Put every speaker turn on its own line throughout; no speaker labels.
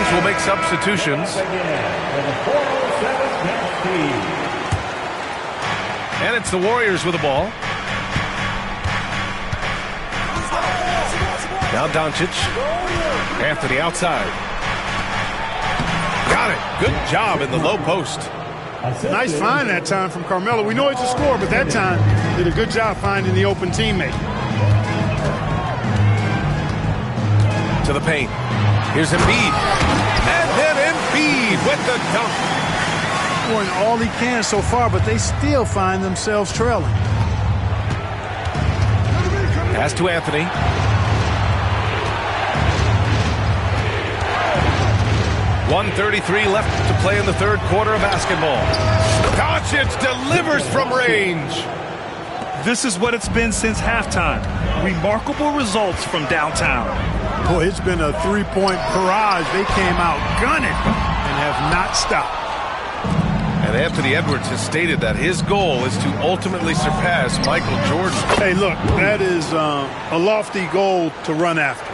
teams will make substitutions. And it's the Warriors with the ball. Now Doncic. Anthony outside. Got it. Good job in the low post.
Nice find that time from Carmelo. We know he's a scorer, but that time did a good job finding the open teammate.
To the paint. Here's Embiid. And then Embiid with the dunk.
Scoring all he can so far, but they still find themselves trailing.
Pass to Anthony. .133 left to play in the third quarter of basketball. Doncic delivers from range.
This is what it's been since halftime. Remarkable results from downtown.
Boy, it's been a three-point barrage. They came out gunning and have not stopped.
And Anthony Edwards has stated that his goal is to ultimately surpass Michael Jordan.
Hey, look, that is a lofty goal to run after.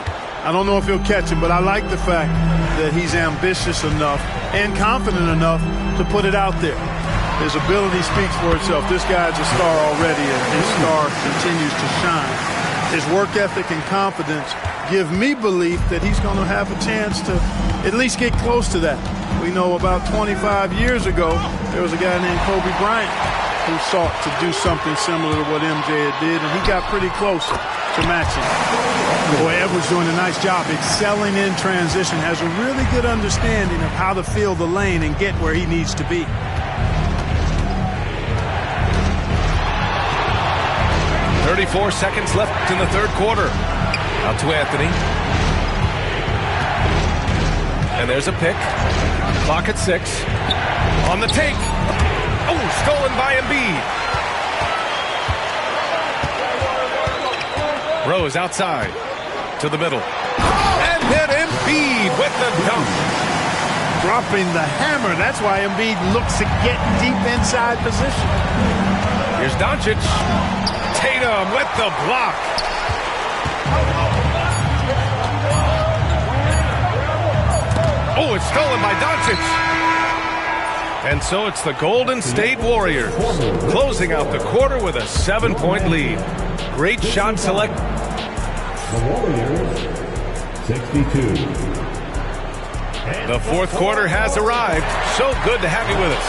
I don't know if he'll catch him, but I like the fact that he's ambitious enough and confident enough to put it out there. His ability speaks for itself. This guy's a star already, and his star continues to shine. His work ethic and confidence give me belief that he's going to have a chance to at least get close to that. We know about 25 years ago, there was a guy named Kobe Bryant who sought to do something similar to what MJ did, and he got pretty close to matching. Boy, Edwards doing a nice job excelling in transition, has a really good understanding of how to fill the lane and get where he needs to be.
.34 seconds left in the third quarter. Out to Anthony. And there's a pick. Clock at 6. On the take. Oh, stolen by Embiid. Rose outside to the middle. And then Embiid with the dunk.
Dropping the hammer. That's why Embiid looks to get deep inside position.
Here's Doncic. Tatum with the block. Oh, it's stolen by Doncic. And so it's the Golden State Warriors closing out the quarter with a 7-point lead. Great shot select.
The Warriors, 62.
The fourth quarter has arrived. So good to have you with us.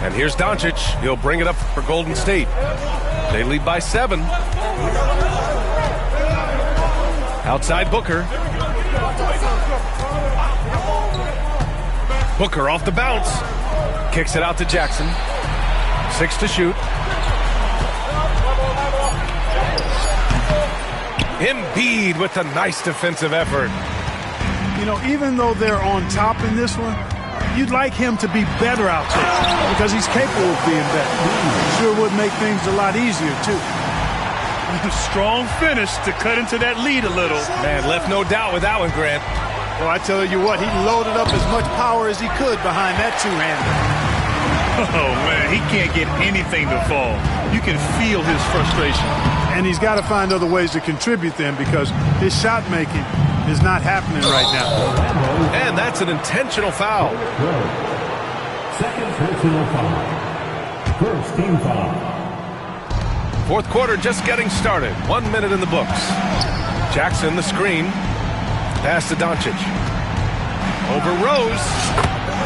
And here's Doncic. He'll bring it up for Golden State. They lead by 7. Outside Booker. Booker off the bounce. Kicks it out to Jackson. 6 to shoot. Embiid with a nice defensive effort.
You know, even though they're on top in this one, you'd like him to be better out there because he's capable of being better. Sure would make things a lot easier, too.
Strong finish to cut into that lead a little.
Man, left no doubt with that one, Grant.
Well, I tell you what, he loaded up as much power as he could behind that two-hander.
Oh, man, he can't get anything to fall. You can feel his frustration.
And he's got to find other ways to contribute then because his shot making is not happening right now.
And that's an intentional foul.
Second personal foul. First team foul.
Fourth quarter just getting started. 1 minute in the books. Jackson the screen. Pass to Doncic. Over Rose.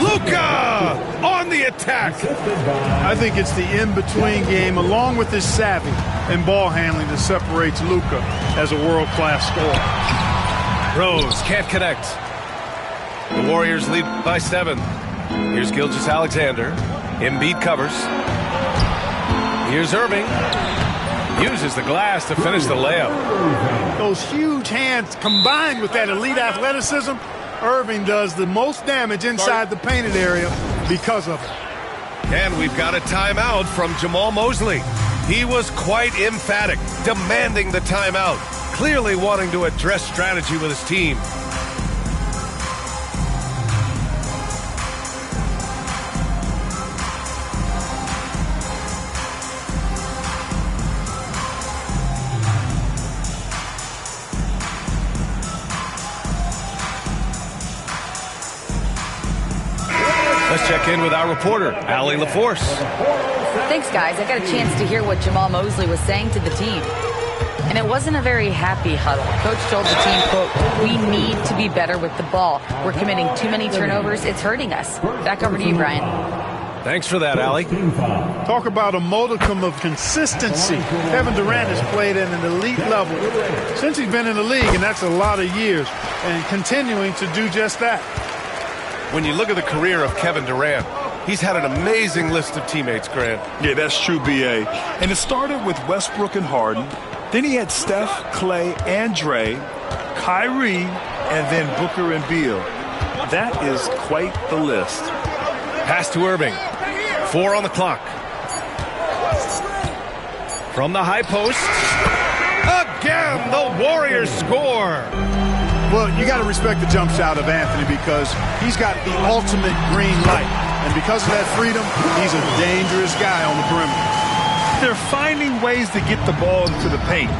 Luka on the attack.
I think it's the in-between game along with his savvy and ball handling that separates Luka as a world-class scorer.
Rose can't connect. The Warriors lead by 7. Here's Gilgeous-Alexander. Embiid covers. Here's Irving. Uses the glass to finish the layup.
Those huge hands combined with that elite athleticism Irving does the most damage inside the painted area because of it.
And we've got a timeout from Jamal Mosley. He was quite emphatic, demanding the timeout, clearly wanting to address strategy with his team. Let's check in with our reporter, Allie LaForce.
Thanks, guys. I got a chance to hear what Jamal Mosley was saying to the team. And it wasn't a very happy huddle. Coach told the team, quote, "We need to be better with the ball. We're committing too many turnovers. It's hurting us." Back over to you, Brian.
Thanks for that, Allie.
Talk about a modicum of consistency. Kevin Durant has played at an elite level since he's been in the league, and that's a lot of years, and continuing to do just that.
When you look at the career of Kevin Durant, he's had an amazing list of teammates, Grant.
Yeah, that's true, B.A. And it started with Westbrook and Harden. Then he had Steph, Clay, and Dre, Kyrie, and then Booker and Beal. That is quite the list.
Pass to Irving. 4 on the clock. From the high post. Again, the Warriors score.
Well, you got to respect the jump shot of Anthony because he's got the ultimate green light. And because of that freedom, he's a dangerous guy on the perimeter.
They're finding ways to get the ball into the paint.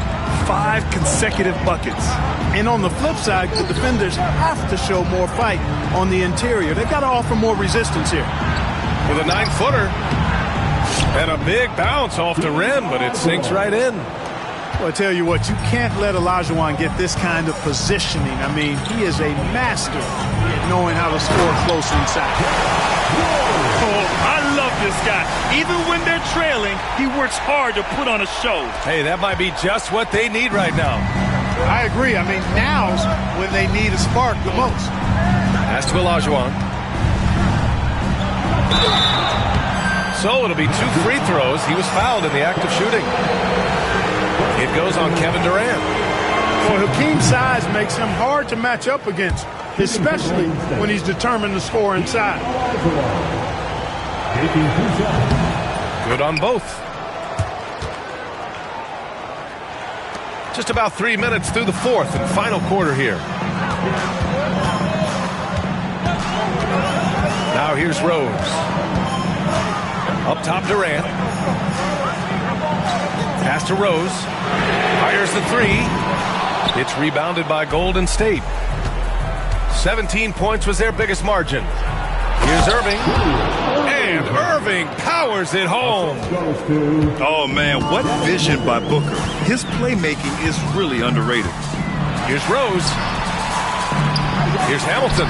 5 consecutive buckets.
And on the flip side, the defenders have to show more fight on the interior. They've got to offer more resistance here.
With a 9-footer. And a big bounce off the rim, but it sinks right in.
Well, I tell you what, you can't let Olajuwon get this kind of positioning. I mean, he is a master at knowing how to score close inside.
Oh, I love this guy. Even when they're trailing, he works hard to put on a show.
Hey, that might be just what they need right now.
I agree. I mean, now's when they need a spark the most.
Pass to Olajuwon. So it'll be 2 free throws. He was fouled in the act of shooting. It goes on Kevin Durant.
Well, Hakeem's size makes him hard to match up against, especially when he's determined to score inside.
Good on both. Just about 3 minutes through the fourth and final quarter here. Now here's Rose. Up top, Durant. Pass to Rose. Fires the 3. It's rebounded by Golden State. 17 points was their biggest margin. Here's Irving. And Irving powers it home.
Oh, man, what vision by Booker. His playmaking is really underrated.
Here's Rose. Here's Hamilton.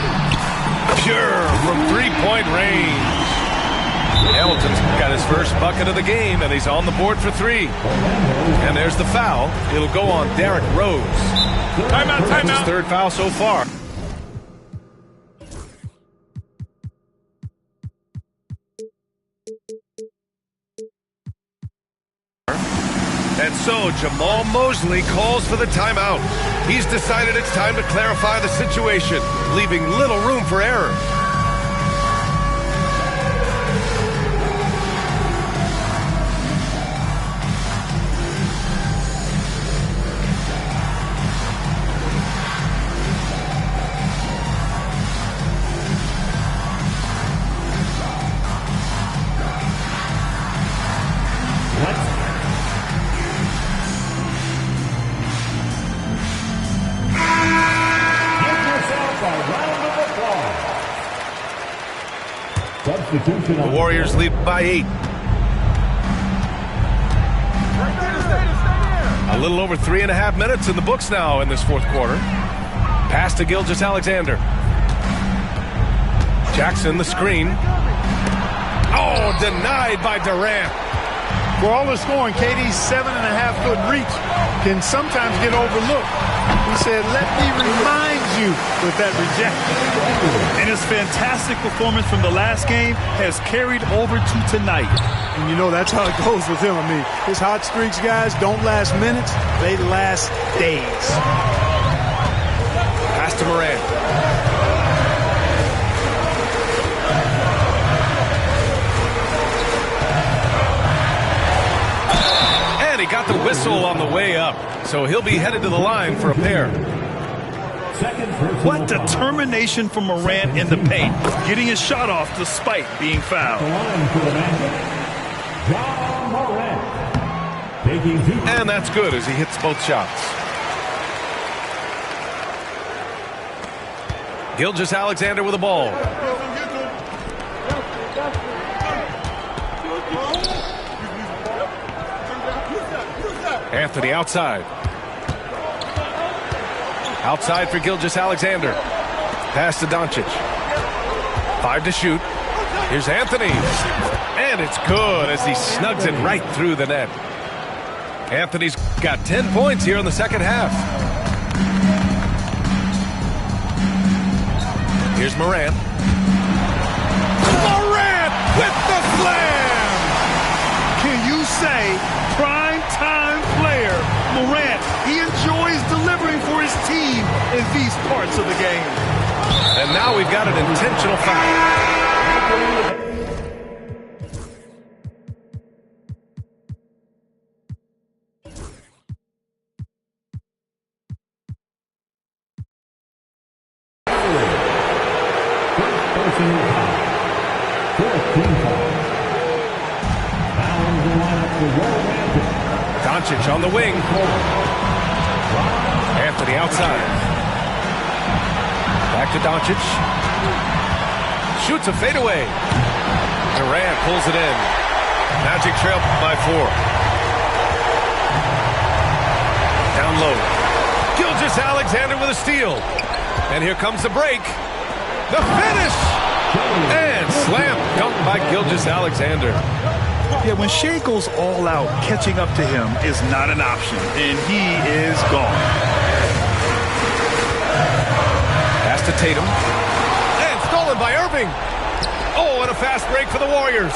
Pure from 3-point range. Hamilton's got his first bucket of the game, and he's on the board for 3. And there's the foul. It'll go on Derrick Rose.
Timeout,
That's his 3rd foul so far. And so Jamal Mosley calls for the timeout. He's decided it's time to clarify the situation, leaving little room for error. The Warriors lead by 8. A little over 3.5 minutes in the books now in this fourth quarter. Pass to Gilgeous-Alexander. Jackson, the screen. Oh, denied by Durant.
For all the scoring, KD's 7.5-foot reach can sometimes get overlooked. He said, "Let me remind you," with that rejection.
And his fantastic performance from the last game has carried over to tonight.
And you know that's how it goes with him. I mean, his hot streaks, guys, don't last minutes. They last days.
Pass to Morant. whistle on the way up, so he'll be headed to the line for a pair.
What determination from Morant in the paint, getting his shot off despite being fouled.
And that's good as he hits both shots. Gilgeous-Alexander with the ball. Anthony outside. Outside for Gilgeous-Alexander. Pass to Doncic. 5 to shoot. Here's Anthony. And it's good as he snugs it right through the net. Anthony's got 10 points here in the second half. Here's Morant. Morant with the slam!
Can you say prime time player Morant? He enjoys delivering for his team in these parts of the game.
And now we've got an intentional foul. Doncic on the wing. Anthony outside. Back to Doncic. Shoots a fadeaway. Durant pulls it in. Magic trail by 4. Down low. Gilgeous-Alexander with a steal. And here comes the break. The finish! And slam dunk by Gilgeous-Alexander.
Yeah, when Shea goes all out, catching up to him is not an option, and he is gone.
Pass to Tatum. And stolen by Irving. Oh, and a fast break for the Warriors.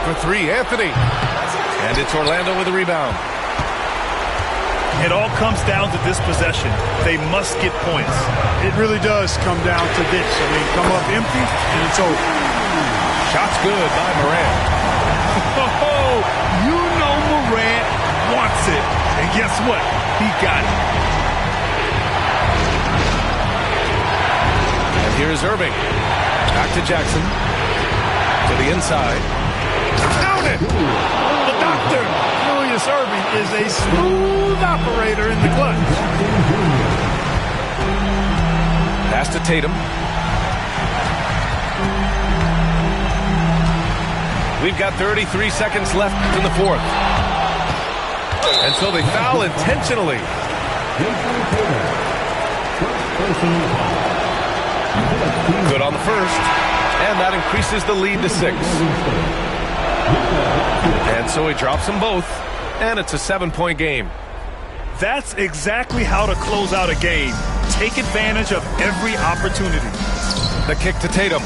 For 3, Anthony. And it's Orlando with the rebound.
It all comes down to this possession. They must get points.
It really does come down to this. I mean, come up empty, and it's over.
Shot's good by Morant.
Oh, you know Morant wants it. And guess what? He got it.
And here's Irving. Back to Jackson. To the inside. Count it!
The doctor, Julius Irving, is a smooth operator in the clutch.
Pass to Tatum. We've got 33 seconds left in the fourth. And so they foul intentionally. Good on the first. And that increases the lead to 6. And so he drops them both. And it's a 7-point game.
That's exactly how to close out a game. Take advantage of every opportunity.
The kick to Tatum.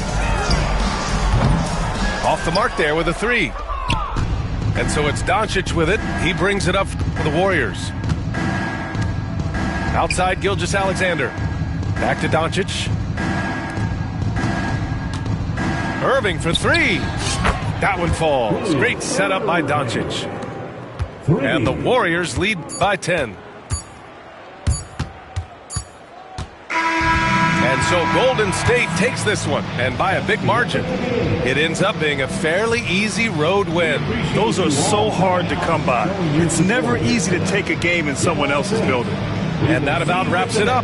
Off the mark there with a 3. And so it's Doncic with it. He brings it up for the Warriors. Outside Gilgeous-Alexander. Back to Doncic. Irving for 3. That one falls. Great setup by Doncic. And the Warriors lead by 10. And so Golden State takes this one, and by a big margin. It ends up being a fairly easy road win.
Those are so hard to come by. It's never easy to take a game in someone else's building.
And that about wraps it up.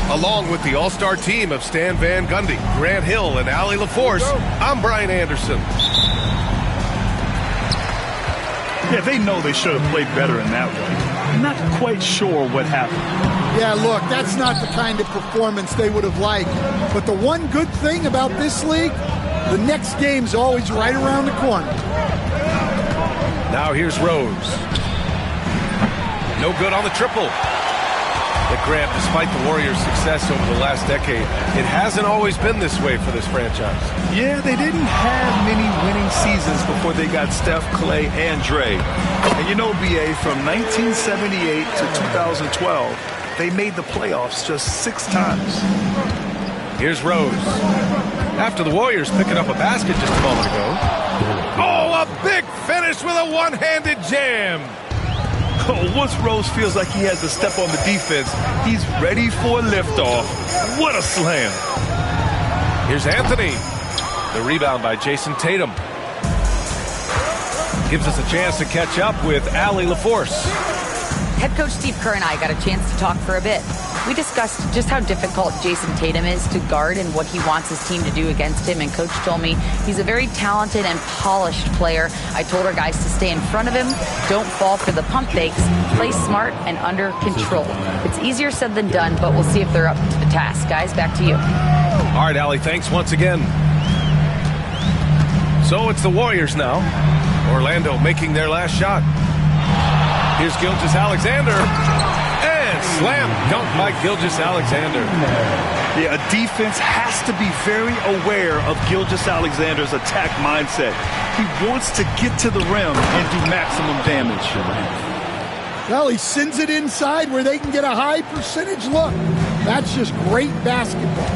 Along with the all-star team of Stan Van Gundy, Grant Hill, and Allie LaForce, I'm Brian Anderson.
Yeah, they know they should have played better in that one. Not quite sure what happened.
Yeah, look, that's not the kind of performance they would have liked. But the one good thing about this league, the next game's always right around the corner.
Now here's Rose. No good on the triple. But Grant, despite the Warriors' success over the last decade, it hasn't always been this way for this franchise.
Yeah, they didn't have many winning seasons before they got Steph, Clay, and Dre. And you know, BA, from 1978 to 2012, they made the playoffs just 6 times.
Here's Rose. After the Warriors picking up a basket just a moment ago. Oh, a big finish with a one-handed jam.
Oh, once Rose feels like he has to step on the defense, he's ready for a liftoff. What a slam.
Here's Anthony. The rebound by Jason Tatum. Gives us a chance to catch up with Allie LaForce.
Head coach Steve Kerr and I got a chance to talk for a bit. We discussed just how difficult Jason Tatum is to guard and what he wants his team to do against him. And Coach told me he's a very talented and polished player. I told our guys to stay in front of him, don't fall for the pump fakes, play smart and under control. It's easier said than done, but we'll see if they're up to the task. Guys, back to you.
All right, Allie, thanks once again. So it's the Warriors now. Orlando making their last shot. Here's Gilgeous-Alexander. And slam dunk by Gilgeous-Alexander.
Yeah, a defense has to be very aware of Gilgeous-Alexander's attack mindset. He wants to get to the rim and do maximum damage.
Well, he sends it inside where they can get a high percentage look. That's just great basketball.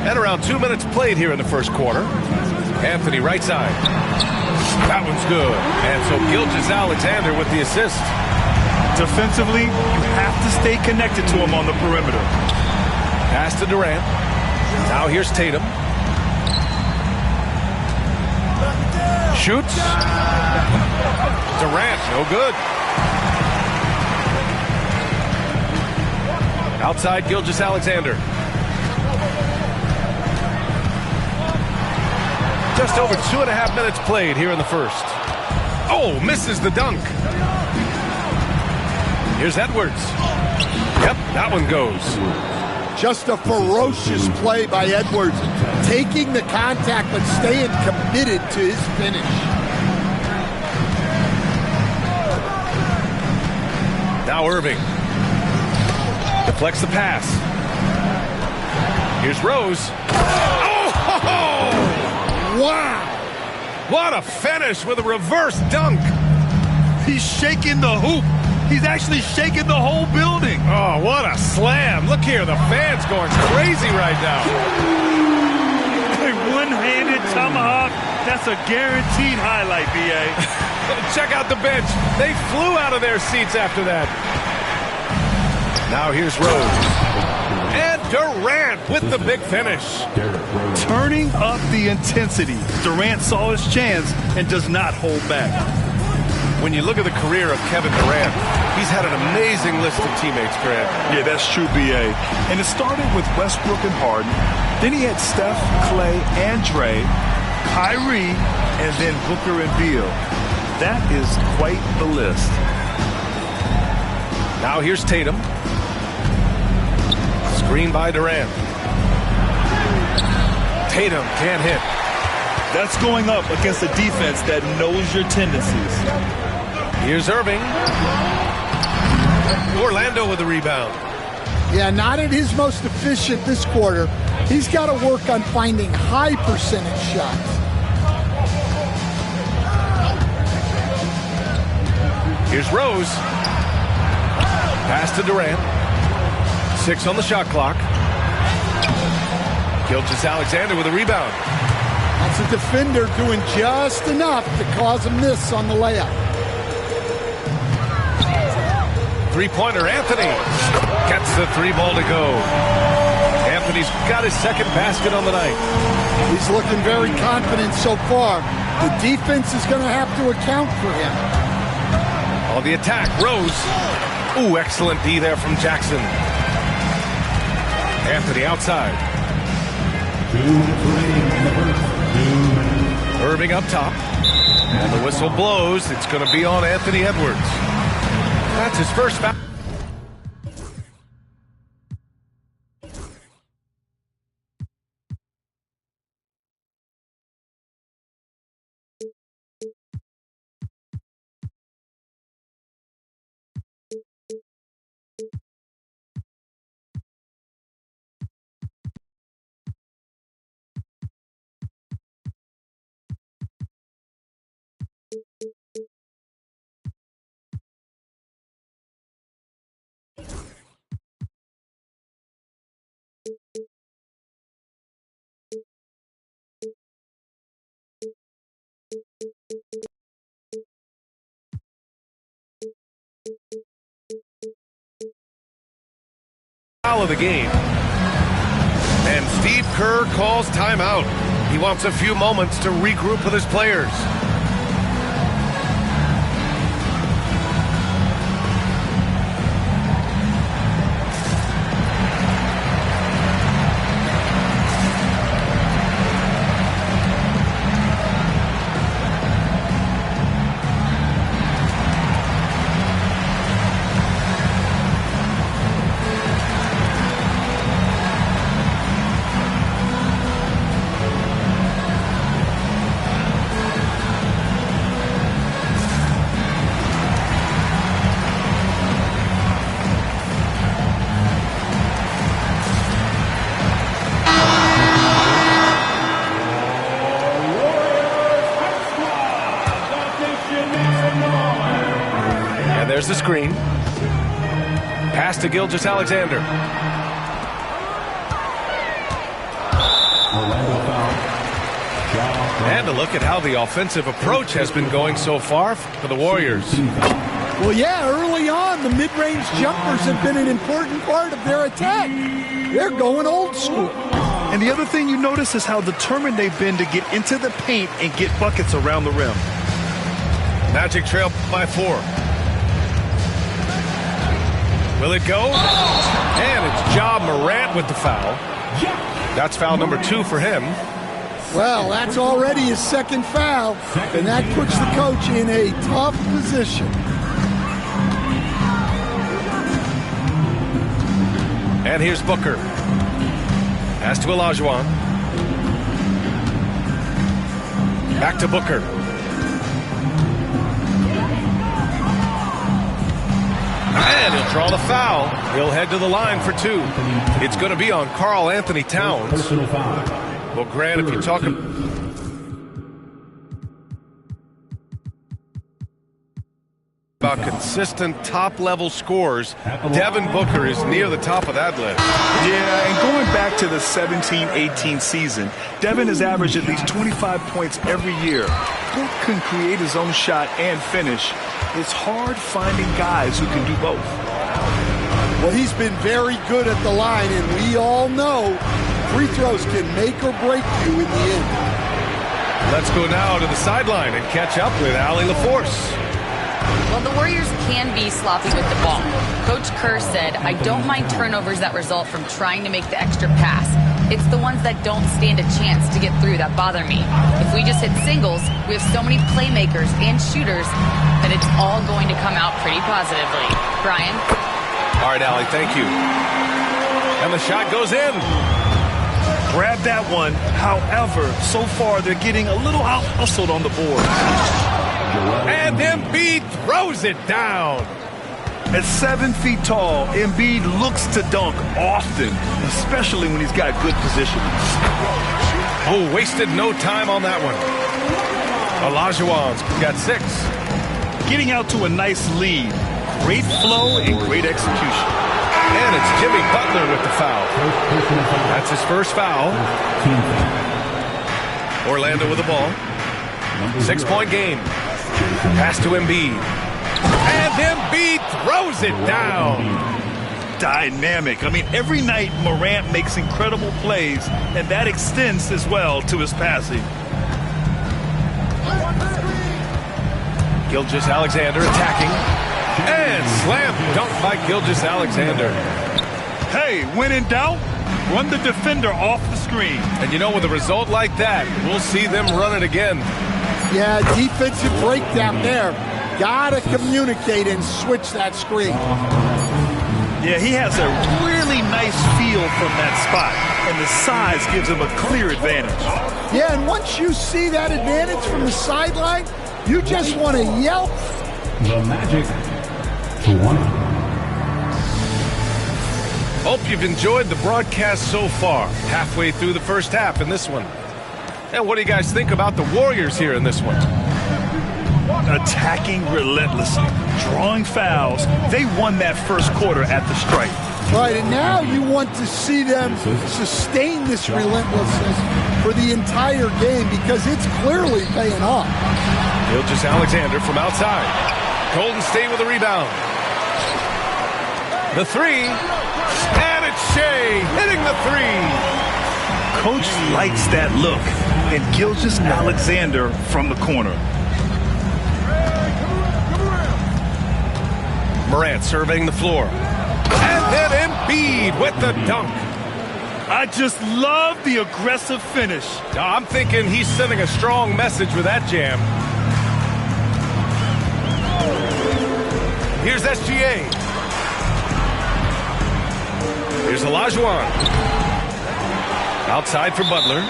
And around 2 minutes played here in the first quarter. Anthony right side. That one's good. And so Gilgeous-Alexander with the assist.
Defensively, you have to stay connected to him on the perimeter.
Pass to Durant. Now here's Tatum. Shoots. Durant, no good. Outside Gilgeous-Alexander. Just over 2.5 minutes played here in the first. Oh, misses the dunk. Here's Edwards. Yep, that one goes.
Just a ferocious play by Edwards. Taking the contact, but staying committed to his finish.
Now Irving. Deflects the pass. Here's Rose. Oh!
Wow!
What a finish with a reverse dunk.
He's shaking the hoop. He's actually shaking the whole building.
Oh, what a slam. Look here, the fans going crazy right now.
A one-handed tomahawk. That's a guaranteed highlight, B.A.
Check out the bench. They flew out of their seats after that. Now here's Rose. And Durant with the big finish.
Turning up the intensity. Durant saw his chance and does not hold back.
When you look at the career of Kevin Durant, he's had an amazing list of teammates, Grant.
Yeah, that's true, B.A. And it started with Westbrook and Harden. Then he had Steph, Clay, and Dre, Kyrie, and then Booker and Beal. That is quite the list.
Now here's Tatum. Screen by Durant. Tatum can't hit.
That's going up against a defense that knows your tendencies.
Here's Irving. Orlando with the rebound.
Yeah, not at his most efficient this quarter. He's got to work on finding high percentage shots.
Here's Rose. Pass to Durant. 6 on the shot clock. Gilgeous-Alexander with a rebound.
That's a defender doing just enough to cause a miss on the layup.
Three-pointer, Anthony. Gets the 3 ball to go. Anthony's got his second basket on the night.
He's looking very confident so far. The defense is going to have to account for him.
On the attack, Rose. Ooh, excellent D there from Jackson. Anthony outside.
2 minutes remaining in the first. 2 minutes.
Irving up top. And the whistle blows. It's going to be on Anthony Edwards. That's his first foul. Foul of the game. And Steve Kerr calls timeout. He wants a few moments to regroup with his players. There's the screen. Pass to Gilgeous-Alexander. And a look at how the offensive approach has been going so far for the Warriors.
Well, yeah, early on, the mid-range jumpers have been an important part of their attack. They're going old school.
And the other thing you notice is how determined they've been to get into the paint and get buckets around the rim.
Magic trail by 4. Will it go? And it's Ja Morant with the foul. That's foul number 2 for him.
Well, that's already his second foul, and that puts the coach in a tough position.
And here's Booker. Pass to Olajuwon. Back to Booker. And he'll draw the foul. He'll head to the line for 2. It's going to be on Karl Anthony Towns. Well, Grant, if you talk about consistent top-level scores, Devin Booker is near the top of that list.
Yeah, and going back to the 17-18 season, Devin has averaged at least 25 points every year. Book can create his own shot and finish. It's hard finding guys who can do both.
Well, he's been very good at the line, and we all know free throws can make or break you in the end.
Let's go now to the sideline and catch up with Allie LaForce.
Well, the Warriors can be sloppy with the ball. Coach Kerr said, I don't mind turnovers that result from trying to make the extra pass. It's the ones that don't stand a chance to get through that bother me. If we just hit singles, we have so many playmakers and shooters that it's all going to come out pretty positively. Brian?
All right, Allie, thank you. And the shot goes in.
Grab that one. However, so far they're getting a little out-hustled on the board.
And Embiid throws it down.
At 7 feet tall, Embiid looks to dunk often, especially when he's got good positioning.
Oh, wasted no time on that one. Olajuwon's got 6.
Getting out to a nice lead. Great flow and great execution.
And it's Jimmy Butler with the foul. That's his first foul. Orlando with the ball. 6-point game. Pass to Embiid. And Embiid throws it down.
Dynamic. I mean, every night Morant makes incredible plays, and that extends as well to his passing.
Gilgeous-Alexander attacking. And slam dunk by Gilgeous-Alexander.
Hey, when in doubt, run the defender off the screen.
And you know, with a result like that, we'll see them run it again.
Yeah, defensive breakdown there. Gotta communicate and switch that screen.
Yeah, he has a really nice feel from that spot, and the size gives him a clear advantage.
Yeah, and once you see that advantage from the sideline, you just want to yelp.
The Magic to 1.
Hope you've enjoyed the broadcast so far. Halfway through the first half in this one. And what do you guys think about the Warriors here in this one?
Attacking relentlessly, drawing fouls. They won that first quarter at the stripe.
Right, and now you want to see them sustain this relentlessness for the entire game because it's clearly paying off.
Gilgeous-Alexander from outside. Golden State with a rebound. The 3. And it's Shea hitting the 3.
Coach likes that look. And Gilgeous-Alexander from the corner.
Morant surveying the floor. And then Embiid with the dunk.
I just love the aggressive finish.
I'm thinking he's sending a strong message with that jam. Here's SGA. Here's Olajuwon. Outside for Butler.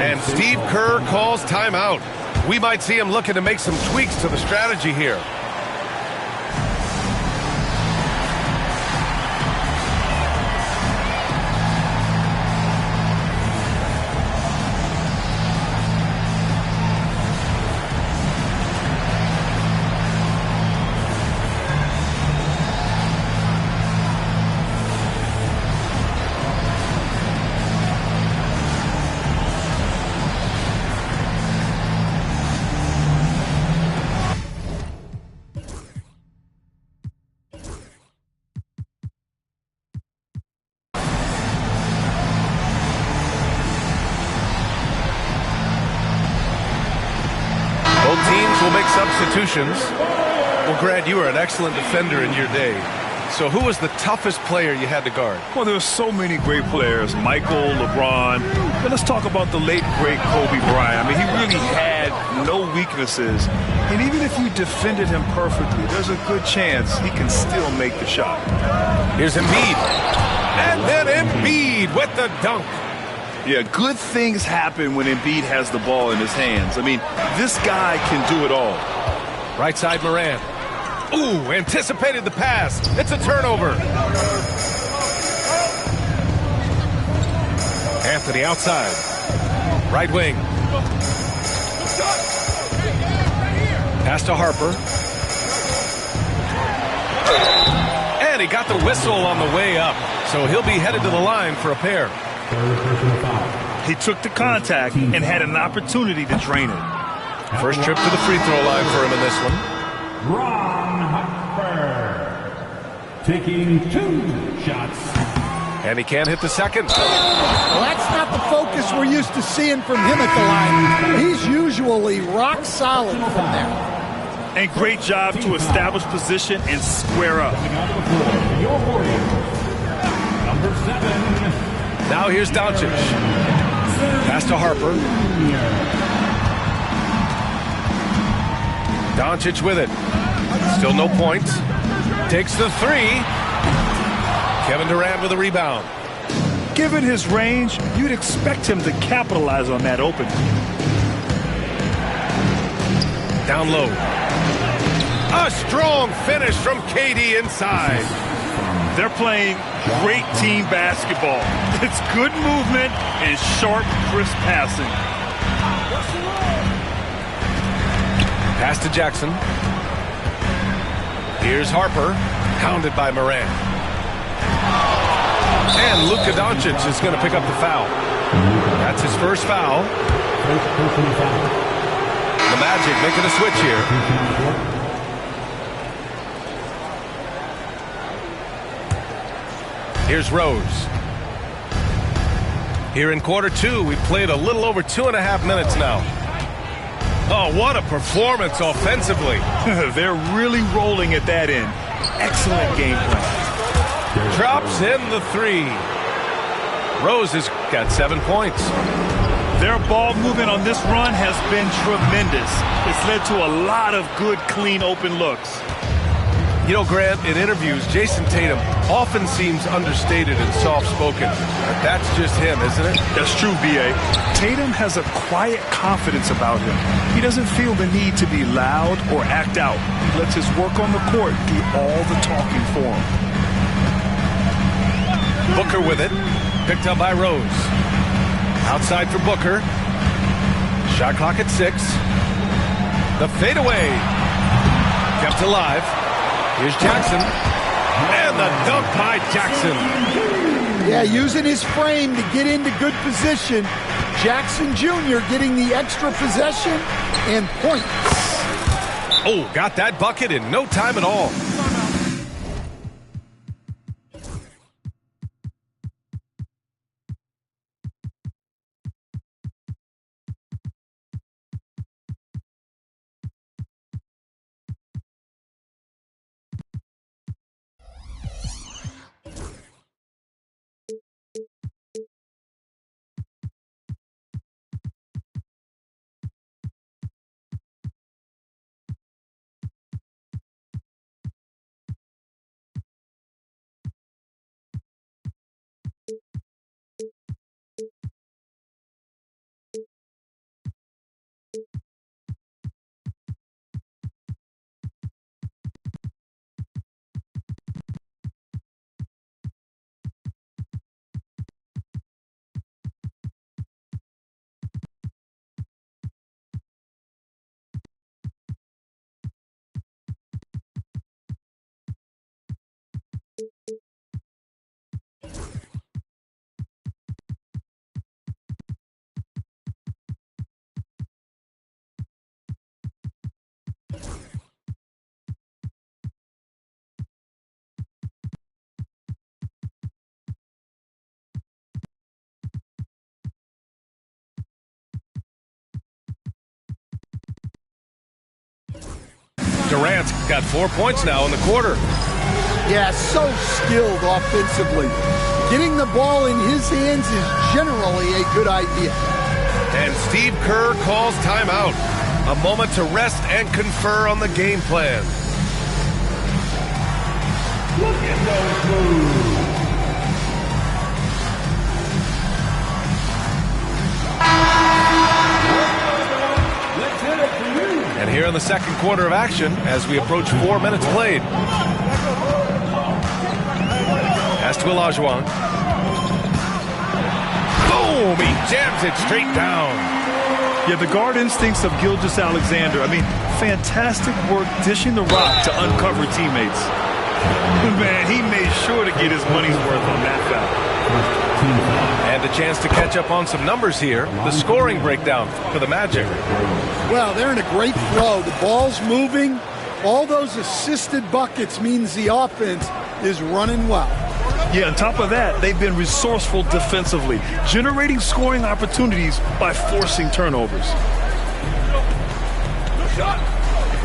And Steve Kerr calls timeout. We might see him looking to make some tweaks to the strategy here. Coach will make substitutions. Well, Grant, you were an excellent defender in your day. So who was the toughest player you had to guard?
Well, there were so many great players. Michael, LeBron. But let's talk about the late, great Kobe Bryant. I mean, he really had no weaknesses. And even if you defended him perfectly, there's a good chance he can still make the shot.
Here's Embiid. And then Embiid with the dunk.
Yeah, good things happen when Embiid has the ball in his hands. I mean, this guy can do it all.
Right side, Morant. Ooh, anticipated the pass. It's a turnover. Anthony outside. Right wing. Pass to Harper. And he got the whistle on the way up. So he'll be headed to the line for a pair.
He took the contact and had an opportunity to drain it.
First trip to the free throw line for him in this one.
Ron Harper taking 2 shots.
And he can't hit the second.
Well, that's not the focus we're used to seeing from him at the line. He's usually rock solid from there.
And great job to establish position and square up.
Your Warriors, number 7.
Now here's Doncic. Pass to Harper. Doncic with it. Still no points. Takes the 3. Kevin Durant with a rebound.
Given his range, you'd expect him to capitalize on that opening.
Down low. A strong finish from KD inside.
They're playing great team basketball. It's good movement and sharp, crisp passing.
Pass to Jackson. Here's Harper, hounded by Morant. And Luka Doncic is going to pick up the foul. That's his first foul. The Magic making a switch here. Here's Rose. Here in quarter 2, we've played a little over 2.5 minutes now. Oh, what a performance offensively.
They're really rolling at that end. Excellent game plan.
Drops in the 3. Rose has got 7 points.
Their ball movement on this run has been tremendous. It's led to a lot of good, clean, open looks.
You know, Grant, in interviews, Jason Tatum often seems understated and soft-spoken. But that's just him, isn't it?
That's true, B.A. Tatum has a quiet confidence about him. He doesn't feel the need to be loud or act out. He lets his work on the court do all the talking for him.
Booker with it. Picked up by Rose. Outside for Booker. Shot clock at 6. The fadeaway. Kept alive. Here's Jackson. And the dunk by Jackson.
Yeah, using his frame to get into good position. Jackson Jr. getting the extra possession and points.
Oh, got that bucket in no time at all. Durant's got 4 points now in the quarter.
Yeah, so skilled offensively. Getting the ball in his hands is generally a good idea.
And Steve Kerr calls timeout. A moment to rest and confer on the game plan.
Look at those moves.
And here in the second quarter of action, as we approach 4 minutes played. Pass to Olajuwon. Boom! He jams it straight down.
Yeah, the guard instincts of Gilgeous-Alexander. I mean, fantastic work dishing the rock to uncover teammates. Man, he made sure to get his money's worth on that foul.
And a chance to catch up on some numbers here. The scoring breakdown for the Magic.
Well, they're in a great flow. The ball's moving. All those assisted buckets means the offense is running well.
Yeah, on top of that, they've been resourceful defensively, generating scoring opportunities by forcing turnovers.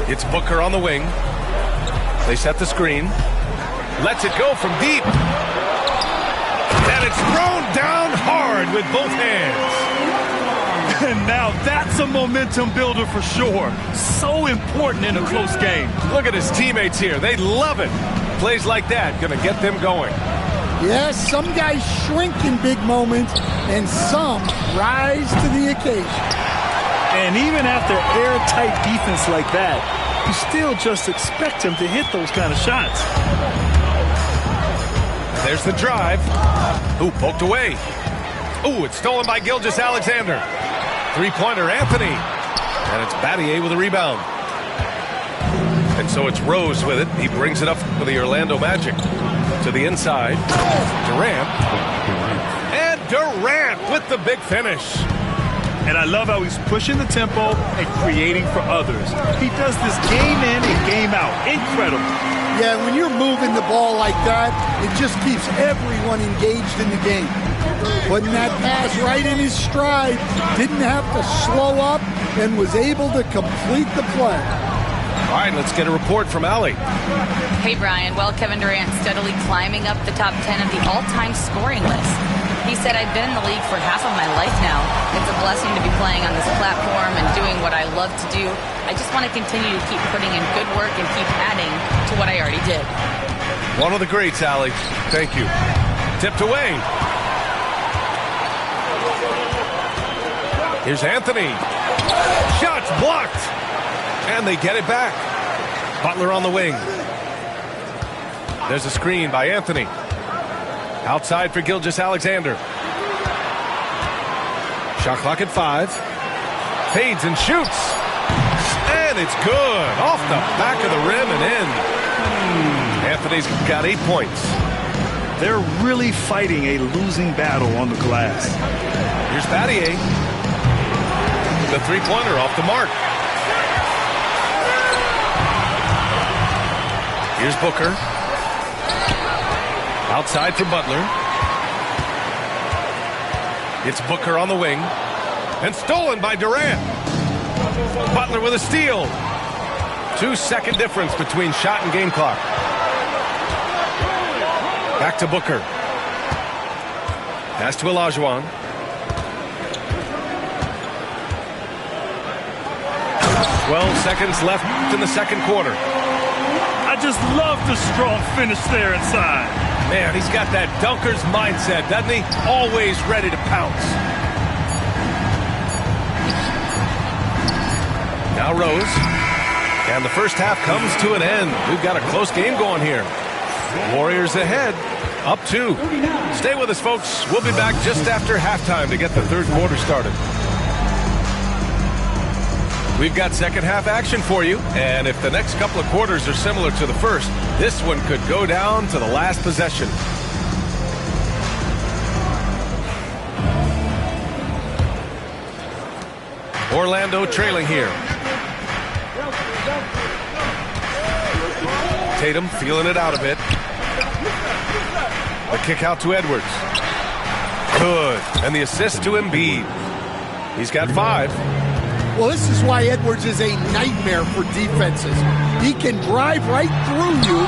It's Booker on the wing. They set the screen. Lets it go from deep. And it's thrown down hard with both hands.
And now that's a momentum builder for sure. So important in a close game.
Look at his teammates here. They love it. Plays like that going to get them going.
Yes, some guys shrink in big moments, and some rise to the occasion.
And even after airtight defense like that, you still just expect him to hit those kind of shots.
There's the drive. Ooh, poked away. Ooh, it's stolen by Gilgeous-Alexander. Three-pointer, Anthony. And it's Battier with a rebound. And so it's Rose with it. He brings it up for the Orlando Magic. To the inside. Durant. And Durant with the big finish.
And I love how he's pushing the tempo and creating for others. He does this game in and game out. Incredible.
Yeah, when you're moving the ball like that, it just keeps everyone engaged in the game. Putting that pass right in his stride, didn't have to slow up, and was able to complete the play.
All right, let's get a report from Allie.
Hey, Brian. Well, Kevin Durant steadily climbing up the top 10 of the all-time scoring list. He said, I've been in the league for half of my life now. It's a blessing to be playing on this platform and doing what I love to do. I just want to continue to keep putting in good work and keep adding to what I already did.
One of the greats, Allie. Thank you. Tipped away. Here's Anthony. Shots blocked. And they get it back. Butler on the wing. There's a screen by Anthony. Outside for Gilgeous-Alexander. Shot clock at 5. Fades and shoots. And it's good. Off the back of the rim and in. Anthony's got 8 points.
They're really fighting a losing battle on the glass.
Here's Battier. The three-pointer off the mark. Here's Booker. Outside for Butler. It's Booker on the wing. And stolen by Durant. Butler with a steal. 2-second difference between shot and game clock. Back to Booker. Pass to Olajuwon. Twelve seconds left in the second quarter.
I just love the strong finish there inside.
Man, he's got that dunker's mindset, doesn't he? Always ready to pounce. Now Rose. And the first half comes to an end. We've got a close game going here. Warriors ahead, up 2. Stay with us, folks. We'll be back just after halftime to get the third quarter started. We've got second half action for you, and if the next couple of quarters are similar to the first, this one could go down to the last possession. Orlando trailing here. Tatum feeling it out a bit. The kick out to Edwards. Good. And the assist to Embiid. He's got 5.
Well, this is why Edwards is a nightmare for defenses. He can drive right through you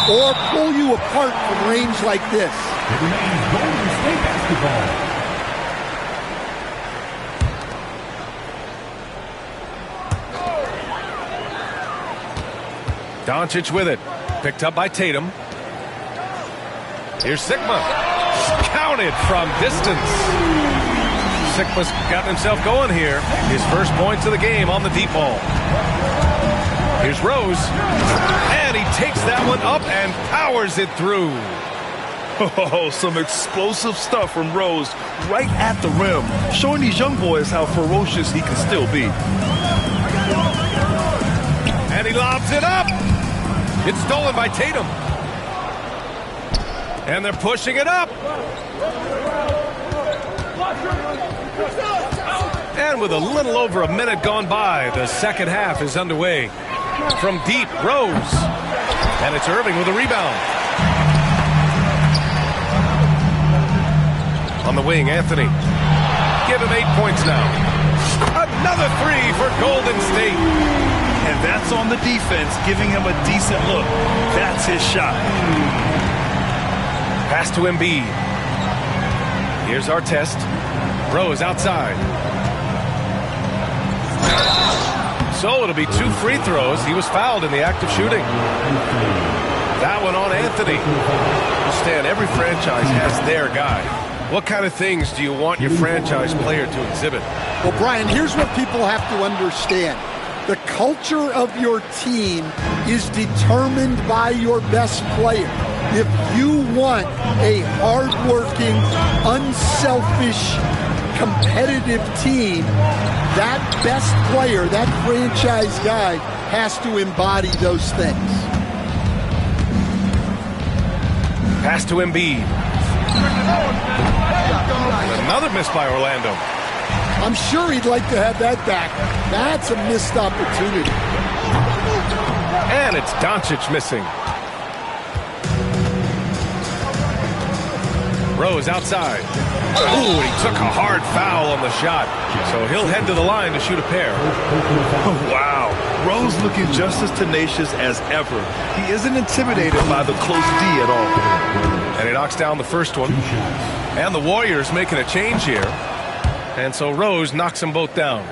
or pull you apart from range like this.
It remains Golden State basketball.
Doncic with it. Picked up by Tatum. Here's Sigma. Counted from distance. Sigma's gotten himself going here. His first points of the game on the deep ball. Here's Rose. And he takes that one up and powers it through.
Oh, some explosive stuff from Rose right at the rim, showing these young boys how ferocious he can still be.
And he lobs it up. It's stolen by Tatum. And they're pushing it up. And with a little over a minute gone by, the second half is underway. From deep, Rose. And it's Irving with a rebound. On the wing, Anthony. Give him 8 points now. Another three for Golden State.
And that's on the defense, giving him a decent look. That's his shot.
Pass to Embiid. Here's our test. Rose outside. So it'll be 2 free throws. He was fouled in the act of shooting. That one on Anthony. Stan, every franchise has their guy. What kind of things do you want your franchise player to exhibit?
Well, Brian, here's what people have to understand. The culture of your team is determined by your best player. If you want a hardworking, unselfish, competitive team, that best player, that franchise guy, has to embody those things.
Pass to Embiid. Another miss by Orlando.
I'm sure he'd like to have that back. That's a missed opportunity.
And it's Doncic missing. Rose outside. Ooh, he took a hard foul on the shot. So he'll head to the line to shoot a pair.
Wow. Rose looking just as tenacious as ever. He isn't intimidated by the close D at all.
And he knocks down the first one. And the Warriors making a change here. And so Rose knocks them both down.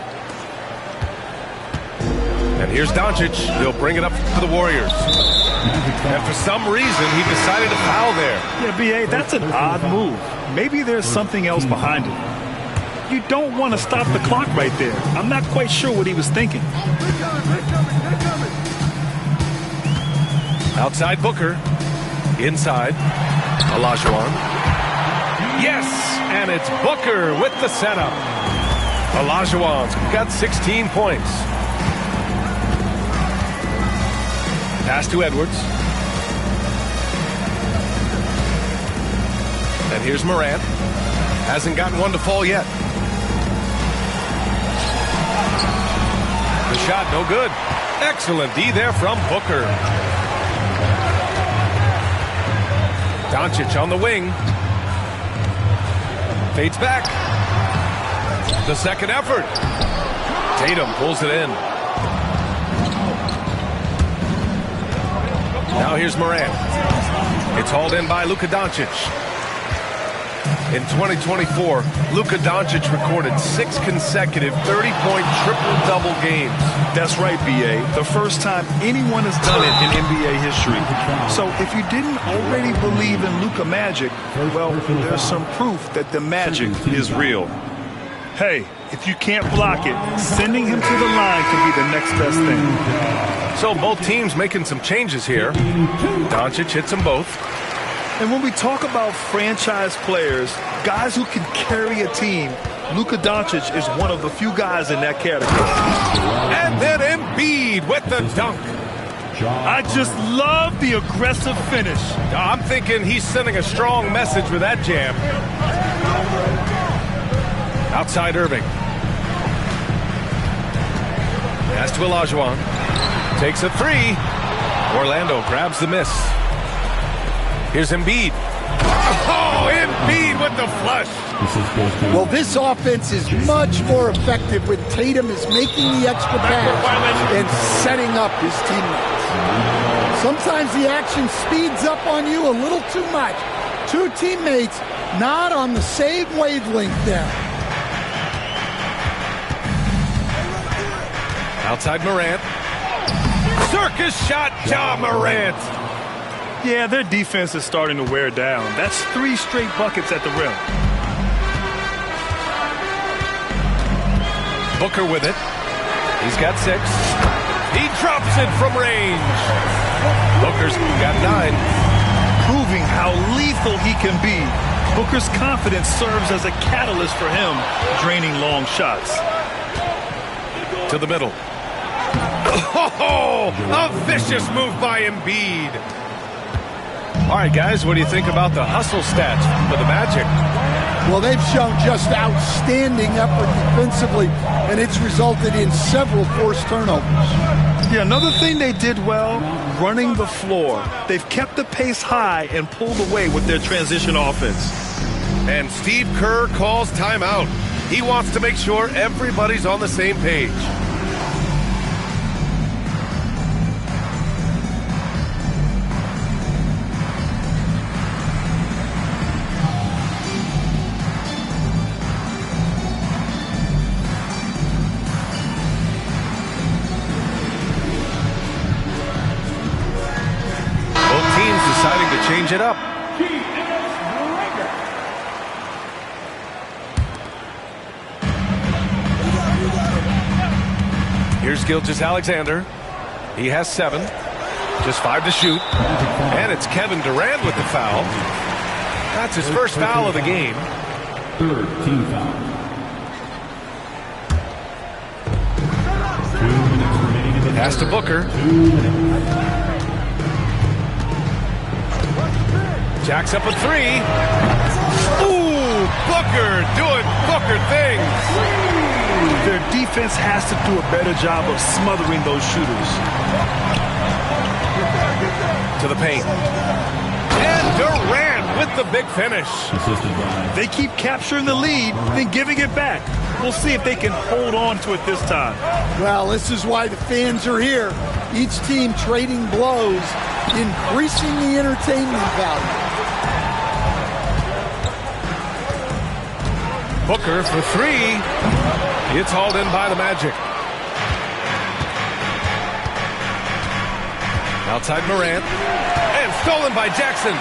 And here's Doncic. He'll bring it up to the Warriors. And for some reason, he decided to foul there.
Yeah, B.A., that's an odd move. Maybe there's something else behind it. You don't want to stop the clock right there. I'm not quite sure what he was thinking.
Outside Booker. Inside. Olajuwon. Yes! And it's Booker with the setup. Olajuwon's got 16 points. Pass to Edwards. And here's Morant. Hasn't gotten one to fall yet. The shot, no good. Excellent D there from Booker. Doncic on the wing. Fades back. The second effort. Tatum pulls it in. Now here's Morant. It's hauled in by Luka Doncic. In 2024, Luka Doncic recorded 6 consecutive 30-point triple-double games.
That's right, B.A. The first time anyone has done it in NBA history. So if you didn't already believe in Luka Magic, well, there's some proof that the magic is real. Hey, if you can't block it, sending him to the line could be the next best thing.
So both teams making some changes here. Doncic hits them both.
And when we talk about franchise players, guys who can carry a team, Luka Doncic is one of the few guys in that category.
And then Embiid with the dunk.
I just love the aggressive finish.
I'm thinking he's sending a strong message with that jam. Outside Irving. Pass to Olajuwon. Takes a three. Orlando grabs the miss. Here's Embiid. Oh, Embiid with the flush.
Well, this offense is much more effective when Tatum is making the extra pass and setting up his teammates. Sometimes the action speeds up on you a little too much. Two teammates not on the same wavelength there.
Outside Morant. Circus shot, Ja Morant.
Yeah, their defense is starting to wear down. That's 3 straight buckets at the rim.
Booker with it. He's got 6. He drops it from range. Booker's got 9.
Proving how lethal he can be. Booker's confidence serves as a catalyst for him, draining long shots.
To the middle. Oh, a vicious move by Embiid. All right, guys, what do you think about the hustle stats for the Magic?
Well, they've shown just outstanding effort defensively, and it's resulted in several forced turnovers.
Yeah, another thing they did well, running the floor. They've kept the pace high and pulled away with their transition offense.
And Steve Kerr calls timeout. He wants to make sure everybody's on the same page. Deciding to change it up. Here's Gilgeous-Alexander. He has 7. Just 5 to shoot. And it's Kevin Durant with the foul. That's his first foul of the game.
3rd team foul. 2 minutes remaining in the
Pass to Booker.
2 minutes.
Jacks up a 3. Ooh, Booker doing Booker things.
Their defense has to do a better job of smothering those shooters.
To the paint. And Durant with the big finish.
They keep capturing the lead, then giving it back. We'll see if they can hold on to it this time.
Well, this is why the fans are here. Each team trading blows, increasing the entertainment value.
Booker for 3. It's hauled in by the Magic. Outside Morant. And stolen by Jackson.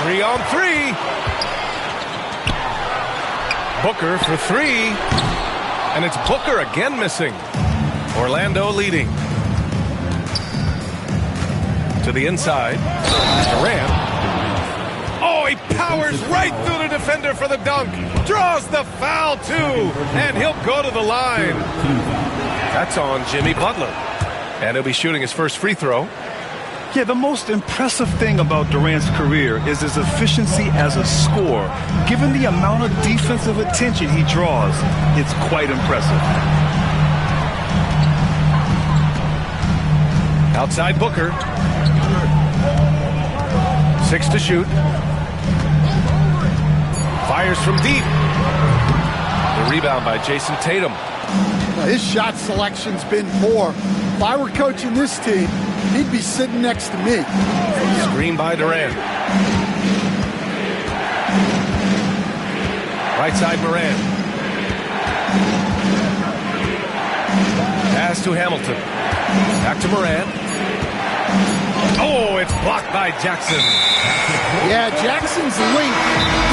3 on 3. Booker for 3. And it's Booker again missing. Orlando leading. To the inside. Durant. Oh, he powers right through the defender for the dunk. Draws the foul, too. And he'll go to the line. That's on Jimmy Butler. And he'll be shooting his first free throw.
Yeah, the most impressive thing about Durant's career is his efficiency as a scorer. Given the amount of defensive attention he draws, it's quite impressive.
Outside Booker. 6 to shoot. Fires from deep. The rebound by Jason Tatum.
His shot selection's been poor. If I were coaching this team, he'd be sitting next to me.
Screen by Durant. Right side Morant. Pass to Hamilton. Back to Morant. Oh, it's blocked by Jackson.
Yeah, Jackson's length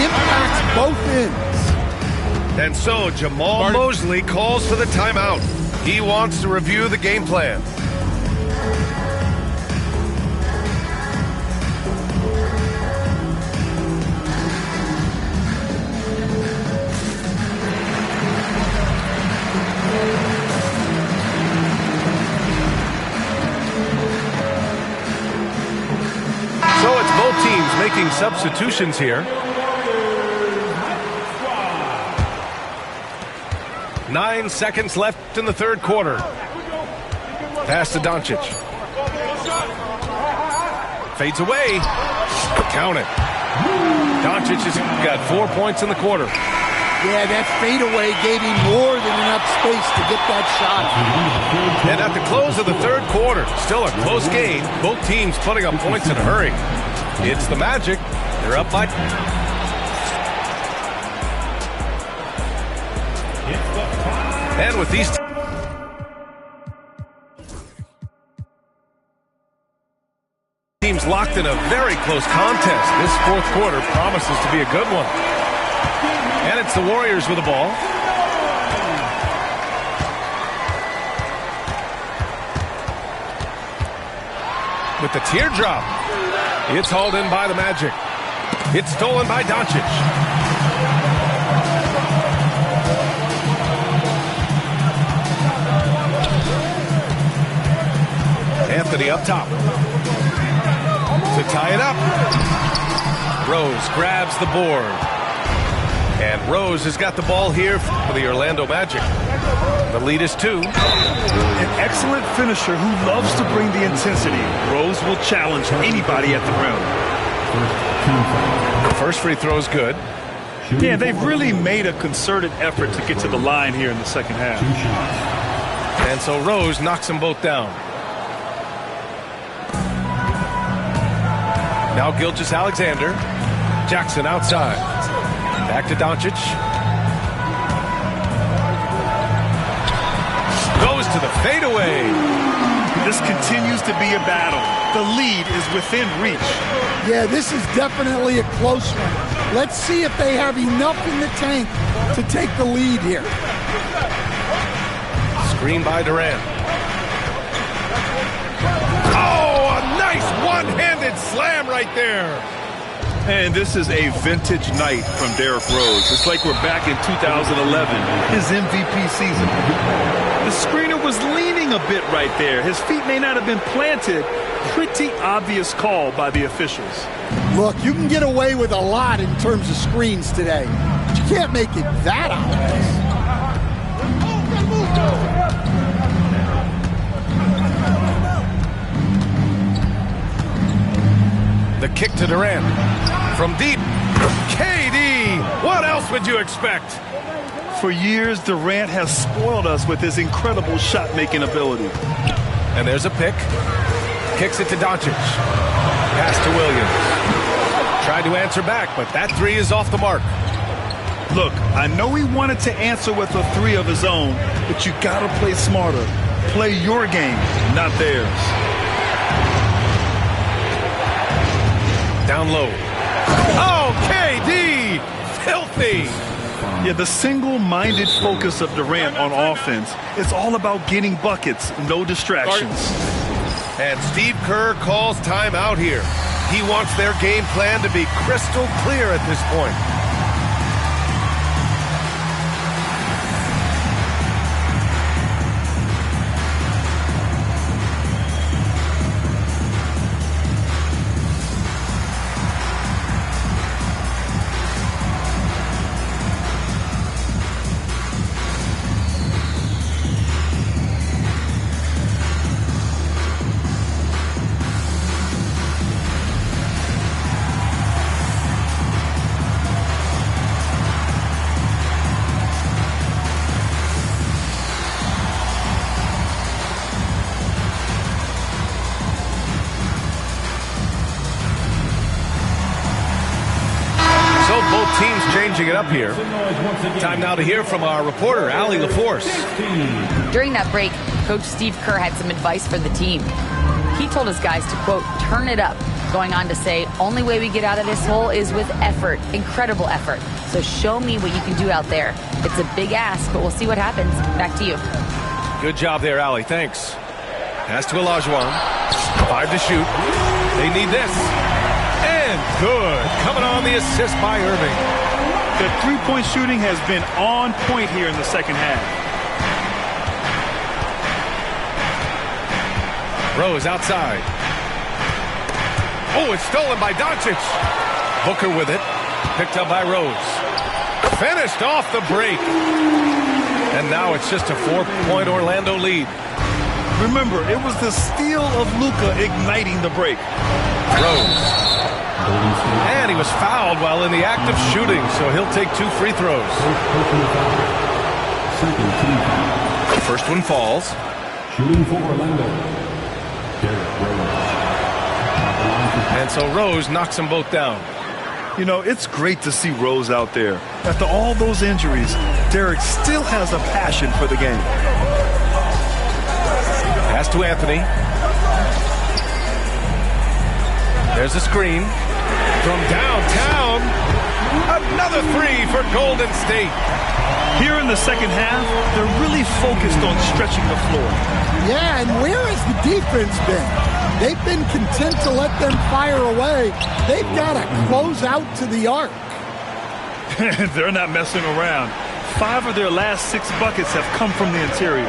impacts both ends.
And so Jamal Mosley calls for the timeout. He wants to review the game plan. So it's both teams making substitutions here. 9 seconds left in the third quarter. Pass to Doncic. Fades away. Count it. Doncic has got 4 points in the quarter.
Yeah, that fadeaway gave him more than enough space to get that shot.
And at the close of the third quarter, still a close game. Both teams putting up points in a hurry. It's the Magic. They're up by... And with these... teams locked in a very close contest. This fourth quarter promises to be a good one. And it's the Warriors with the ball. With the teardrop. It's hauled in by the Magic. It's stolen by Doncic. Anthony up top. To tie it up. Rose grabs the board. And Rose has got the ball here for the Orlando Magic. The lead is 2.
An excellent finisher who loves to bring the intensity. Rose will challenge anybody at the rim.
The first free throw is good.
Yeah, they've really made a concerted effort to get to the line here in the second half.
And so Rose knocks them both down. Now Gilgeous-Alexander. Jackson outside. Back to Doncic. Goes to the fadeaway.
This continues to be a battle. The lead is within reach.
Yeah, this is definitely a close one. Let's see if they have enough in the tank to take the lead here.
Screen by Durant. Oh, a nice one-handed slam right there.
And this is a vintage night from Derrick Rose. It's like we're back in 2011, his MVP season. The screener was leaning a bit right there. His feet may not have been planted. Pretty obvious call by the officials.
Look, you can get away with a lot in terms of screens today, but you can't make it that obvious.
The kick to Durant. From deep. KD! What else would you expect?
For years, Durant has spoiled us with his incredible shot-making ability.
And there's a pick. Kicks it to Doncic. Pass to Williams. Tried to answer back, but that three is off the mark.
Look, I know he wanted to answer with a three of his own, but you gotta play smarter. Play your game, not theirs.
Down low. Oh, KD! Filthy!
Yeah, the single-minded focus of Durant on offense is all about getting buckets, no distractions.
And Steve Kerr calls timeout here. He wants their game plan to be crystal clear at this point. Teams changing it up here. Time now to hear from our reporter, Allie LaForce.
During that break, Coach Steve Kerr had some advice for the team. He told his guys to, quote, turn it up, going on to say, only way we get out of this hole is with effort, incredible effort. So show me what you can do out there. It's a big ask, but we'll see what happens. Back to you.
Good job there, Allie. Thanks. Pass to Olajuwon. 5 to shoot. They need this. And good. Coming on the assist by Irving.
The three-point shooting has been on point here in the second half.
Rose outside. Oh, it's stolen by Doncic. Booker with it. Picked up by Rose. Finished off the break. And now it's just a 4-point Orlando lead.
Remember, it was the steal of Luka igniting the break.
Rose.
Golden State.
And he was fouled while in the act of shooting, so he'll take 2 free throws.
First personal foul. Second team foul.
First one falls.
Shooting for Orlando. Derrick Rose.
And so Rose knocks them both down.
You know, it's great to see Rose out there. After all those injuries, Derrick still has a passion for the game.
Pass to Anthony. There's a screen. From downtown, another 3 for Golden State.
Here in the second half, they're really focused on stretching the floor.
Yeah, and where has the defense been? They've been content to let them fire away. They've got to close out to the arc.
They're not messing around. 5 of their last 6 buckets have come from the interior.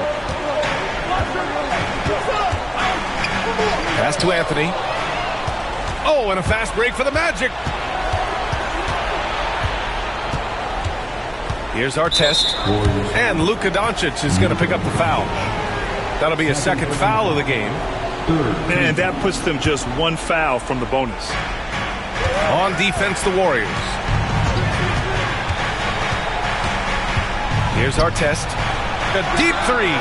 Pass to Anthony. Oh, and a fast break for the Magic. Here's our test. And Luka Doncic is going to pick up the foul. That'll be his second foul of the game.
And that puts them just 1 foul from the bonus.
On defense, the Warriors. Here's our test. A deep 3.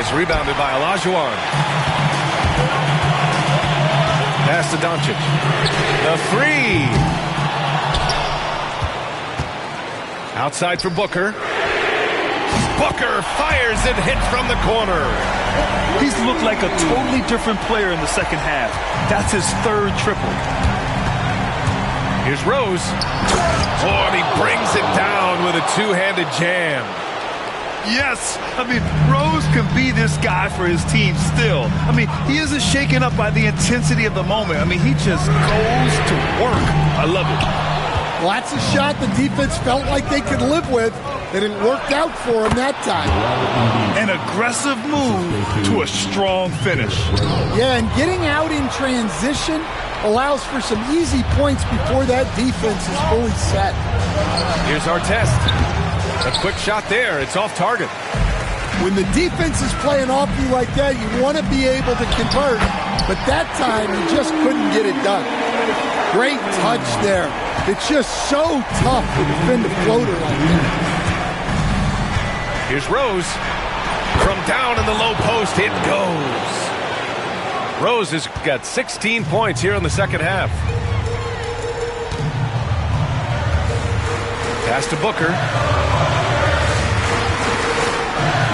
It's rebounded by Olajuwon. Pass to Doncic. The 3. Outside for Booker. Booker fires and hits from the corner.
He's looked like a totally different player in the second half. That's his 3rd triple.
Here's Rose. Oh, and he brings it down with a 2-handed jam.
Yes, I mean, Rose can be this guy for his team still. I mean, he isn't shaken up by the intensity of the moment. I mean, he just goes to work. I love it.
Well, that's a shot the defense felt like they could live with, and it worked out for him that time.
An aggressive move to a strong finish.
Yeah, and getting out in transition allows for some easy points before that defense is fully set.
Here's our test. A quick shot there. It's off target.
When the defense is playing off you like that, you want to be able to convert, but that time he just couldn't get it done. Great touch there. It's just so tough to defend a floater like that.
Here's Rose. From down in the low post, it goes. Rose has got 16 points here in the second half. Pass to Booker.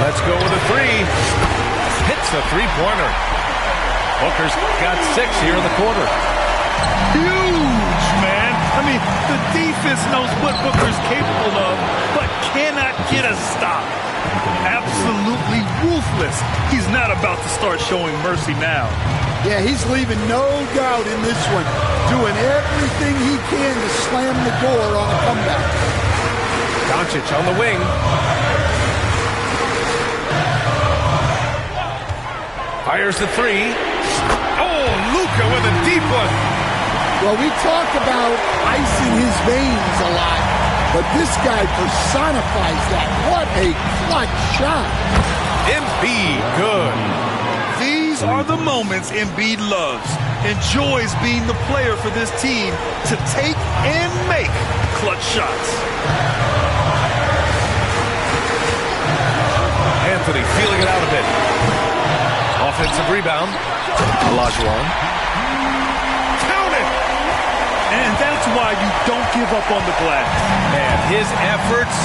Let's go with a 3. Hits a 3-pointer. Booker's got 6 here in the quarter.
Huge, man. I mean, the defense knows what Booker's capable of, but cannot get a stop. Absolutely ruthless. He's not about to start showing mercy now.
Yeah, he's leaving no doubt in this one. Doing everything he can to slam the door on a comeback.
Doncic on the wing. Fires the 3. Oh, Luka with a deep one.
Well, we talk about ice in his veins a lot, but this guy personifies that. What a clutch shot.
Embiid, good.
These are the moments Embiid loves. Enjoys being the player for this team to take and make clutch shots.
Anthony feeling it out a bit. Offensive rebound. Olajuwon. Count it!
And that's why you don't give up on the glass.
And his efforts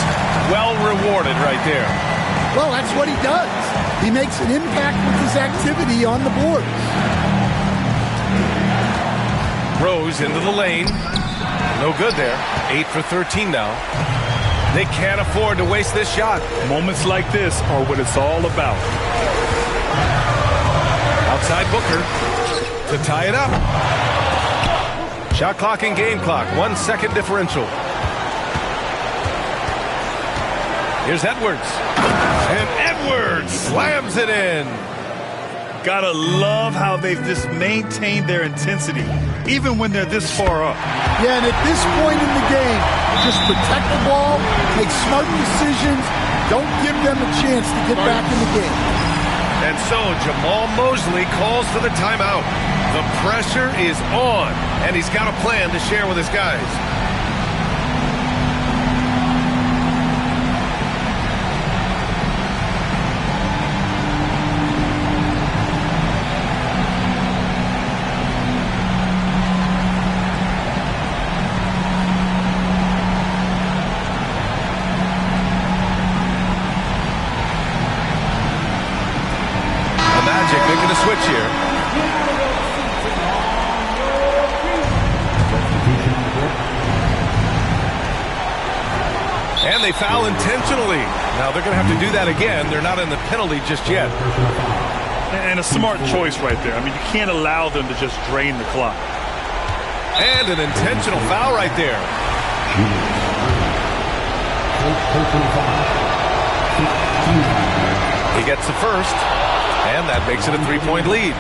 well rewarded right there.
Well, that's what he does. He makes an impact with his activity on the board.
Rose into the lane. No good there. 8 for 13 now. They can't afford to waste this shot.
Moments like this are what it's all about.
Outside Booker to tie it up. Shot clock and game clock. 1 second differential. Here's Edwards. And Edwards slams it in.
Gotta love how they've just maintained their intensity, even when they're this far up.
Yeah, and at this point in the game, just protect the ball, make smart decisions, don't give them a chance to get back in the game.
And so Jamal Mosley calls for the timeout. The pressure is on, and he's got a plan to share with his guys. Making a switch here. And they foul intentionally. Now they're going to have to do that again. They're not in the penalty just yet.
And a smart choice right there. I mean, you can't allow them to just drain the clock.
And an intentional foul right there. He gets the first. And that makes it a 3-point lead.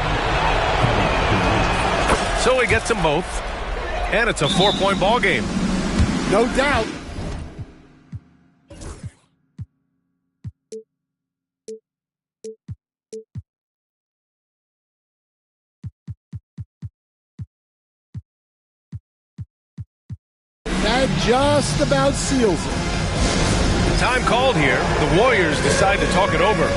So he gets them both. And it's a 4-point ball game.
No doubt. That just about seals it.
Time called here. The Warriors decide to talk it over.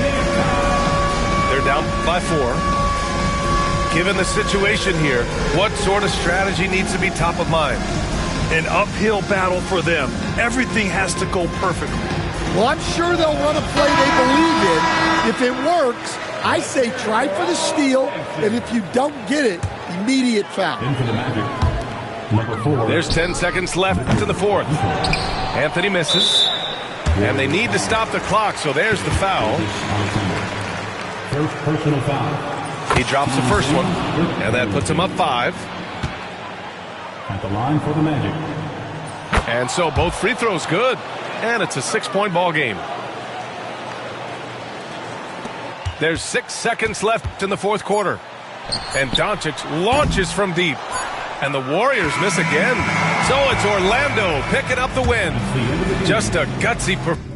They're down by 4. Given the situation here, what sort of strategy needs to be top of mind?
An uphill battle for them. Everything has to go perfectly.
Well, I'm sure they'll run a play they believe in. If it works, I say try for the steal, and if you don't get it, immediate foul.
In for the Magic, number 4.
There's 10 seconds left in the fourth. Anthony misses. And they need to stop the clock, so there's the foul.
First personal foul.
He drops the first one, and that puts him up 5.
At the line for the Magic.
And so both free throws good, and it's a 6-point ball game. There's 6 seconds left in the fourth quarter. And Doncic launches from deep. And the Warriors miss again. So it's Orlando picking up the win. Just a gutsy performance.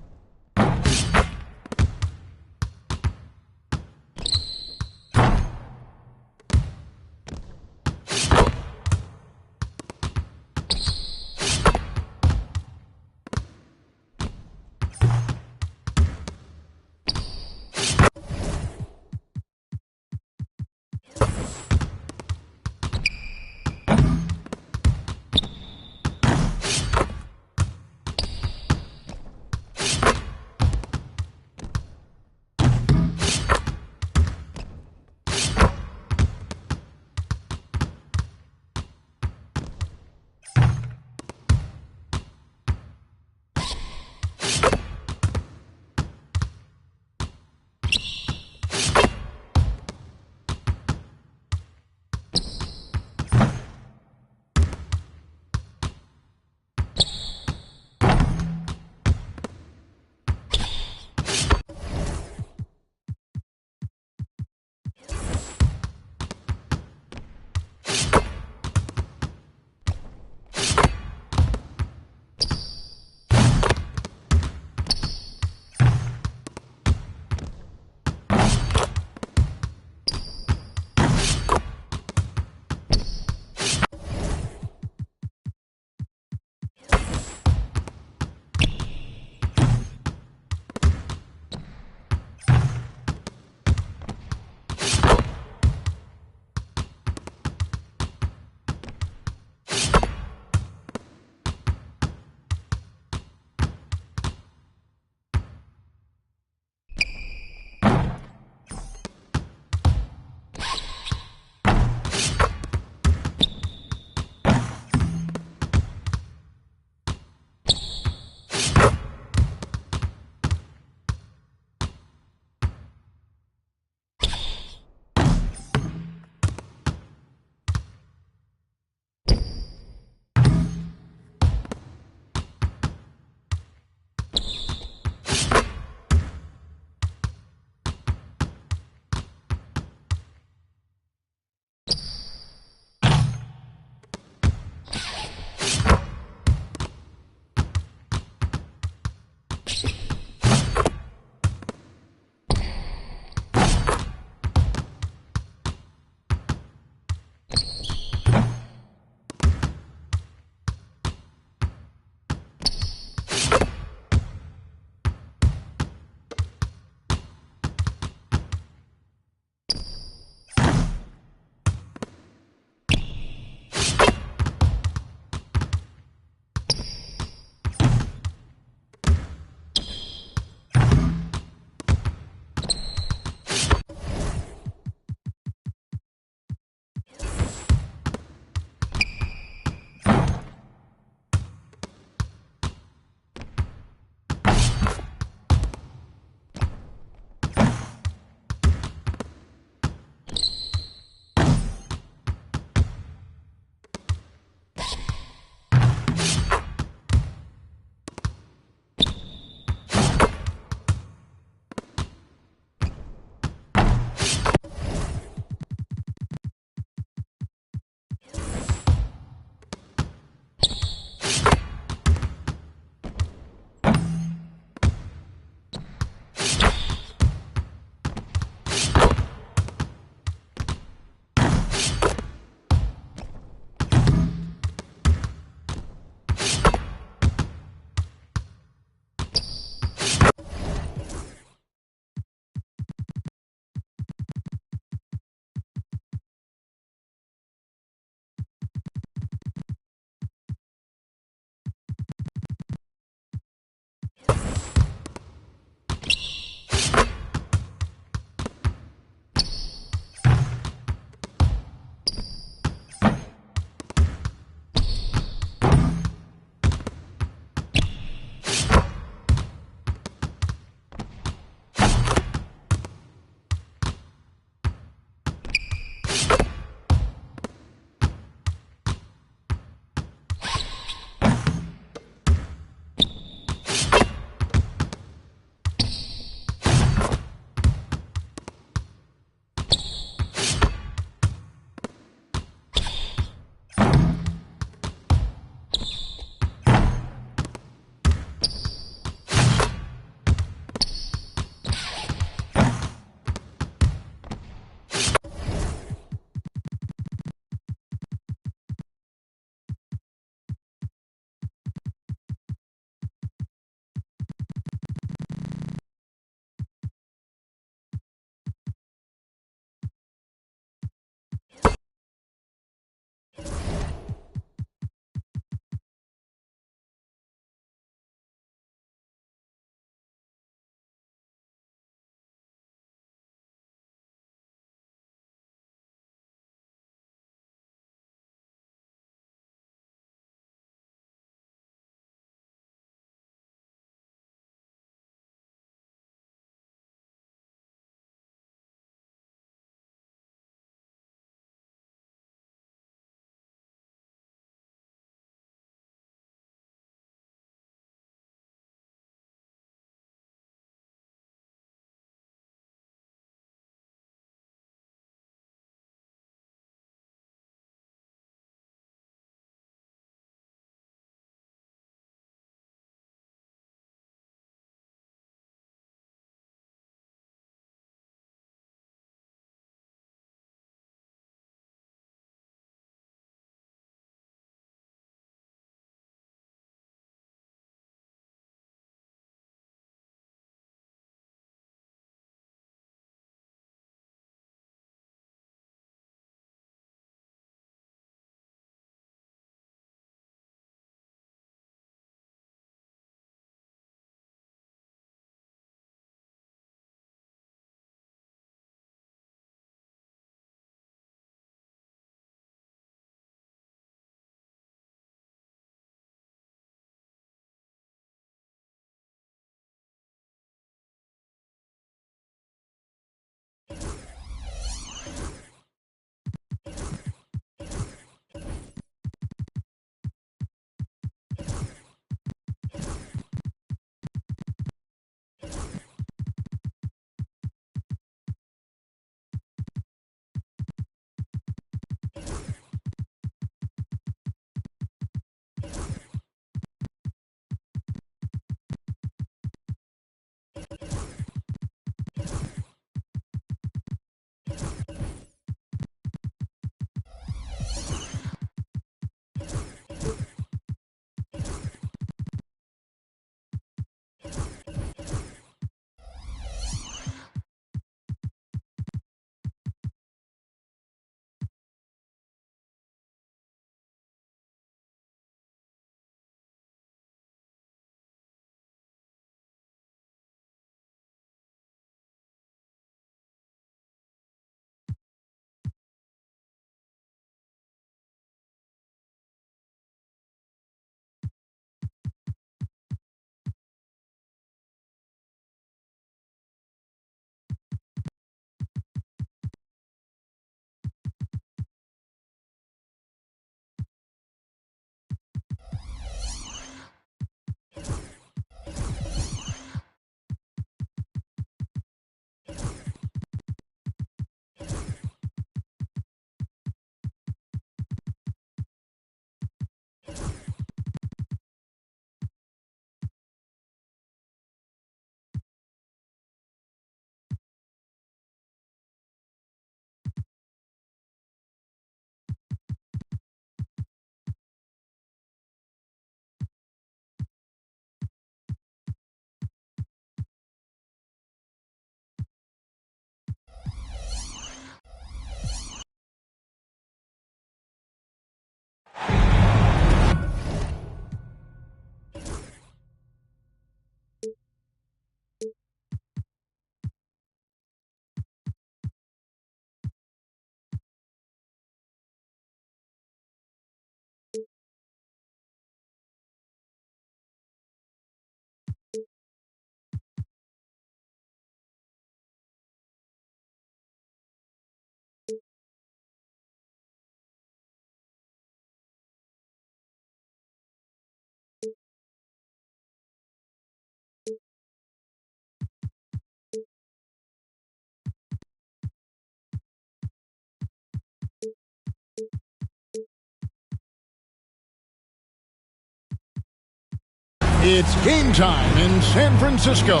It's game time in San Francisco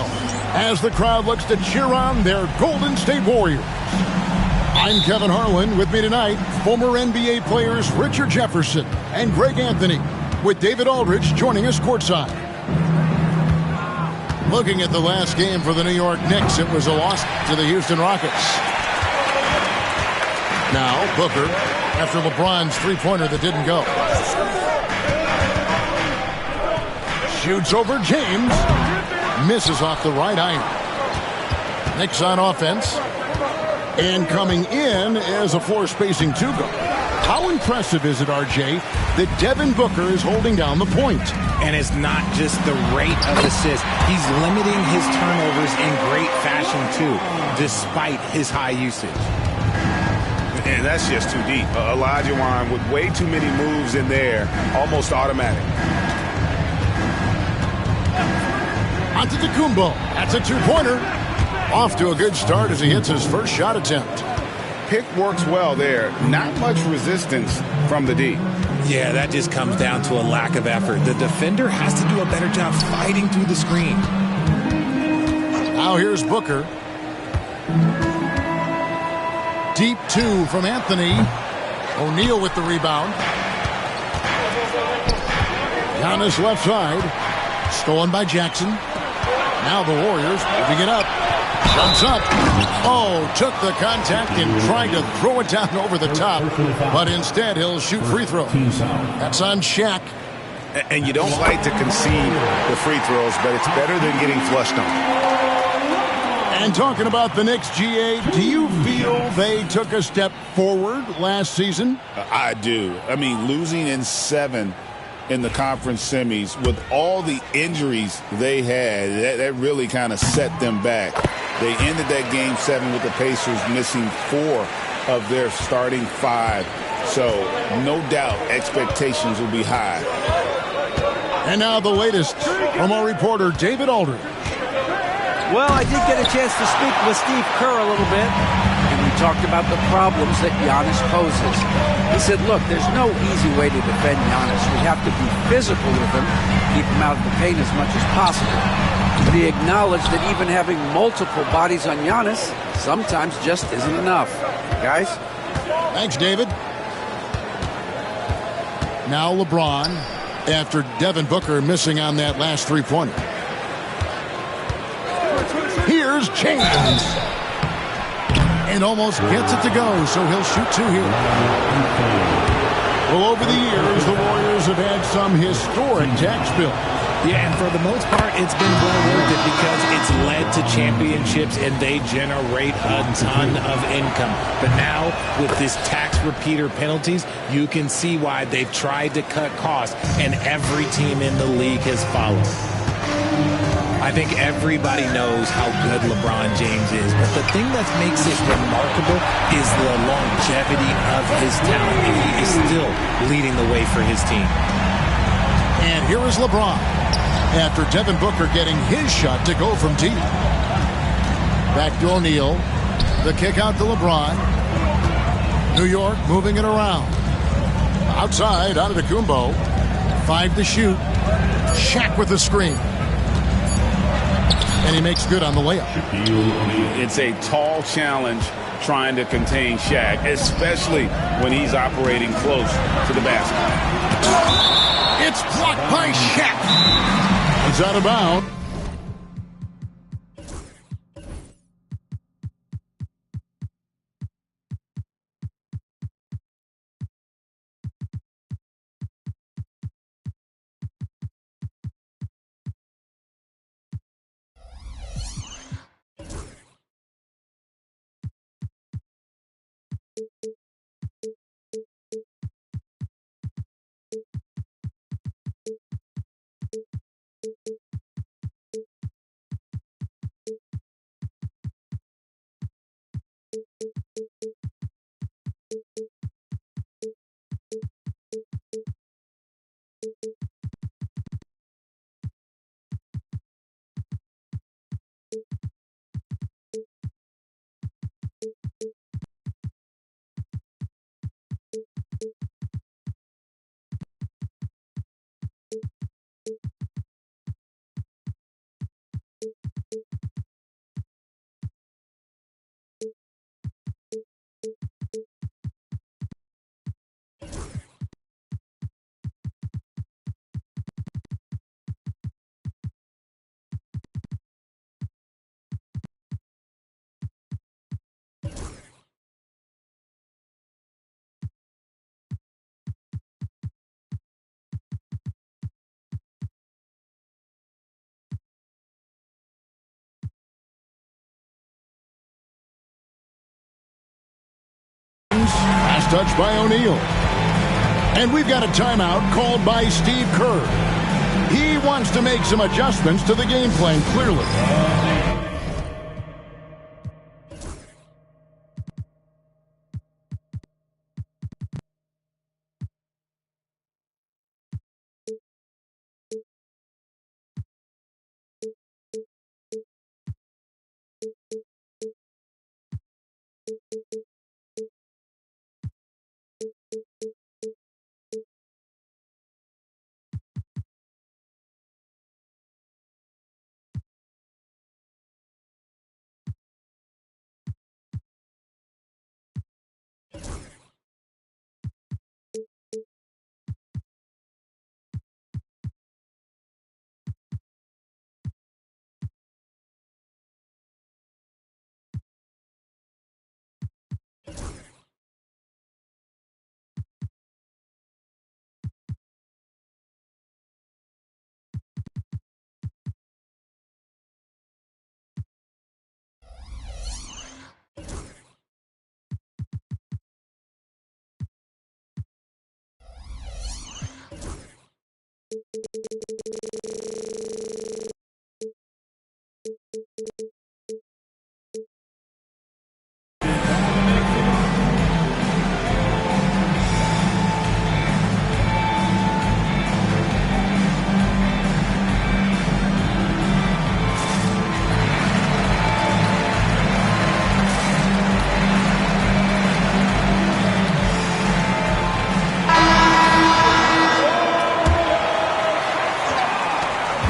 as the crowd looks to cheer on their Golden State Warriors. I'm Kevin Harlan. With me tonight, former NBA players Richard Jefferson and Greg Anthony, with David Aldridge joining us courtside. Looking at the last game for the New York Knicks, it was a loss to the Houston Rockets. Now, Booker, after LeBron's three-pointer that didn't go. Shoots over James. Misses off the right iron. Knicks on offense. And coming in as a floor-spacing two-guard. How impressive is it, RJ, that Devin Booker is holding down the point?
And it's not just the rate of assists. He's limiting his turnovers in great fashion, too, despite his high usage.
And that's just too deep. Olajuwon with way too many moves in there, almost automatic.
Antetokounmpo. That's a two-pointer. Off to a good start as he hits his first shot attempt.
Pick works well there. Not much resistance from the D.
Yeah, that just comes down to a lack of effort. The defender has to do a better job fighting through the screen.
Now here's Booker. Deep two from Anthony. O'Neal with the rebound. Giannis left side. Stolen by Jackson. Now the Warriors moving it up. Jumps up. Oh, took the contact and tried to throw it down over the top. But instead, he'll shoot free throw. That's on Shaq.
And you don't like to concede the free throws, but it's better than getting flushed on.
And talking about the Knicks, GA, do you feel they took a step forward last season?
I do. I mean, losing in 7 in the conference semis with all the injuries they had, that really kind of set them back. They ended that game 7 with the Pacers missing 4 of their starting 5. So no doubt expectations will be high.
And now the latest from our reporter David Aldridge.
Well, I did get a chance to speak with Steve Kerr a little bit, and we talked about the problems that Giannis poses. He said, look, there's no easy way to defend Giannis. We have to be physical with him, keep him out of the paint as much as possible. But he acknowledged that even having multiple bodies on Giannis sometimes just isn't enough. Guys?
Thanks, David. Now LeBron, after Devin Booker missing on that last three-pointer. Here's James. And almost gets it to go, so he'll shoot 2 here. Well, over the years, the Warriors have had some historic tax bills.
Yeah, and for the most part, it's been well worth it because it's led to championships and they generate a ton of income. But now, with this tax repeater penalties, you can see why they've tried to cut costs, and every team in the league has followed. I think everybody knows how good LeBron James is, but the thing that makes it remarkable is the longevity of his talent, and he is still leading the way for his team.
And here is LeBron, after Devin Booker getting his shot to go from deep. Back to O'Neal. The kick out to LeBron. New York moving it around. Outside, Antetokounmpo. 5 to shoot. Shaq with the screen. And he makes good on the layup.
It's a tall challenge trying to contain Shaq, especially when he's operating close to the basket.
It's blocked by Shaq. He's out of bounds. touch by O'Neal. And we've got a timeout called by Steve Kerr. He wants to make some adjustments to the game plan, clearly.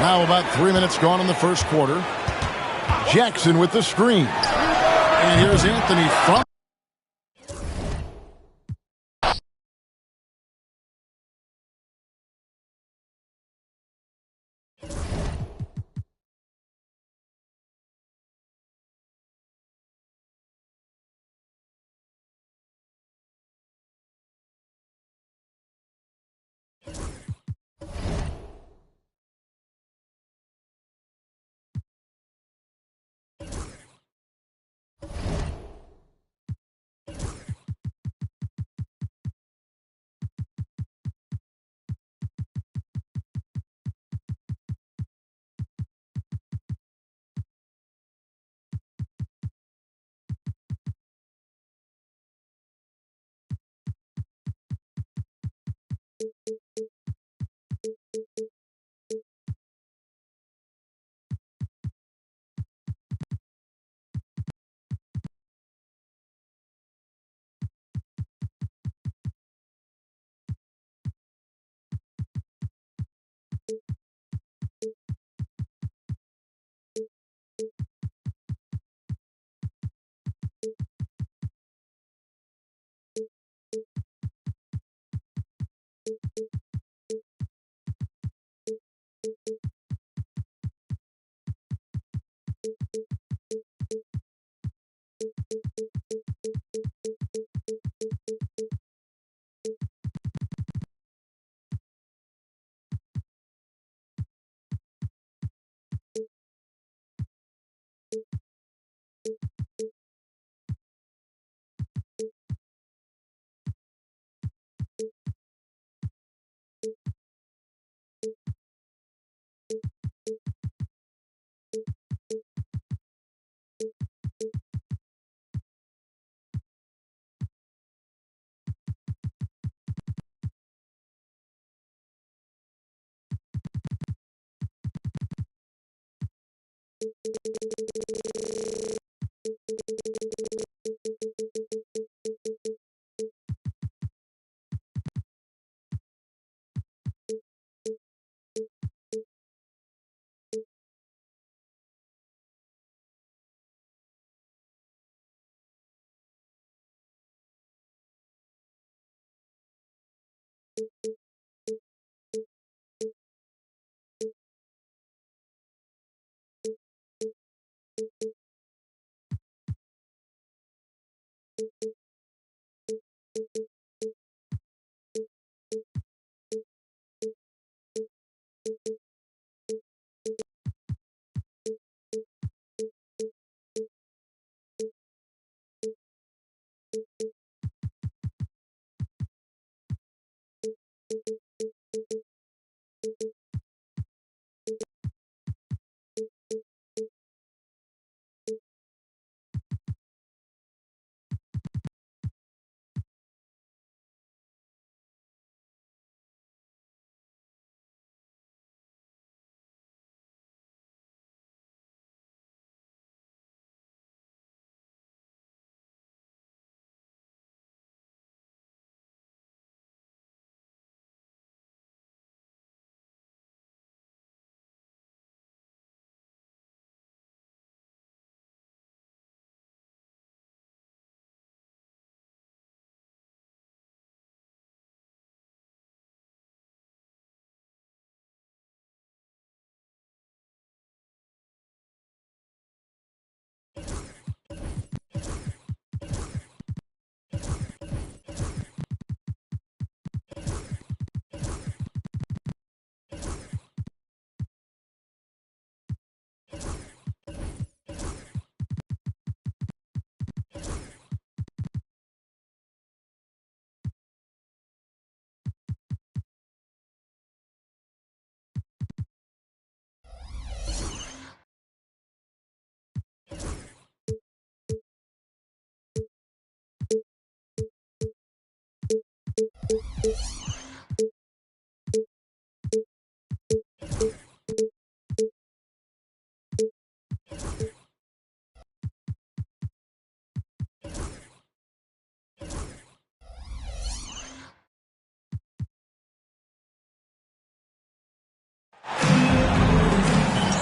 Now about 3 minutes gone in the first quarter. Jackson with the screen. And here's Anthony from.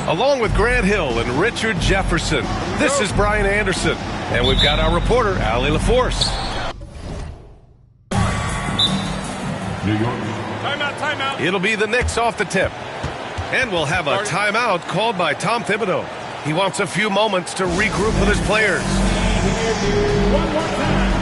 Along with Grant Hill and Richard Jefferson, this is Brian Anderson. And we've got our reporter, Allie LaForce.
New York.
Timeout. It'll be the Knicks off the tip. And we'll have a timeout called by Tom Thibodeau. He wants a few moments to regroup with his players.
One more time.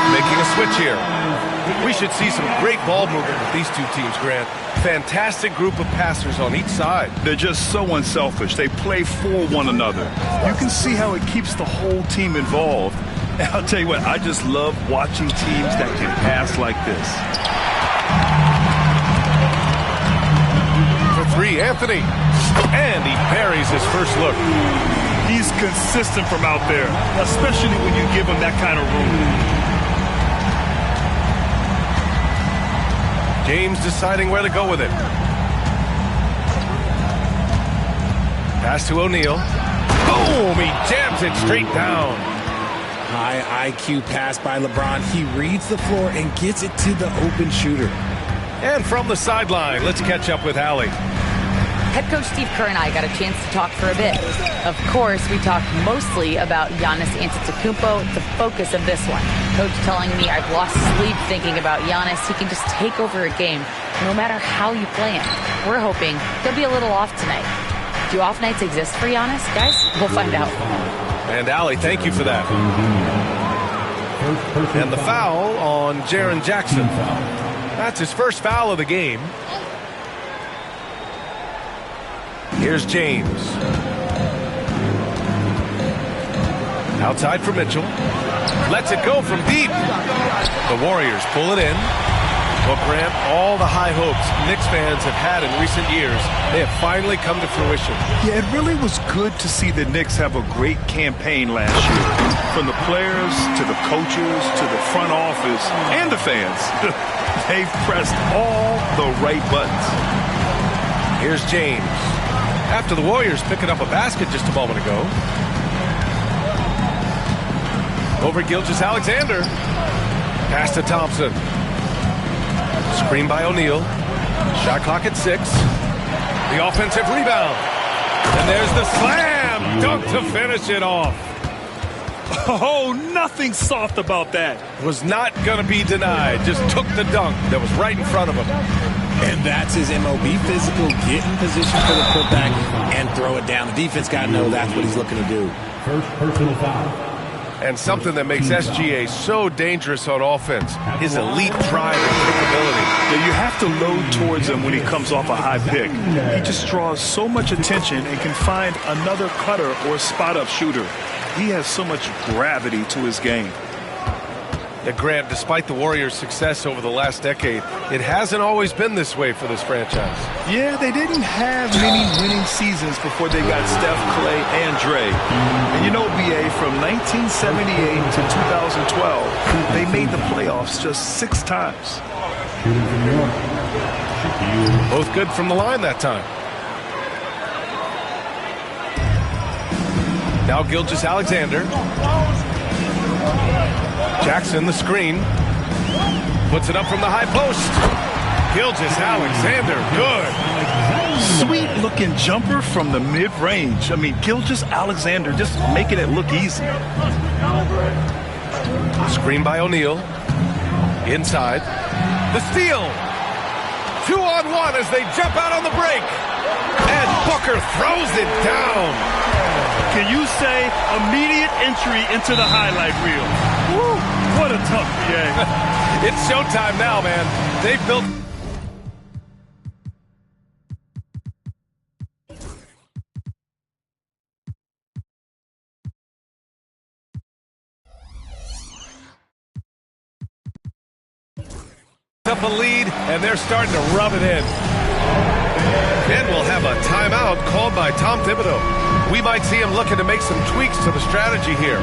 Making a switch here. We should see some great ball movement with these two teams, Grant. Fantastic group of passers on each side.
They're just so unselfish. They play for one another. You can see how it keeps the whole team involved. And I'll tell you what, I just love watching teams that can pass like this.
For three, Anthony. And he parries his first look.
He's consistent from out there, especially when you give him that kind of room.
James deciding where to go with it. Pass to O'Neal. Boom! He jams it straight down.
High IQ pass by LeBron. He reads the floor and gets it to the open shooter.
And from the sideline, let's catch up with Allie.
Head coach Steve Kerr and I got a chance to talk for a bit. Of course, we talked mostly about Giannis Antetokounmpo, the focus of this one. Coach telling me I've lost sleep thinking about Giannis. He can just take over a game, no matter how you play him. We're hoping he'll be a little off tonight. Do off nights exist for Giannis, guys? We'll find out.
And Allie, thank you for that. And the foul on Jaren Jackson. That's his first foul of the game. Here's James. Outside for Mitchell. Lets it go from deep. The Warriors pull it in. Well, Grant, all the high hopes Knicks fans have had in recent years, they have finally come to fruition.
Yeah, it really was good to see the Knicks have a great campaign last year. From the players to the coaches to the front office and the fans. They've pressed all the right buttons.
Here's James. After the Warriors picking up a basket just a moment ago. Over Gilgeous-Alexander. Pass to Thompson. Screen by O'Neal. Shot clock at 6. The offensive rebound. And there's the slam dunk to finish it off.
Oh, nothing soft about that.
Was not going to be denied. Just took the dunk that was right in front of him.
And that's his MOB, physical, get in position for the putback and throw it down. The defense got to know that's what he's looking to do.
First personal foul.
And something that makes SGA so dangerous on offense, his elite drive and capability.
Yeah, you have to load towards him when he comes off a high pick. He just draws so much attention and can find another cutter or spot-up shooter. He has so much gravity to his game.
Yeah, Grant, despite the Warriors' success over the last decade, it hasn't always been this way for this franchise.
Yeah, they didn't have many winning seasons before they got Steph, Clay, and Dre. And you know, BA, from 1978 to 2012, they made the playoffs just 6 times.
Both good from the line that time. Now Gilgeous-Alexander. Jackson the screen. Puts it up from the high post. Gilgeous-Alexander, good.
Sweet-looking jumper from the mid-range. I mean, Gilgeous-Alexander just making it look easy.
Screen by O'Neal. Inside. The steal. 2-on-1 as they jump out on the break. And Booker throws it down.
Can you say immediate entry into the highlight reel? Woo, what a tough game.
It's showtime now, man. They've built... up a lead, and they're starting to rub it in. And we'll have a timeout called by Tom Thibodeau. We might see him looking to make some tweaks to the strategy here.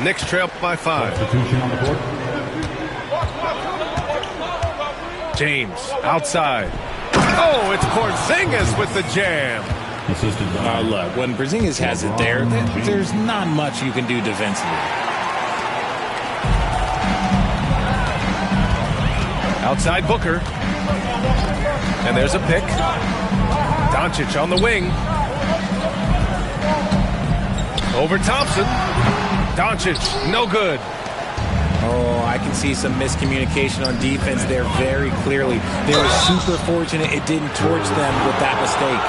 Knicks trail by 5.
Substitution on the board.
James outside. Oh, it's Porzingis with the jam.
Assisted by
Look, when Porzingis has it there, there's not much you can do defensively.
Outside Booker. And there's a pick. Doncic on the wing. Over Thompson. Doncic, no good.
Oh, I can see some miscommunication on defense there very clearly. They were super fortunate it didn't torch them with that mistake.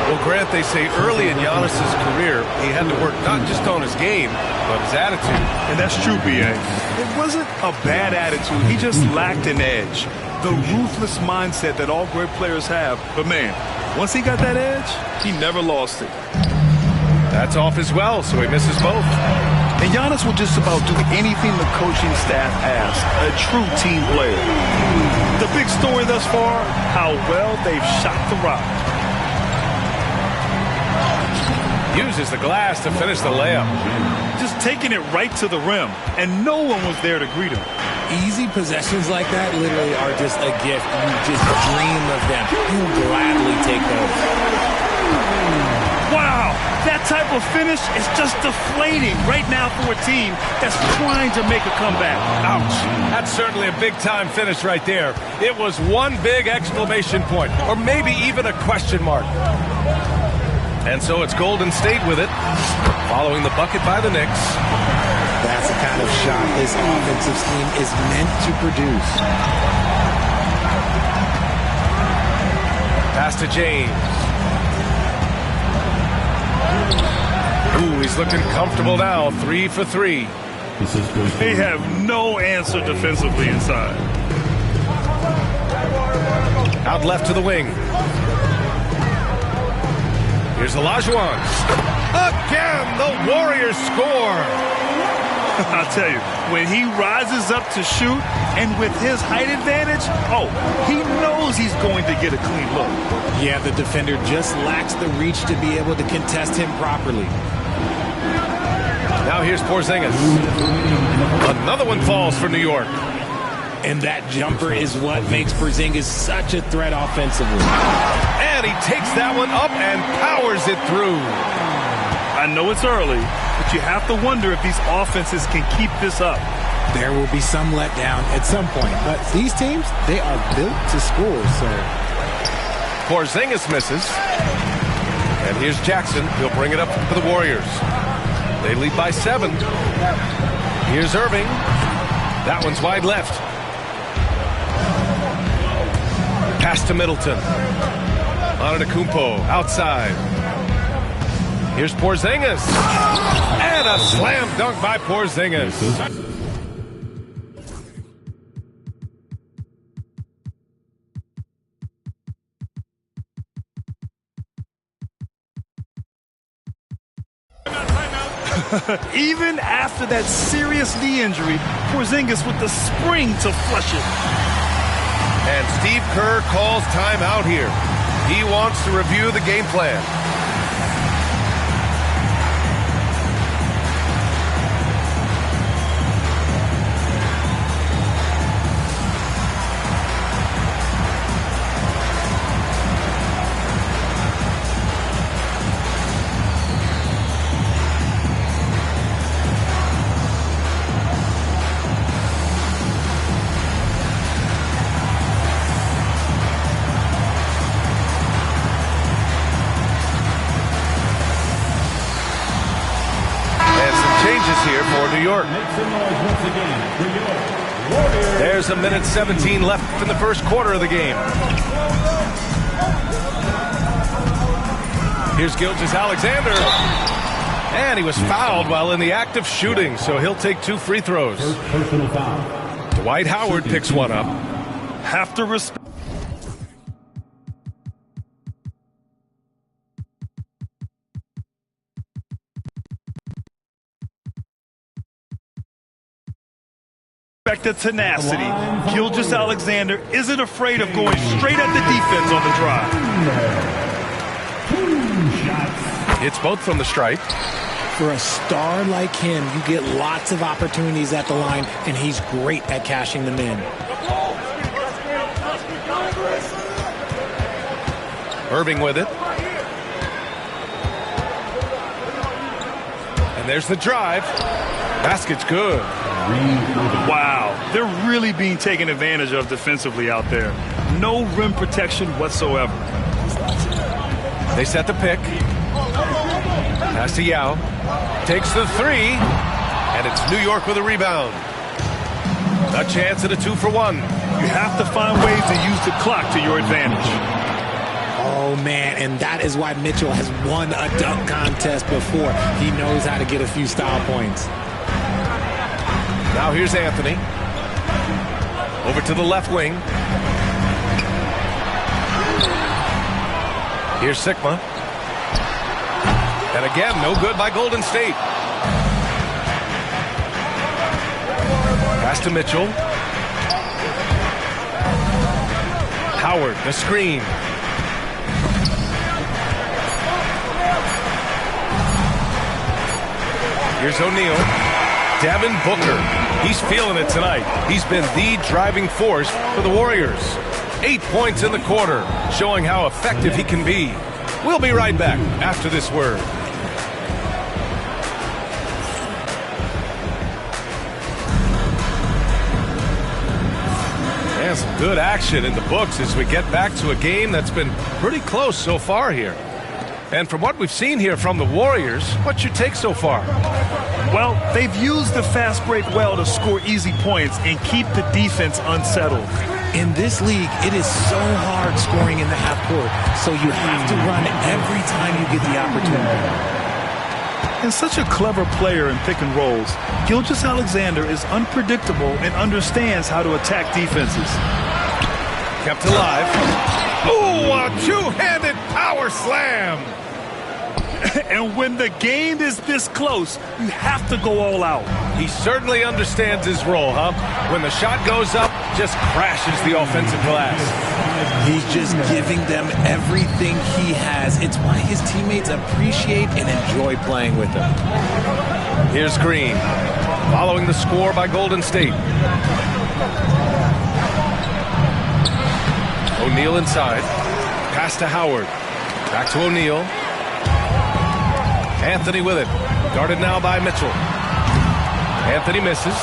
Well, Grant, they say early in Giannis's career, he had to work not just on his game, but his attitude.
And that's true, B.A. It wasn't a bad attitude. He just lacked an edge. The ruthless mindset that all great players have. But, man, once he got that edge, he never lost it.
That's off as well, so he misses both.
And Giannis will just about do anything the coaching staff asks. A true team player. The big story thus far, how well they've shot the rock.
Uses the glass to finish the layup.
Just taking it right to the rim, and no one was there to greet him.
Easy possessions like that literally are just a gift. You just dream of them. He'll gladly take those.
Wow, that type of finish is just deflating right now for a team that's trying to make a comeback. Ouch.
That's certainly a big-time finish right there. It was one big exclamation point, or maybe even a question mark. And so it's Golden State with it, following the bucket by the Knicks.
That's the kind of shot this offensive scheme is meant to produce.
Pass to James. Ooh, he's looking comfortable now. 3 for 3.
They have no answer defensively inside.
Out left to the wing. Here's Olajuwon. Again, the Warriors score.
I'll tell you, when he rises up to shoot, and with his height advantage, he knows he's going to get a clean look.
Yeah, the defender just lacks the reach to be able to contest him properly.
Now here's Porzingis. Another one falls for New York.
And that jumper is what makes Porzingis such a threat offensively.
And he takes that one up and powers it through.
I know it's early, but you have to wonder if these offenses can keep this up.
There will be some letdown at some point, but these teams, they are built to score, so.
Porzingis misses. And here's Jackson. He'll bring it up for the Warriors. They lead by 7. Here's Irving. That one's wide left. Pass to Middleton. Antetokounmpo outside. Here's Porzingis. And a slam dunk by Porzingis.
Even after that serious knee injury, Porzingis with the spring to flush it.
And Steve Kerr calls timeout here. He wants to review the game plan. here for New York. There's a minute 17 left in the first quarter of the game. Here's Gilgeous-Alexander. And he was fouled while in the act of shooting, so he'll take 2 free throws.
Personal foul.
Dwight Howard picks one up.
Have to respect the tenacity. Gilgeous-Alexander isn't afraid of going straight at the defense on the drive.
It's both from the stripe.
For a star like him, you get lots of opportunities at the line, and he's great at cashing them in.
Irving with it. And there's the drive. Basket's good.
Wow, they're really being taken advantage of defensively out there. No rim protection whatsoever.
They set the pick. Pass to Yao. Takes the 3. And it's New York with a rebound. A chance at a 2-for-1.
You have to find ways to use the clock to your advantage.
Oh, man, and that is why Mitchell has won a dunk contest before. He knows how to get a few style points.
Now here's Anthony. Over to the left wing. Here's Sikma. And again, no good by Golden State. Pass to Mitchell. Howard, the screen. Here's O'Neal. Devin Booker. He's feeling it tonight. He's been the driving force for the Warriors. 8 points in the quarter, showing how effective he can be. We'll be right back after this word. And some good action in the books as we get back to a game that's been pretty close so far here. And from what we've seen here from the Warriors, what's your take so far?
Well, they've used the fast break well to score easy points and keep the defense unsettled.
In this league, it is so hard scoring in the half court, so you have to run every time you get the opportunity.
And such a clever player in pick and rolls, Gilgeous-Alexander is unpredictable and understands how to attack defenses.
Kept alive. Oh, a two-handed power slam.
And when the game is this close, you have to go all out.
He certainly understands his role, huh? When the shot goes up, just crashes the offensive glass.
He's just giving them everything he has. It's why his teammates appreciate and enjoy playing with him.
Here's Green, following the score by Golden State. O'Neal inside. Pass to Howard. Back to O'Neal. Anthony with it. Guarded now by Mitchell. Anthony misses.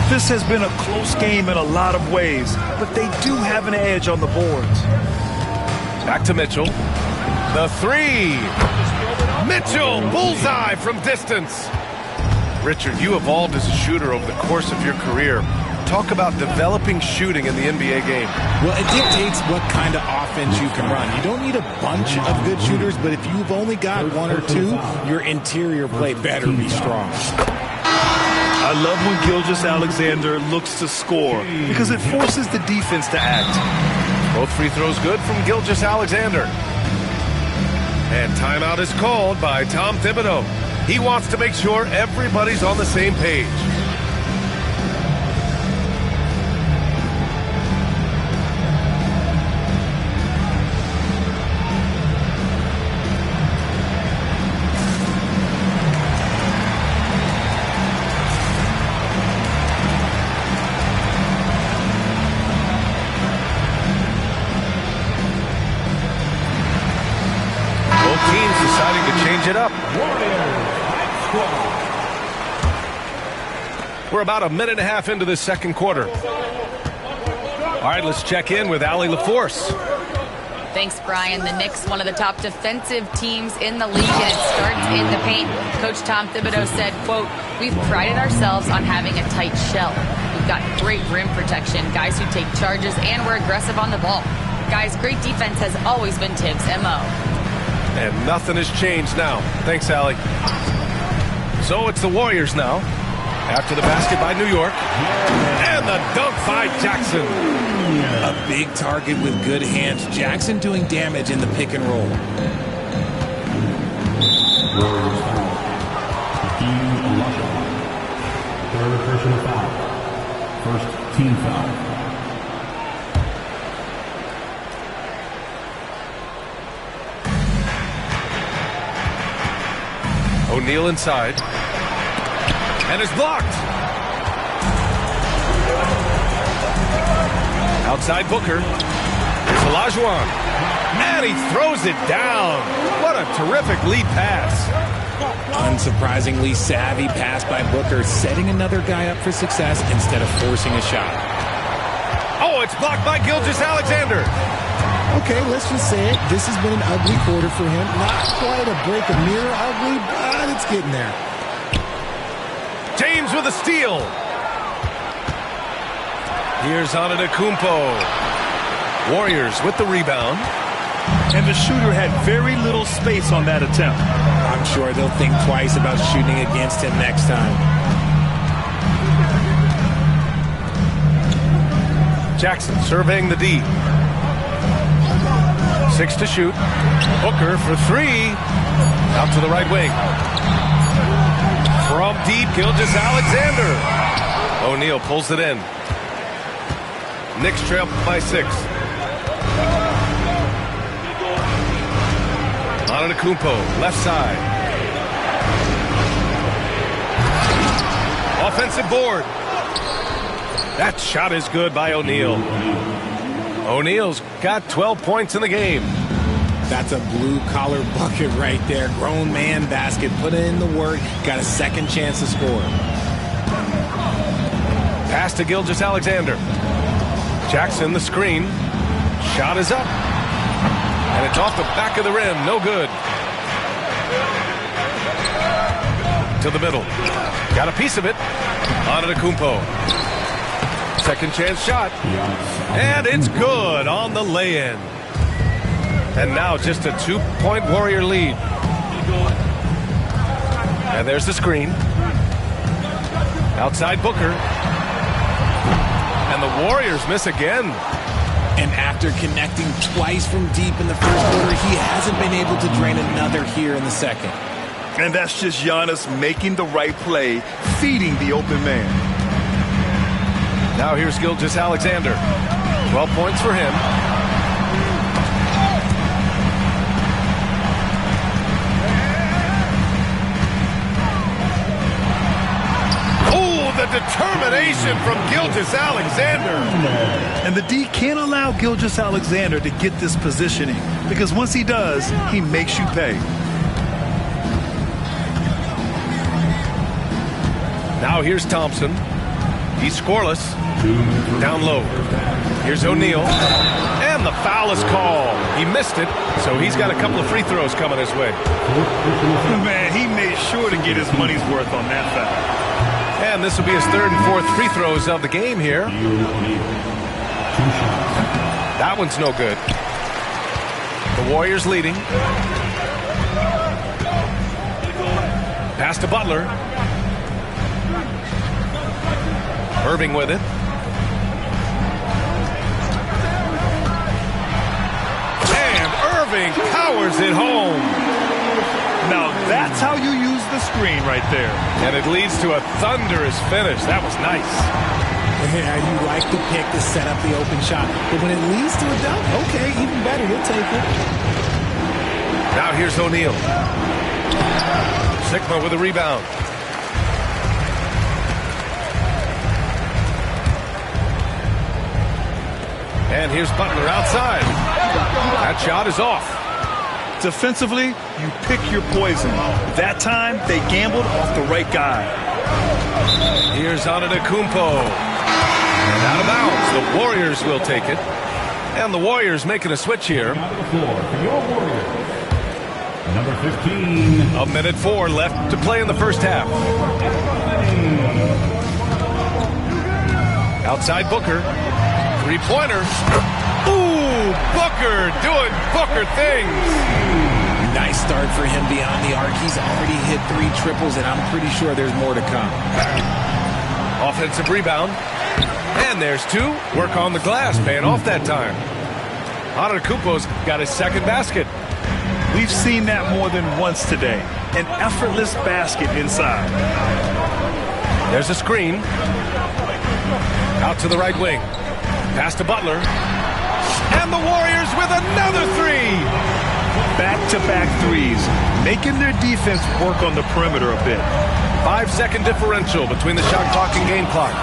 This has been a close game in a lot of ways, but they do have an edge on the boards.
Back to Mitchell. The 3. Mitchell, bullseye from distance. Richard, you evolved as a shooter over the course of your career. Talk about developing shooting in the NBA game.
Well, it dictates what kind of offense you can run. You don't need a bunch of good shooters, but if you've only got 1 or 2, your interior play better be strong.
I love when Gilgeous-Alexander looks to score because it forces the defense to act.
Both free throws good from Gilgeous-Alexander. And timeout is called by Tom Thibodeau. He wants to make sure everybody's on the same page. It up. We're about a minute and a half into this second quarter. All right, let's check in with Allie LaForce.
Thanks, Brian. The Knicks, one of the top defensive teams in the league, and it starts in the paint. Coach Tom Thibodeau said, quote, "We've prided ourselves on having a tight shell. We've got great rim protection, guys who take charges, and we're aggressive on the ball. Guys, great defense has always been Tibbs' MO."
And nothing has changed now. Thanks, Allie. So it's the Warriors now. After the basket by New York. And the dunk by Jackson.
A big target with good hands. Jackson doing damage in the pick and roll.
Warriors foul. Hakeem Olajuwon. Third personal foul. First team foul.
O'Neal inside. And is blocked. Outside Booker. Here's Olajuwon. And he throws it down. What a terrific lead pass.
Unsurprisingly savvy pass by Booker, setting another guy up for success instead of forcing a shot.
Oh, it's blocked by Gilgeous-Alexander.
Okay, let's just say it. This has been an ugly quarter for him. Not quite a break of mirror ugly, but it's getting there.
James with a steal. Here's Antetokounmpo. Warriors with the rebound.
And the shooter had very little space on that attempt.
I'm sure they'll think twice about shooting against him next time.
Jackson surveying the D. 6 to shoot. Booker for 3. Out to the right wing. From deep, Gilgeous-Alexander. O'Neal pulls it in. Knicks trail by 6. Antetokounmpo, left side. Offensive board. That shot is good by O'Neal. O'Neal's got 12 points in the game.
That's a blue-collar bucket right there. Grown man basket. Put in the work. Got a second chance to score.
Pass to Gilgeous-Alexander. Jackson, the screen. Shot is up. And it's off the back of the rim. No good. To the middle. Got a piece of it. Antetokounmpo. Second chance shot. And it's good on the lay-in. And now just a 2-point Warrior lead. And there's the screen. Outside Booker. And the Warriors miss again.
And after connecting twice from deep in the first quarter, he hasn't been able to drain another here in the second.
And that's just Giannis making the right play, feeding the open man.
Now here's Gilgeous-Alexander. 12 points for him. The determination from Gilgeous-Alexander.
And the D can't allow Gilgeous-Alexander to get this positioning, because once he does, he makes you pay.
Now here's Thompson. He's scoreless. Down low. Here's O'Neal. And the foul is called. He missed it, so he's got a couple of free throws coming his way.
Man, he made sure to get his money's worth on that foul.
And this will be his third and fourth free throws of the game here. That one's no good. The Warriors leading. Pass to Butler. Irving with it. And Irving powers it home.
Now that's how you use the screen right there.
And it leads to a thunderous finish. That was nice.
Yeah, you like the pick to set up the open shot. But when it leads to a dunk, okay, even better. You'll take it.
Now here's O'Neal. Sigma with a rebound. And here's Butler outside. That shot is off.
Defensively, you pick your poison. That time, they gambled off the right guy.
Here's Antetokounmpo. And out of bounds. The Warriors will take it. And the Warriors making a switch here.
Out of the floor for your Warriors, number 15.
A minute 4 left to play in the first half. Outside Booker. Three-pointer. Ooh, Booker doing Booker things.
Nice start for him beyond the arc. He's already hit 3 triples, and I'm pretty sure there's more to come.
Offensive rebound. And there's 2. Work on the glass, paying off that time. Antetokounmpo's got his second basket.
We've seen that more than once today. An effortless basket inside.
There's a screen. Out to the right wing. Pass to Butler. And the Warriors with another 3.
Back-to-back threes, making their defense work on the perimeter a bit.
5-second differential between the shot clock and game clock.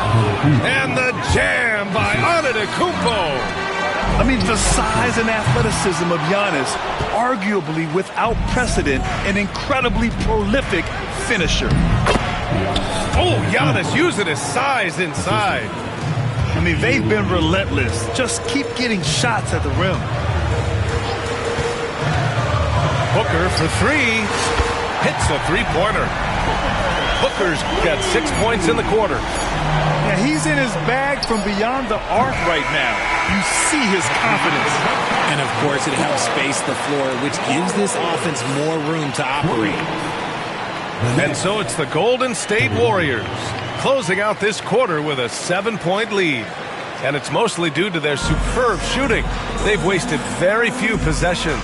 And the jam by Antetokounmpo.
I mean, the size and athleticism of Giannis, arguably without precedent, an incredibly prolific finisher.
Oh, Giannis using his size inside.
I mean, they've been relentless. Just keep getting shots at the rim.
Booker for 3. Hits a three-pointer. Booker's got 6 points in the quarter.
Yeah, he's in his bag from beyond the arc right now. You see his confidence.
And, of course, it helps space the floor, which gives this offense more room to operate.
And so it's the Golden State Warriors closing out this quarter with a 7-point lead. And it's mostly due to their superb shooting. They've wasted very few possessions.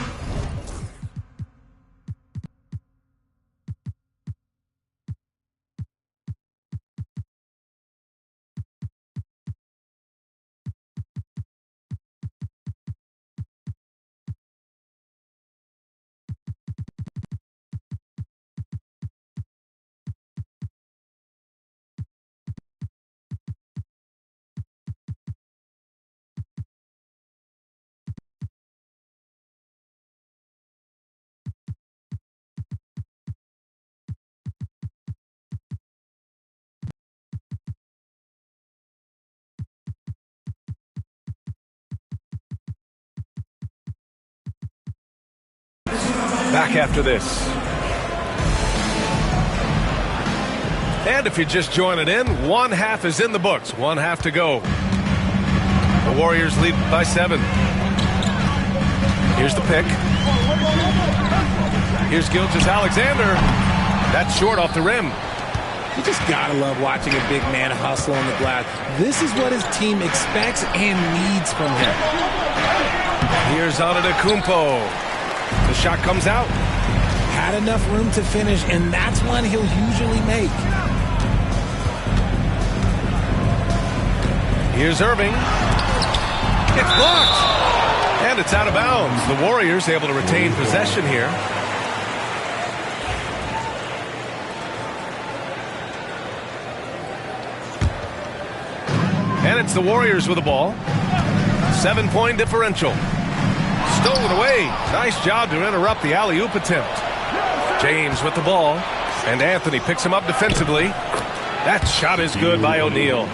Back after this. And if you're just joining in, 1 half is in the books. 1 half to go. The Warriors lead by 7. Here's the pick. Here's Gilgeous-Alexander. That's short off the rim.
You just gotta love watching a big man hustle on the glass. This is what his team expects and needs from him.
Here's Antetokounmpo. The shot comes out.
Had enough room to finish, and that's one he'll usually make.
Here's Irving. It's blocked. And it's out of bounds. The Warriors able to retain possession here. And it's the Warriors with the ball. 7-point differential. Stolen away. Nice job to interrupt the alley-oop attempt. James with the ball. And Anthony picks him up defensively. That shot is good by O'Neal.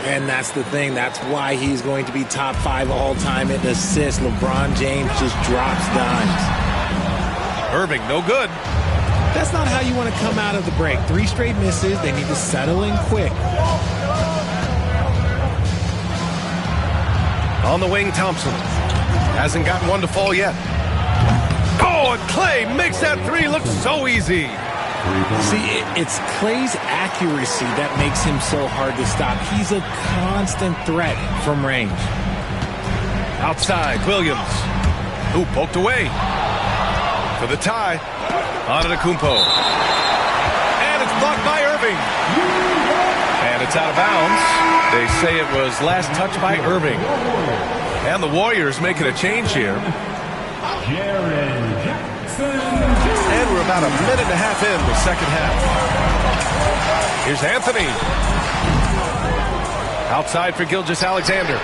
And that's the thing. That's why he's going to be top 5 all-time in assists. LeBron James just drops dimes.
Irving, no good.
That's not how you want to come out of the break. 3 straight misses. They need to settle in quick.
On the wing, Thompson. Hasn't gotten one to fall yet. Oh, and Clay makes that 3 look so easy.
See, it's Clay's accuracy that makes him so hard to stop. He's a constant threat from range.
Outside, Williams. Who poked away. For the tie, Antetokounmpo. And it's blocked by Irving. And it's out of bounds. They say it was last touched by Irving. And the Warriors making a change here. And we're about a minute and a half in the second half. Here's Anthony. Outside for Gilgeous-Alexander.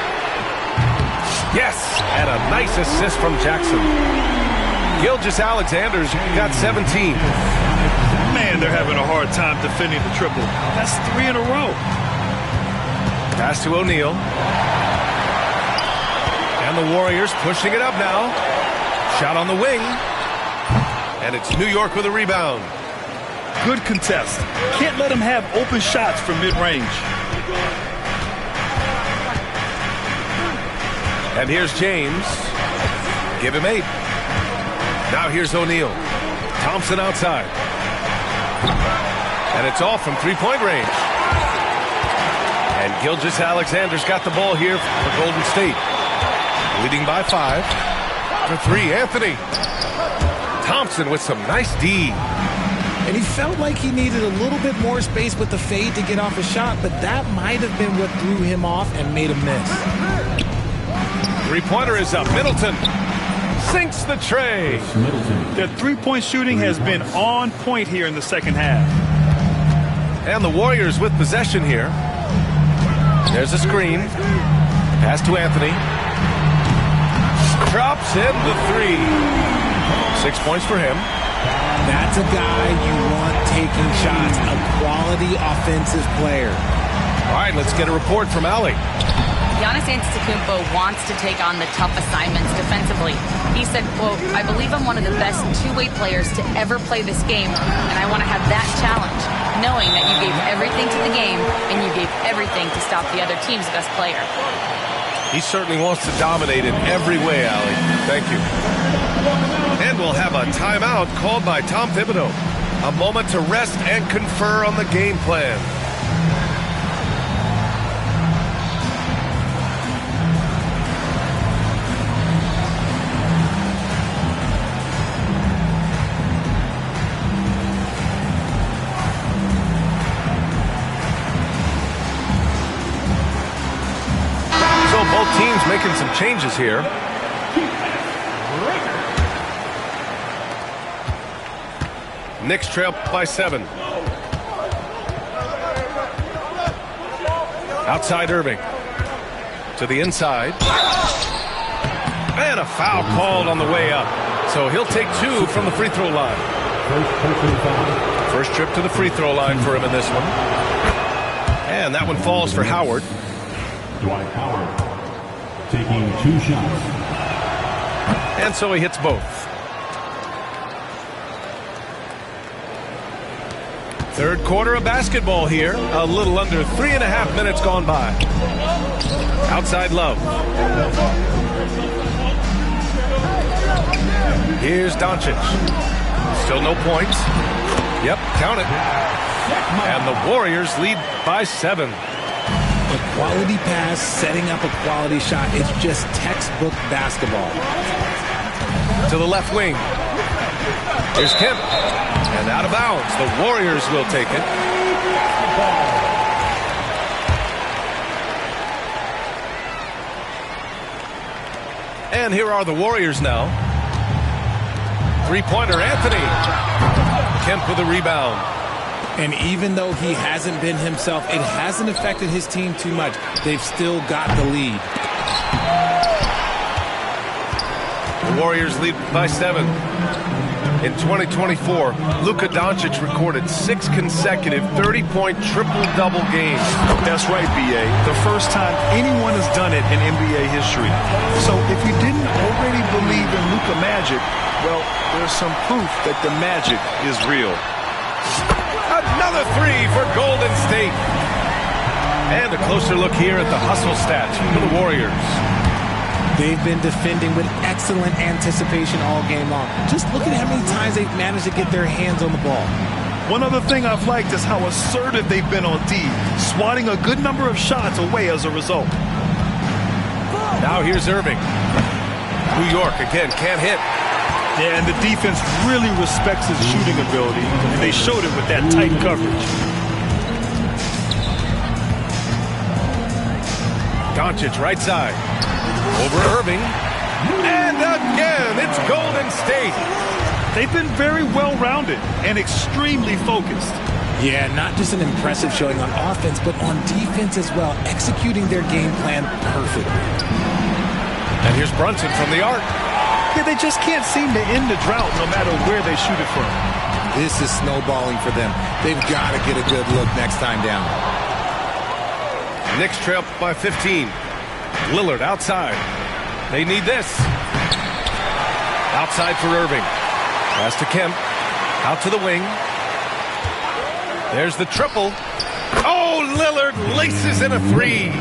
Yes, and a nice assist from Jackson. Gilgeous-Alexander's got 17.
Man, they're having a hard time defending the triple. That's 3 in a row.
Pass to O'Neal. And And the Warriors pushing it up now. Shot on the wing. And it's New York with a rebound.
Good contest. Can't let him have open shots from mid-range.
And here's James. Give him 8. Now here's O'Neal. Thompson outside. And it's off from three-point range. And Gilgeous-Alexander's got the ball here for Golden State. Leading by 5. For 3, Anthony. Thompson with some nice D.
And he felt like he needed a little bit more space with the fade to get off a shot, but that might have been what threw him off and made him miss.
Three-pointer is up. Middleton sinks the tray.
Their three-point shooting has been on point here in the second half.
And the Warriors with possession here. There's a screen. Pass to Anthony. Drops in the 3. 6 points for him.
That's a guy you want taking shots, a quality offensive player.
All right, let's get a report from Allie.
Giannis Antetokounmpo wants to take on the tough assignments defensively. He said, quote, "I believe I'm one of the best two-way players to ever play this game, and I want to have that challenge, knowing that you gave everything to the game and you gave everything to stop the other team's best player."
He certainly wants to dominate in every way, Allie. Thank you. And we'll have a timeout called by Tom Thibodeau. A moment to rest and confer on the game plan. Both teams making some changes here. Knicks trail by 7. Outside Irving. To the inside. And a foul called on the way up. So he'll take 2 from the free throw line. First trip to the free throw line for him in this one. And that one falls for Howard.
Dwight Howard taking 2 shots.
And so he hits both. Third quarter of basketball here. A little under 3.5 minutes gone by. Outside Love. Here's Doncic. Still no points. Yep, count it. And the Warriors lead by 7.
A quality pass, setting up a quality shot. It's just textbook basketball.
To the left wing. Here's Kemp. And out of bounds. The Warriors will take it. And here are the Warriors now. Three-pointer, Anthony. Kemp with a rebound.
And even though he hasn't been himself, it hasn't affected his team too much. They've still got the lead.
The Warriors lead by 7. In 2024, Luka Doncic recorded 6 consecutive 30-point triple-double games.
That's right, B.A. The first time anyone has done it in NBA history. So if you didn't already believe in Luka magic, well, there's some proof that the magic is real.
Another 3 for Golden State. And a closer look here at the hustle stats for the Warriors.
They've been defending with excellent anticipation all game long. Just look at how many times they've managed to get their hands on the ball.
One other thing I've liked is how assertive they've been on D, swatting a good number of shots away as a result.
Now here's Irving. New York, again, can't hit.
Yeah, and the defense really respects his shooting ability, and they showed it with that tight coverage.
Doncic right side. Over Irving. And again, it's Golden State.
They've been very well-rounded and extremely focused.
Yeah, not just an impressive showing on offense, but on defense as well, executing their game plan perfectly.
And here's Brunson from the arc.
Yeah, they just can't seem to end the drought no matter where they shoot it from.
This is snowballing for them. They've got to get a good look next time down.
Knicks trail by 15. Lillard outside. They need this. Outside for Irving. Pass to Kemp. Out to the wing. There's the triple. Oh, Lillard laces in a three.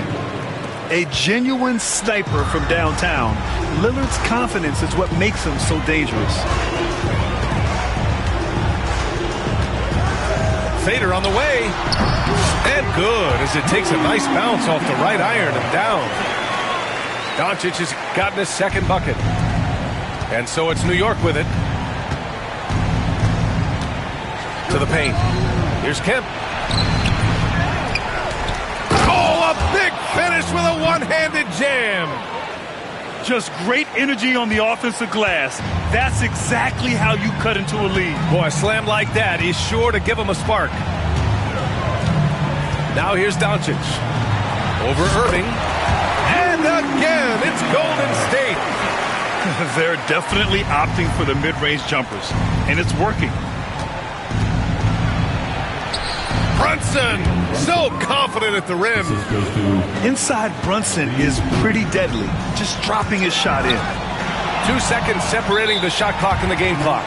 A genuine sniper from downtown. Lillard's confidence is what makes him so dangerous.
Fader on the way. And good as it takes a nice bounce off the right iron and down. Doncic has gotten his second bucket. And so it's New York with it. To the paint. Here's Kemp. Oh, a big finish with a one-handed jam.
Just great energy on the offensive glass. That's exactly how you cut into a lead.
Boy, a slam like that is sure to give him a spark. Now here's Doncic. Over Irving. And again, it's Golden State.
They're definitely opting for the mid-range jumpers, and it's working.
Brunson, so confident at the rim.
Inside Brunson is pretty deadly, just dropping his shot in.
2 seconds separating the shot clock and the game clock.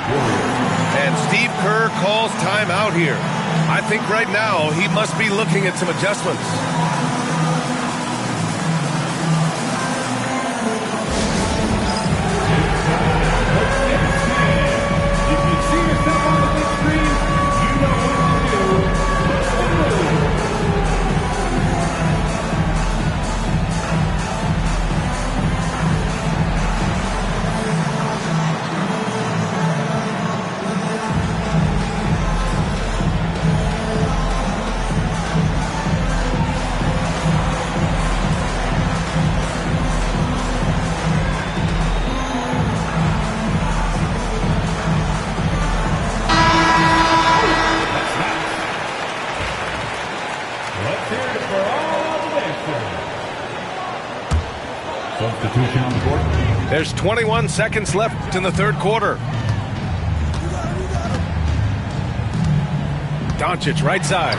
And Steve Kerr calls timeout here. I think right now he must be looking at some adjustments. There's 21 seconds left in the third quarter. Doncic right side.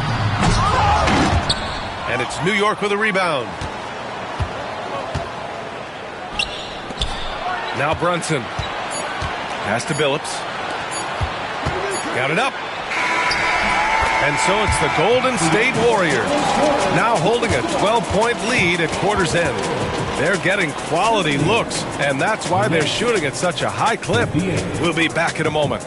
And it's New York with a rebound. Now Brunson. Pass to Billups. Got it up. And so it's the Golden State Warriors now holding a 12-point lead at quarter's end. They're getting quality looks, and that's why they're shooting at such a high clip. We'll be back in a moment.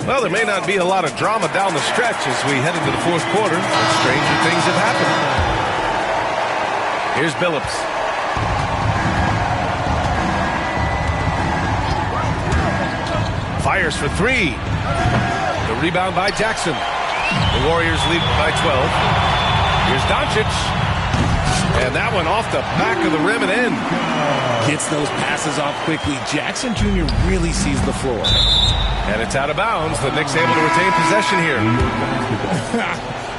Well, there may not be a lot of drama down the stretch as we head into the fourth quarter, but stranger things have happened. Here's Billups. Fires for three. The rebound by Jackson. The Warriors lead by 12. Here's Doncic. And that one off the back of the rim and in.
Gets those passes off quickly. Jackson Jr. really sees the floor.
And it's out of bounds. The Knicks able to retain possession here.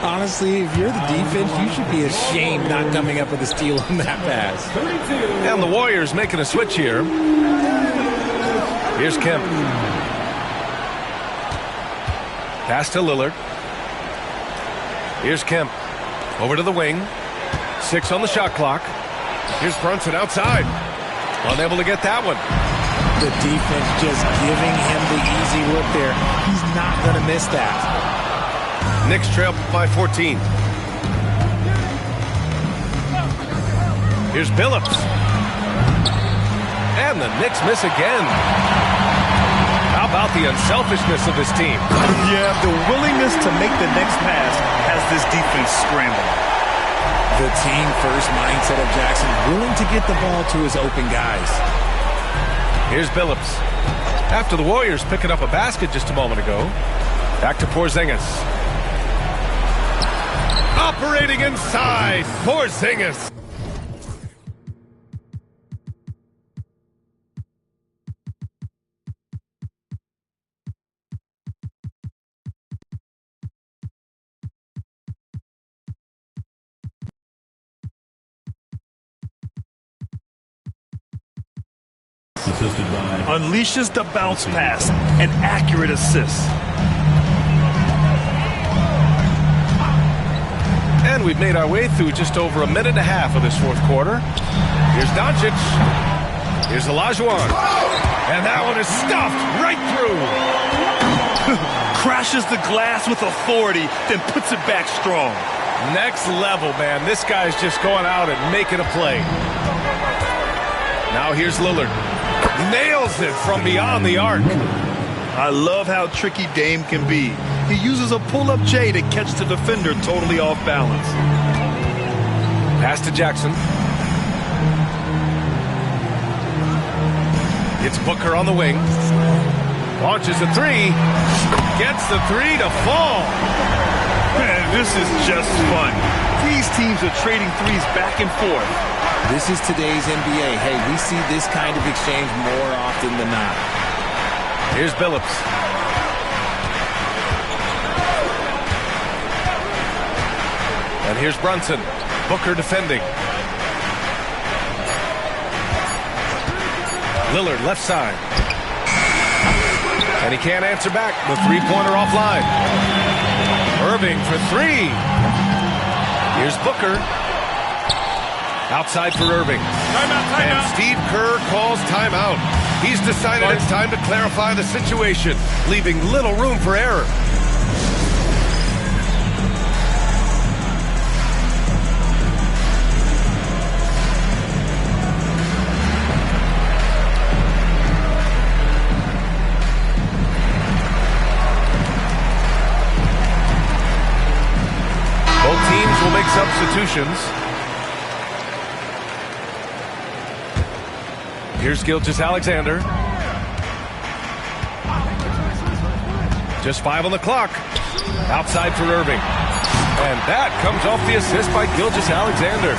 Honestly, if you're the defense, you should be ashamed not coming up with a steal on that pass.
And the Warriors making a switch here. Here's Kemp. Pass to Lillard. Here's Kemp. Over to the wing. 6 on the shot clock. Here's Brunson outside. Unable to get that one.
The defense just giving him the easy look there. He's not going to miss that.
Knicks trail by 14. Here's Billups. And the Knicks miss again. How about the unselfishness of this team?
Yeah, the willingness to make the next pass has this defense scrambling.
The team-first mindset of Jackson, willing to get the ball to his open guys.
Here's Billups. After the Warriors picking up a basket just a moment ago. Back to Porzingis. Operating inside, Porzingis.
Unleashes the bounce pass, an accurate assist.
we've made our way through just over a minute and a half of this fourth quarter. Here's Doncic. Here's Olajuwon. And that one is stuffed right through.
Crashes the glass with authority, then puts it back strong.
Next level, man. This guy's just going out and making a play. Now here's Lillard. Nails it from beyond the arc.
I love how tricky Dame can be. He uses a pull-up J to catch the defender totally off balance.
Pass to Jackson. It's Booker on the wing. Launches a three. Gets the three to fall.
Man, this is just fun. These teams are trading threes back and forth.
This is today's NBA. Hey, we see this kind of exchange more often than not.
Here's Billups. And here's Brunson. Booker defending. Lillard left side. And he can't answer back. The three-pointer offline. Irving for three. Here's Booker. Outside for Irving.
Timeout.
And Steve Kerr calls timeout. He's decided it's time to clarify the situation, leaving little room for error. Both teams will make substitutions. Here's Gilgeous-Alexander. Just 5 on the clock. Outside for Irving. And that comes off the assist by Gilgeous-Alexander.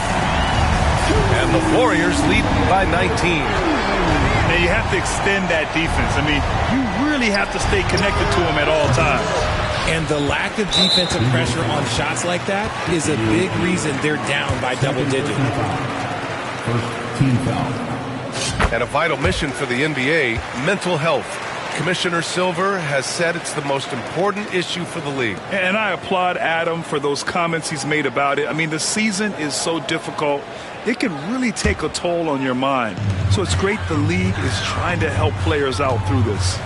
And the Warriors lead by 19.
Now you have to extend that defense. I mean, you really have to stay connected to them at all times.
And the lack of defensive pressure on shots like that is a big reason they're down by double digits.
First team foul.
And a vital mission for the NBA, mental health. Commissioner Silver has said it's the most important issue for the league.
And I applaud Adam for those comments he's made about it. I mean, the season is so difficult. It can really take a toll on your mind. So it's great the league is trying to help players out through this.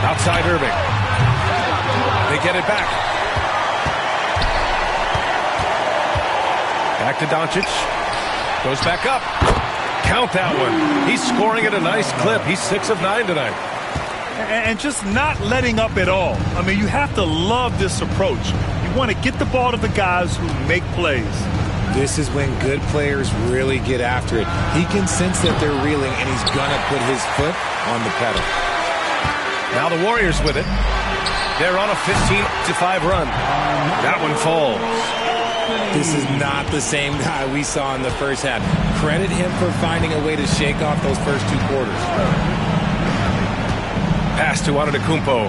Outside Irving. They get it back. Back to Doncic. Goes back up. Count that one. He's scoring at a nice clip. He's 6 of 9 tonight.
And just not letting up at all. I mean, you have to love this approach. You want to get the ball to the guys who make plays.
This is when good players really get after it. He can sense that they're reeling, and he's going to put his foot on the pedal.
Now the Warriors with it. They're on a 15-5 run. That one falls.
This is not the same guy we saw in the first half. Credit him for finding a way to shake off those first 2 quarters.
Pass to Antetokounmpo.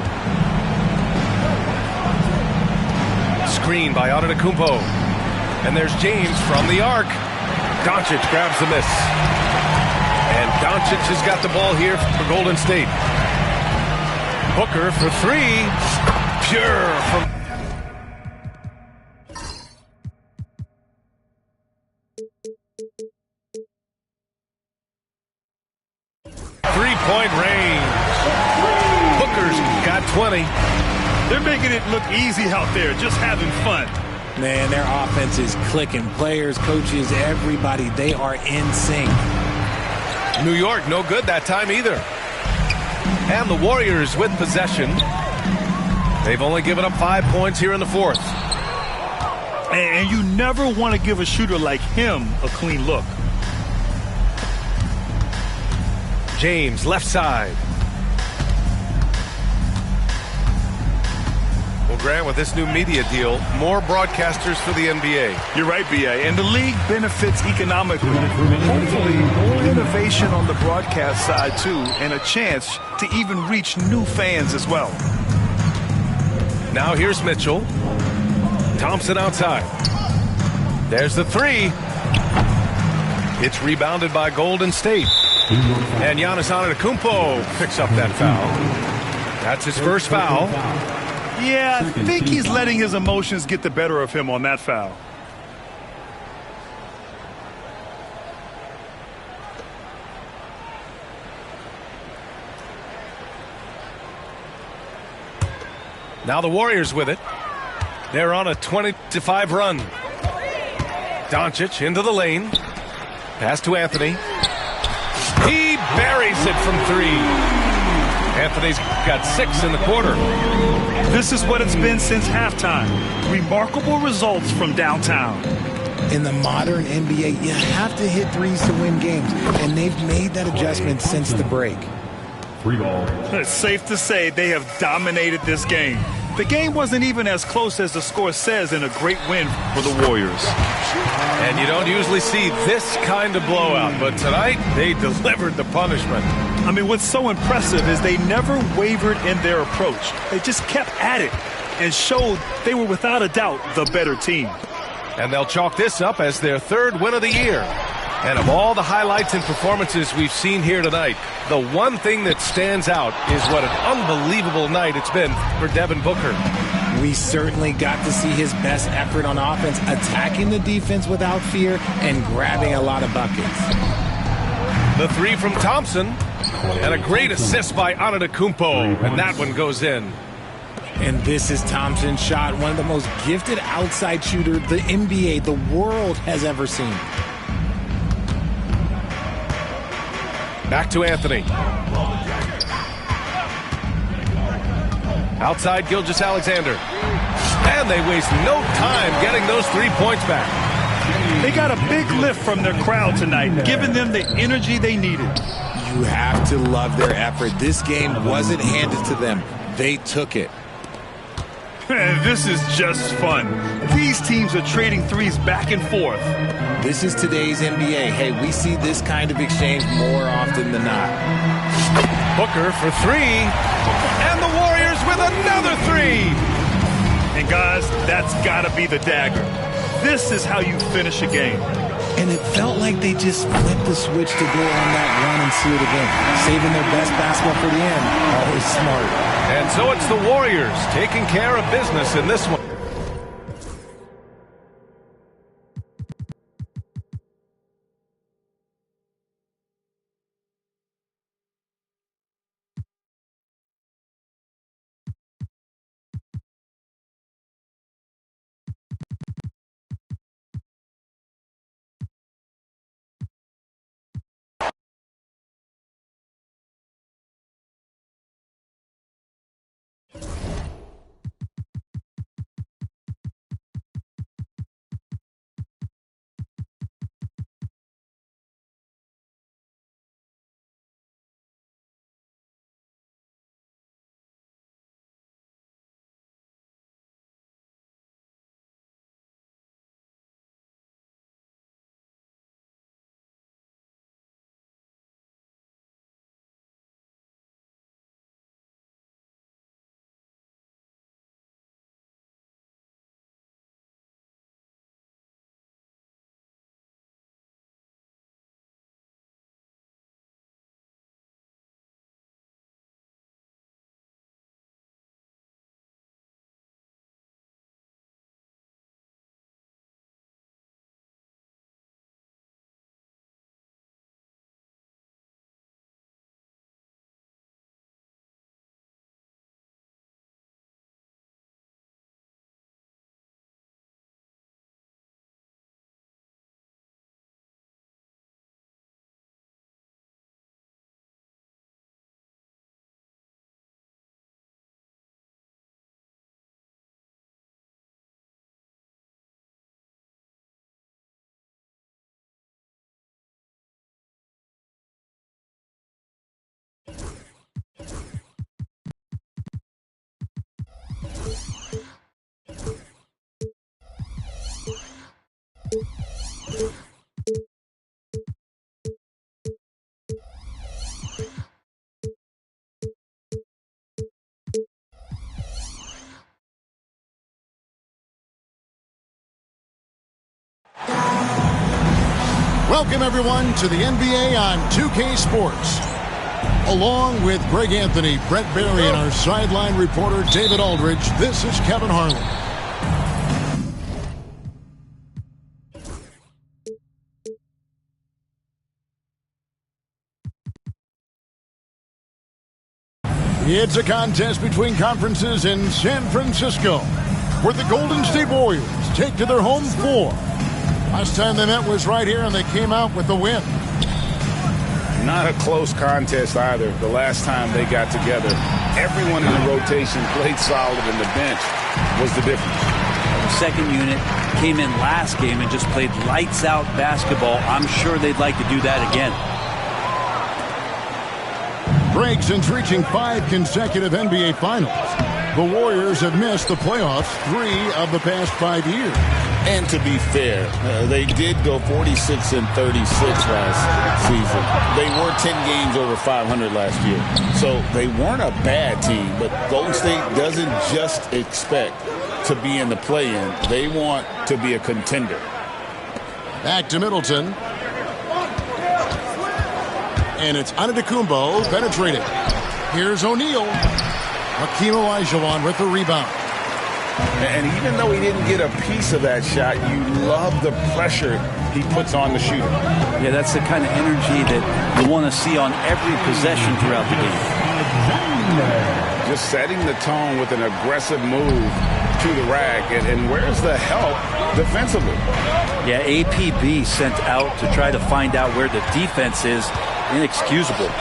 Screen by Antetokounmpo. And there's James from the arc. Doncic grabs the miss. And Doncic has got the ball here for Golden State. Booker for three. Pure from... Three-point range. Booker's got 20.
They're making it look easy out there, just having fun.
Man, their offense is clicking. Players, coaches, everybody, they are in sync.
New York, no good that time either. And the Warriors with possession. They've only given up 5 points here in the fourth.
And you never want to give a shooter like him a clean look.
James, left side. Well, Grant, with this new media deal, more broadcasters for the NBA.
You're right, B.A. And the league benefits economically. Hopefully, more innovation on the broadcast side, too, and a chance to even reach new fans as well.
Now here's Mitchell. Thompson outside. There's the three. It's rebounded by Golden State. And Giannis Antetokounmpo picks up that foul. That's his first foul.
Yeah, I think he's letting his emotions get the better of him on that foul.
Now the Warriors with it. They're on a 20-5 run. Doncic into the lane. Pass to Anthony. He buries it from 3. Anthony's got 6 in the quarter.
This is what it's been since halftime. Remarkable results from downtown.
In the modern NBA, you have to hit threes to win games, and they've made that adjustment since the break.
Free ball.
It's safe to say they have dominated this game. The game wasn't even as close as the score says in a great win for the Warriors.
And you don't usually see this kind of blowout, but tonight they delivered the punishment.
I mean, what's so impressive is they never wavered in their approach. They just kept at it and showed they were without a doubt the better team.
And they'll chalk this up as their 3rd win of the year. And of all the highlights and performances we've seen here tonight, the one thing that stands out is what an unbelievable night it's been for Devin Booker.
We certainly got to see his best effort on offense, attacking the defense without fear and grabbing a lot of buckets.
The 3 from Thompson, and a great assist by Antetokounmpo, and that one goes in.
And this is Thompson's shot, one of the most gifted outside shooters the NBA, the world has ever seen.
Back to Anthony. Outside Gilgeous-Alexander. And they waste no time getting those 3 points back.
They got a big lift from their crowd tonight, giving them the energy they needed.
You have to love their effort. This game wasn't handed to them. They took it.
And this is just fun. These teams are trading threes back and forth.
This is today's NBA. Hey, we see this kind of exchange more often than not.
Booker for 3. And the Warriors with another 3.
And guys, that's got to be the dagger. This is how you finish a game.
And it felt like they just flipped the switch to go on that run and seal the game. Saving their best basketball for the end. Always smart.
And so it's the Warriors taking care of business in this one.
Welcome, everyone, to the NBA on 2K Sports. Along with Greg Anthony, Brett Barry, and our sideline reporter, David Aldridge, this is Kevin Harlan. It's a contest between conferences in San Francisco, where the Golden State Warriors take to their home floor. Last time they met was right here, and they came out with the win.
Not a close contest either. The last time they got together, everyone in the rotation played solid, and the bench was the difference.
The second unit came in last game and just played lights-out basketball. I'm sure they'd like to do that again.
Greg, since reaching 5 consecutive NBA Finals, the Warriors have missed the playoffs 3 of the past 5 years.
And to be fair, they did go 46 and 36 last season. They were 10 games over 500 last year. So they weren't a bad team, but Golden State doesn't just expect to be in the play-in. They want to be a contender.
Back to Middleton. And it's Antetokounmpo penetrating. Here's O'Neal. Hakeem Olajuwon with the rebound.
And even though he didn't get a piece of that shot, you love the pressure he puts on the shooter.
Yeah, that's the kind of energy that you want to see on every possession throughout the game.
Just setting the tone with an aggressive move to the rack. And where's the help defensively?
Yeah, APB sent out to try to find out where the defense is. Inexcusable.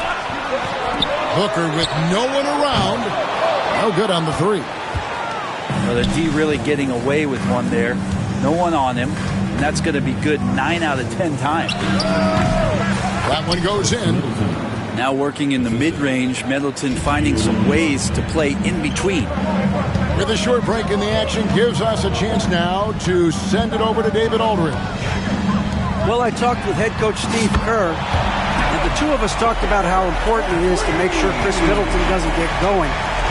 Booker with no one around. No good on the three.
Well, the D really getting away with one there. No one on him. And that's going to be good 9 out of 10 times.
That one goes in.
Now working in the mid-range, Middleton finding some ways to play in between.
With a short break in the action, gives us a chance now to send it over to David Aldridge.
Well, I talked with head coach Steve Kerr, and the two of us talked about how important it is to make sure Chris Middleton doesn't get going.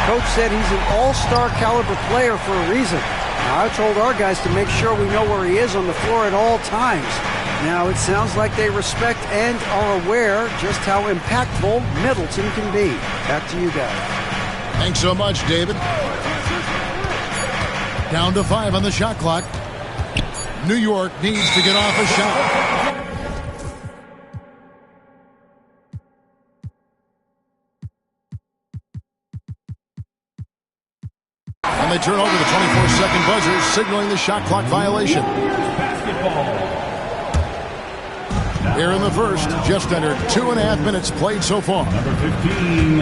Coach said he's an all-star caliber player for a reason. Now, I told our guys to make sure we know where he is on the floor at all times. Now, it sounds like they respect and are aware just how impactful Middleton can be. Back to you guys.
Thanks so much, David. Down to 5 on the shot clock. New York needs to get off a shot. And they turn over the 24-second buzzer, signaling the shot clock violation. Here in the first, just under 2.5 minutes played so far.
Number 15.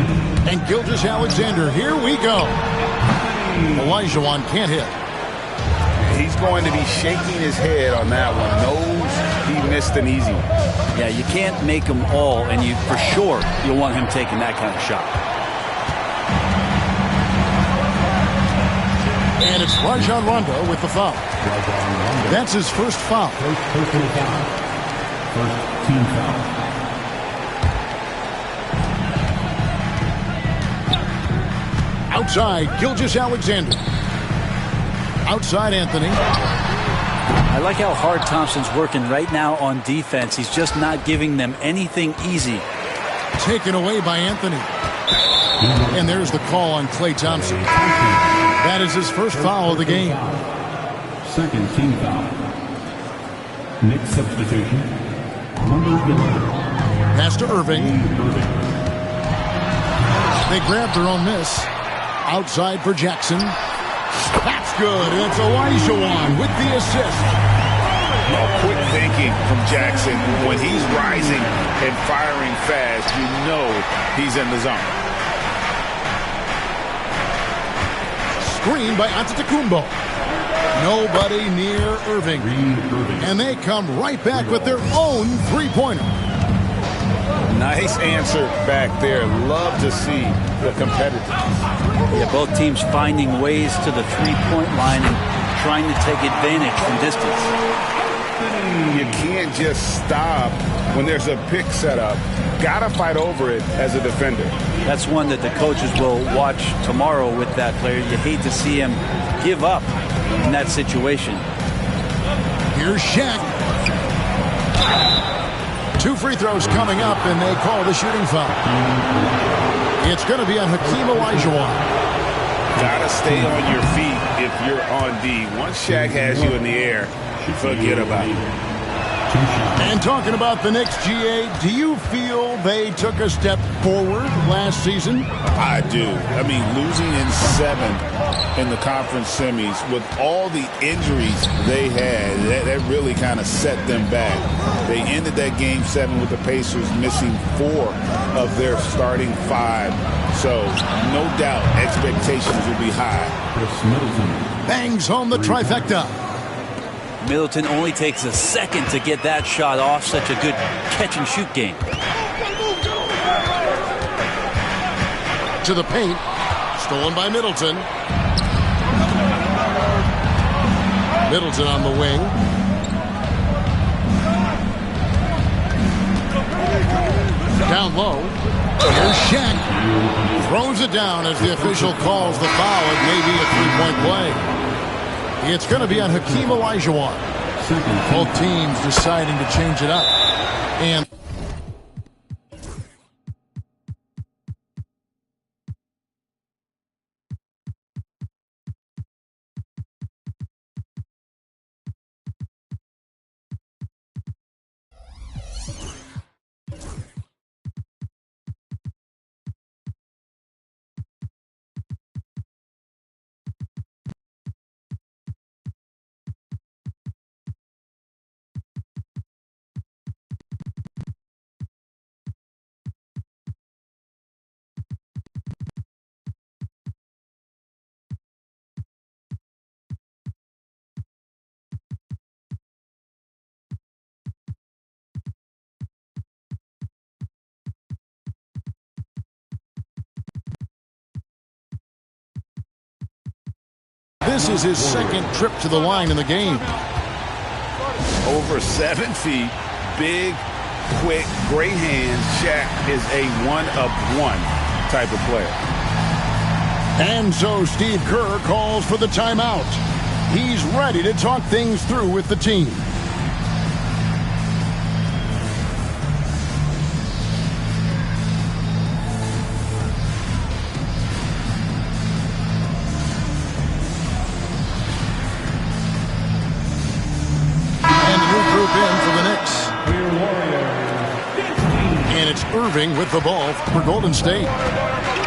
And Gilgeous-Alexander, here we go. Olajuwon can't hit.
He's going to be shaking his head on that one. Knows he missed an easy one.
Yeah, you can't make them all, and you for sure you'll want him taking that kind of shot.
And it's Rajon Rondo with the foul. That's his first foul.
First personal foul. First team foul.
Outside, Gilgeous-Alexander. Outside, Anthony.
I like how hard Thompson's working right now on defense. He's just not giving them anything easy.
Taken away by Anthony. And there's the call on Klay Thompson. That is his first foul of the game.
Second team foul. Next substitution. Number 11.
Pass to Irving. They grabbed their own miss. Outside for Jackson. That's good. And it's Olajuwon with the assist.
Quick thinking from Jackson. When he's rising and firing fast, you know he's in the zone.
Screen by Antetokounmpo. Nobody near Irving. And they come right back with their own three-pointer.
Nice answer back there. Love to see the competitiveness.
Yeah, both teams finding ways to the three-point line and trying to take advantage from distance.
You can't just stop when there's a pick set up. Gotta fight over it as a defender.
That's one that the coaches will watch tomorrow with that player. You hate to see him give up in that situation.
Here's Shaq. 2 free throws coming up, and they call the shooting foul. It's going to be on Hakeem Olajuwon.
Gotta stay on your feet if you're on D. Once Shaq has you in the air, forget about it.
And talking about the Knicks, GA, do you feel they took a step forward last season?
I do. I mean, losing in 7 in the conference semis with all the injuries they had, that really kind of set them back. They ended that game 7 with the Pacers missing 4 of their starting 5. So, no doubt, expectations will be high.
Bangs home the trifecta.
Middleton only takes a second to get that shot off. Such a good catch-and-shoot game.
To the paint. Stolen by Middleton. Middleton on the wing. Down low. Here's Shaq. Throws it down as the official calls the foul. It may be a three-point play. It's going to be on Hakeem Olajuwon. Both teams deciding to change it up. And this is his second trip to the line in the game.
Over 7 feet, big, quick, great hands. Shaq is a one-of-one type of player.
And so Steve Kerr calls for the timeout. He's ready to talk things through with the team. Irving with the ball for Golden State.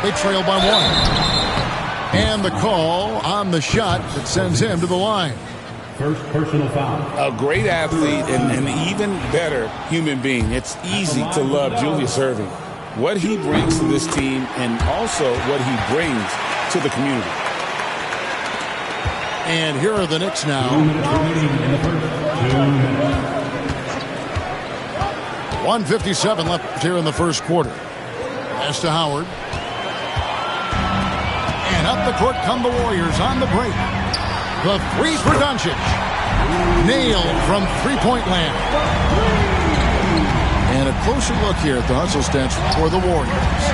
They trail by 1. And the call on the shot that sends him to the line.
First personal foul.
A great athlete and an even better human being. It's easy to love Julius Irving. What he brings to this team and also what he brings to the community.
And here are the Knicks now.
2 minutes remaining in the first. 2 minutes.
1:57 left here in the first quarter. Pass to Howard. And up the court come the Warriors on the break. The three for Doncic. Nailed from three-point land. And a closer look here at the hustle stats for the Warriors.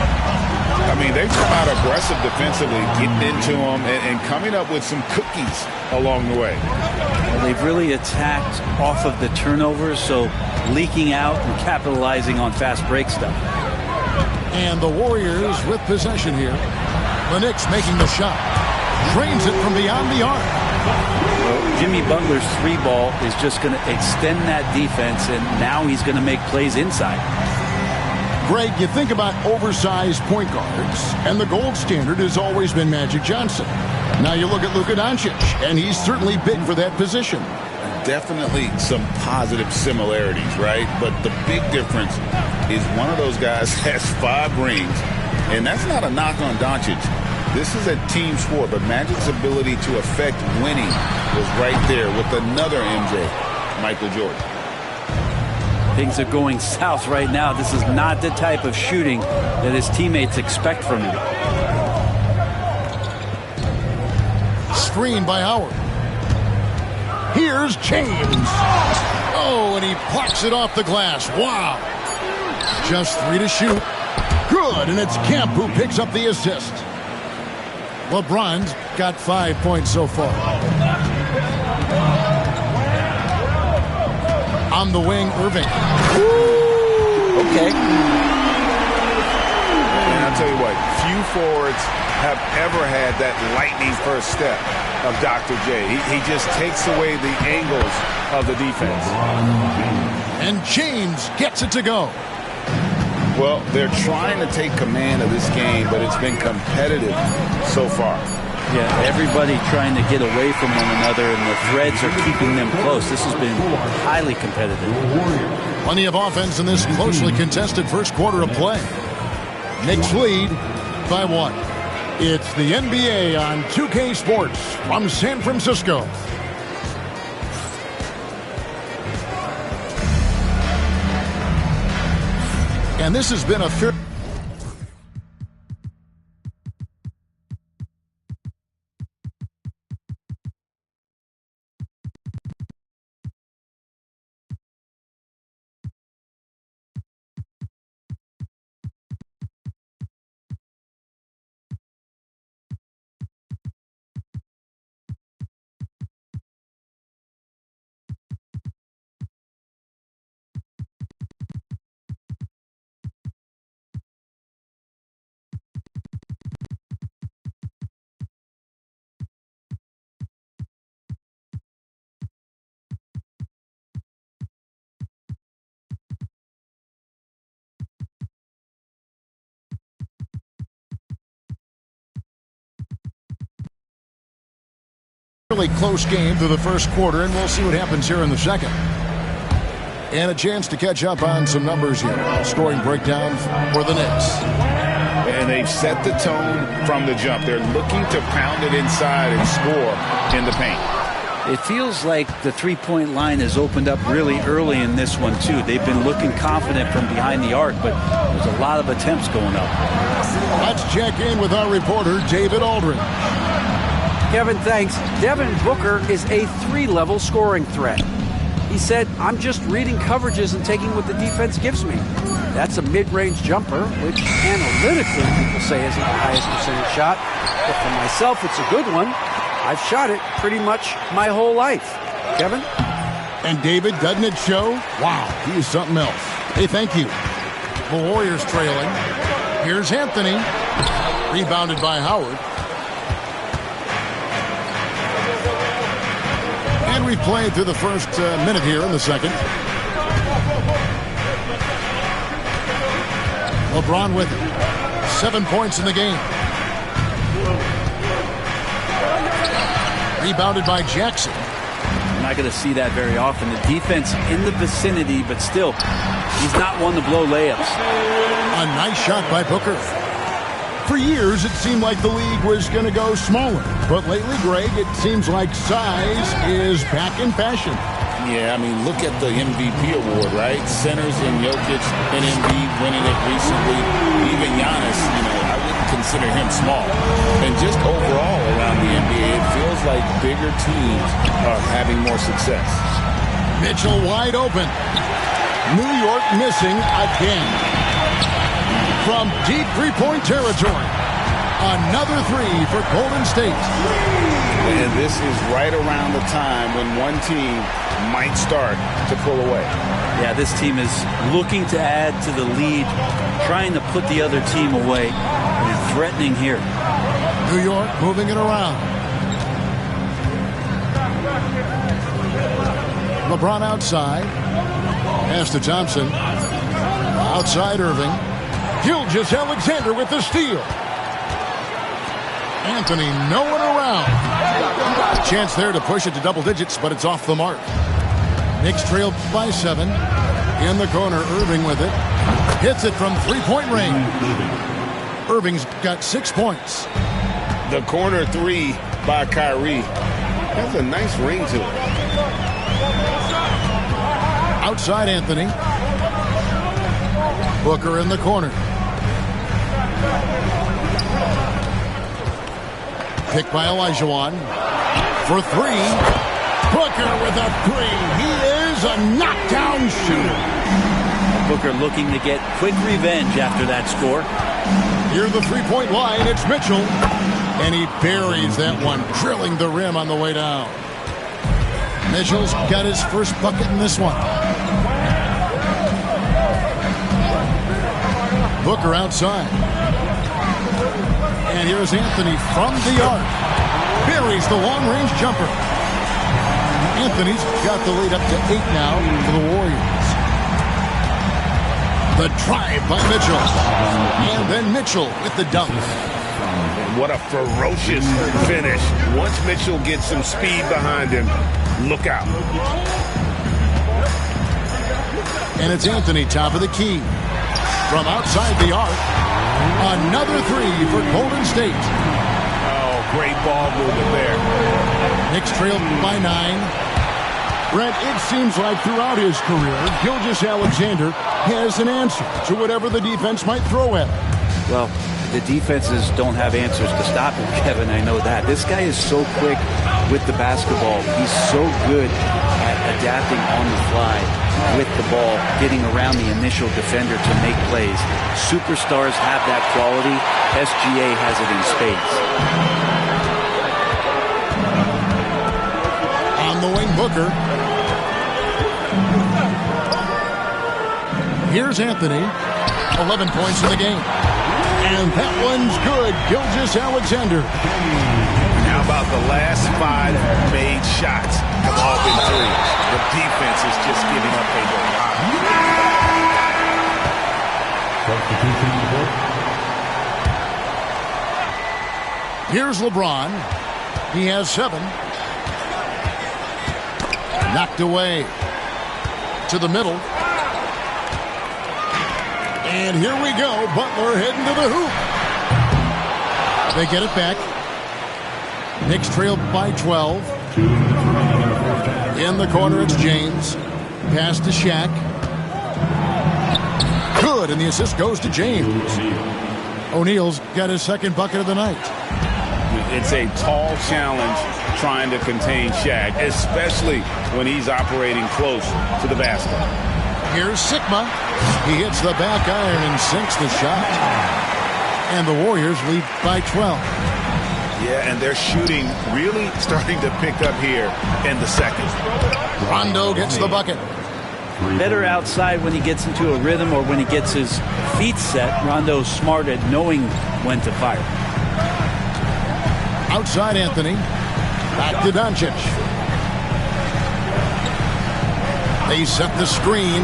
I mean, they've come out aggressive defensively, getting into them and coming up with some cookies along the way.
Well, they've really attacked off of the turnovers, so leaking out and capitalizing on fast break stuff.
And the Warriors with possession here. The Knicks making the shot. Drains it from beyond the arc.
Well, Jimmy Butler's 3-ball is just going to extend that defense, and now he's going to make plays inside.
Greg, you think about oversized point guards, and the gold standard has always been Magic Johnson. Now you look at Luka Doncic, and he's certainly big for that position.
Definitely some positive similarities, right? But the big difference is one of those guys has 5 rings, and that's not a knock on Doncic. This is a team sport, but Magic's ability to affect winning was right there with another MJ, Michael Jordan.
Things are going south right now. This is not the type of shooting that his teammates expect from him.
Screen by Howard. Here's James. Oh, and he plucks it off the glass. Wow. Just 3 to shoot. Good, and it's Kemp who picks up the assist. LeBron's got 5 points so far. On the wing, Irving.
Ooh. Okay. And I'll tell you what, few forwards have ever had that lightning first step of Dr. J. He just takes away the angles of the defense.
And James gets it to go.
Well, they're trying to take command of this game, but it's been competitive so far.
Yeah, everybody trying to get away from one another, and the threads are keeping them close. This has been highly competitive.
Plenty of offense in this closely contested first quarter of play. Knicks lead by 1. It's the NBA on 2K Sports from San Francisco. And this has been a fair... Really close game through the first quarter, and we'll see what happens here in the second. And a chance to catch up on some numbers here. Scoring breakdown for the Knicks.
And they've set the tone from the jump. They're looking to pound it inside and score in the paint.
It feels like the three-point line has opened up really early in this one, too. They've been looking confident from behind the arc, but there's a lot of attempts going up.
Let's check in with our reporter, David Aldridge.
Kevin, thanks. Devin Booker is a 3-level scoring threat. He said, I'm just reading coverages and taking what the defense gives me. That's a mid-range jumper, which analytically people say isn't the highest percentage shot. But for myself, it's a good one. I've shot it pretty much my whole life. Kevin?
And David, doesn't it show? Wow, he is something else. Hey, thank you. The Warriors trailing. Here's Anthony. Rebounded by Howard. And we've played through the first minute here in the second. LeBron with it. 7 points in the game. Rebounded by Jackson.
You're not going to see that very often. The defense in the vicinity, but still, he's not one to blow layups.
A nice shot by Booker. For years, it seemed like the league was going to go smaller. But lately, Greg, it seems like size is back in fashion.
Yeah, I mean, look at the MVP award, right? Centers in Jokic and Embiid winning it recently. Even Giannis, I wouldn't consider him small. And just overall around the NBA, it feels like bigger teams are having more success.
Mitchell wide open. New York missing again. From deep three-point territory. Another three for Golden State.
And this is right around the time when one team might start to pull away.
Yeah, this team is looking to add to the lead, trying to put the other team away. They're threatening here.
New York moving it around. LeBron outside. Pass to Thompson. Outside Irving. Gilgeous-Alexander with the steal. Anthony, no one around. Chance there to push it to double digits, but it's off the mark. Knicks trailed by 7. In the corner, Irving with it. Hits it from three-point range. Irving's got 6 points.
The corner three by Kyrie has a nice ring to it.
Outside Anthony. Booker in the corner. Picked by Olajuwon. For three. Booker with a three. He is a knockdown shooter.
Booker looking to get quick revenge after that score.
Near the three-point line, it's Mitchell. And he buries that one, drilling the rim on the way down. Mitchell's got his first bucket in this one. Booker outside. And here's Anthony from the arc. Buries the long-range jumper. Anthony's got the lead up to 8 now for the Warriors. The drive by Mitchell. And then Mitchell with the dunk.
What a ferocious finish. Once Mitchell gets some speed behind him, look out.
And it's Anthony, top of the key. From outside the arc, another three for Golden State.
Oh, great ball movement there.
Knicks trailed by 9.
Brent, it seems like throughout his career, Gilgeous-Alexander has an answer to whatever the defense might throw at him.
Well, the defenses don't have answers to stop him, Kevin. I know that. This guy is so quick with the basketball. He's so good at adapting on the fly with the ball, getting around the initial defender to make plays. Superstars have that quality. SGA has it in spades.
On the wing, Booker. Here's Anthony. 11 points in the game. And that one's good. Gilgeous-Alexander.
How about the last 5 made shots have all been threes? The defense is just giving up a lot.
Here's LeBron. He has 7. Knocked away to the middle. And here we go. Butler heading to the hoop. They get it back. Knicks trailed by 12. In the corner, it's James. Pass to Shaq. Good, and the assist goes to James. O'Neal's got his second bucket of the night.
It's a tall challenge trying to contain Shaq, especially when he's operating close to the basket.
Here's Sigma. He hits the back iron and sinks the shot. And the Warriors lead by 12.
Yeah, and their shooting really starting to pick up here in the second.
Rondo gets the bucket.
Better outside when he gets into a rhythm or when he gets his feet set. Rondo's smart at knowing when to fire.
Outside Anthony. Back to Doncic. They set the screen.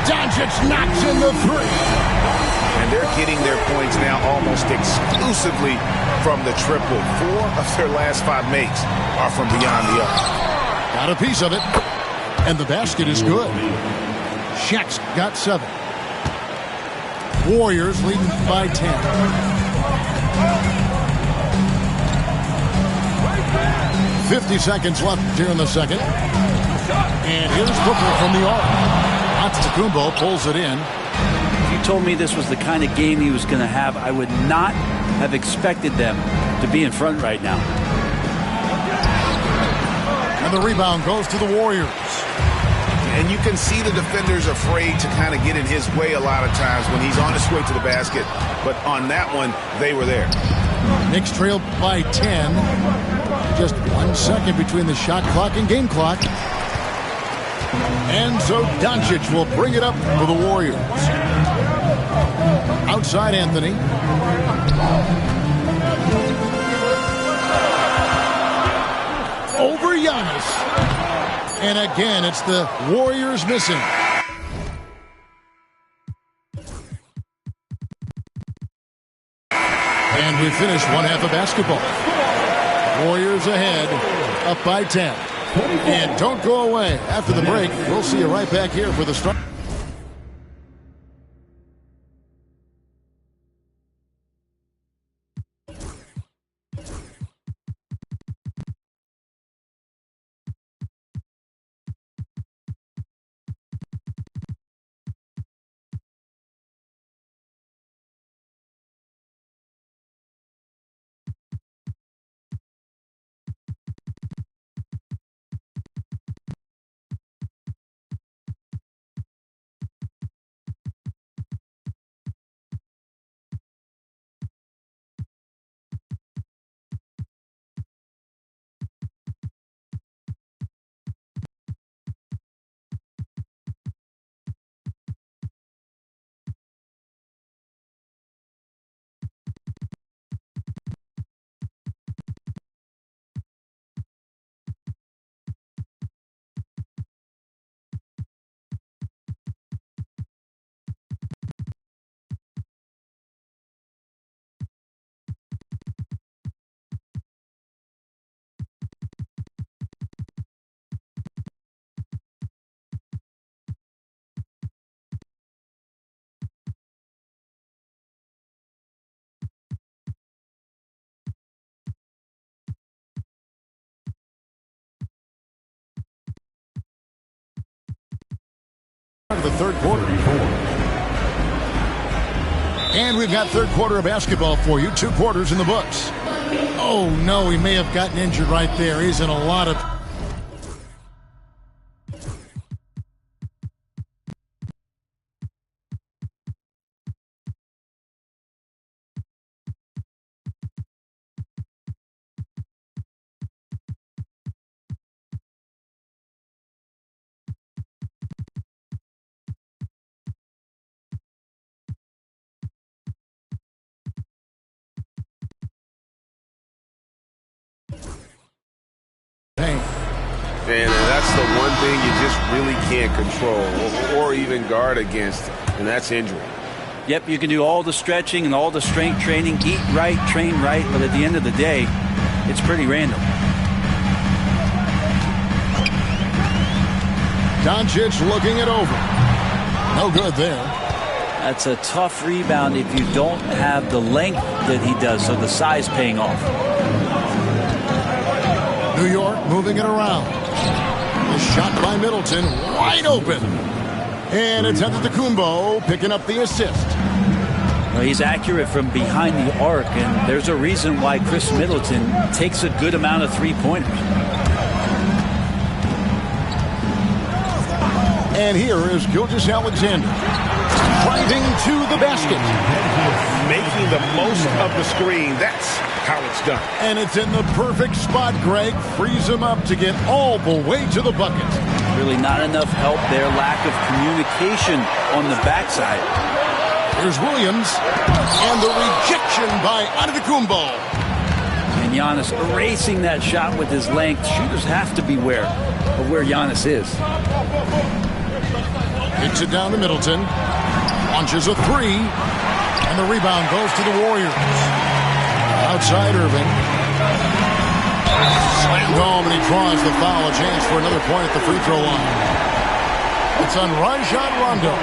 Doncic knocks in the 3.
And they're getting their points now almost exclusively from the triple. 4 of their last 5 makes are from beyond the arc.
Got a piece of it. And the basket is good. Shaq's got 7. Warriors leading by 10. 50 seconds left here in the second. And here's Booker from the arc. Antetokounmpo pulls it in.
If you told me this was the kind of game he was going to have, I would not have expected them to be in front right now.
And the rebound goes to the Warriors.
And you can see the defenders afraid to kind of get in his way a lot of times when he's on his way to the basket. But on that one, they were there.
Knicks trailed by 10. Just 1 second between the shot clock and game clock. And so Doncic will bring it up for the Warriors. Outside Anthony. Over Giannis. And again, it's the Warriors missing. And we finish one half of basketball. Warriors ahead, up by 10. And don't go away. After the break, we'll see you right back here for the start. of the third quarter. And we've got third quarter of basketball for you. 2 quarters in the books. Oh, no, he may have gotten injured right there. He's in a lot of...
And that's the one thing you just really can't control or even guard against, and that's injury.
Yep, you can do all the stretching and all the strength training, eat right, train right, but at the end of the day, it's pretty random.
Doncic looking it over. No good there.
That's a tough rebound if you don't have the length that he does, so the size paying off.
New York moving it around. The shot by Middleton, wide open. And it's Antetokounmpo picking up the assist.
Well, he's accurate from behind the arc, and there's a reason why Chris Middleton takes a good amount of three-pointers.
And here is Gilgeous-Alexander driving to the basket.
Making the most of the screen. That's how it's done.
And it's in the perfect spot, Greg. Frees him up to get all the way to the bucket.
Really not enough help there. Lack of communication on the backside.
Here's Williams. And the rejection by Antetokounmpo.
And Giannis erasing that shot with his length. Shooters have to beware of where Giannis is.
Kicks it down to Middleton. Launches a three. And the rebound goes to the Warriors. Outside Irving. Slammed home, and he draws the foul. A chance for another point at the free throw line. It's on Rajon Rondo.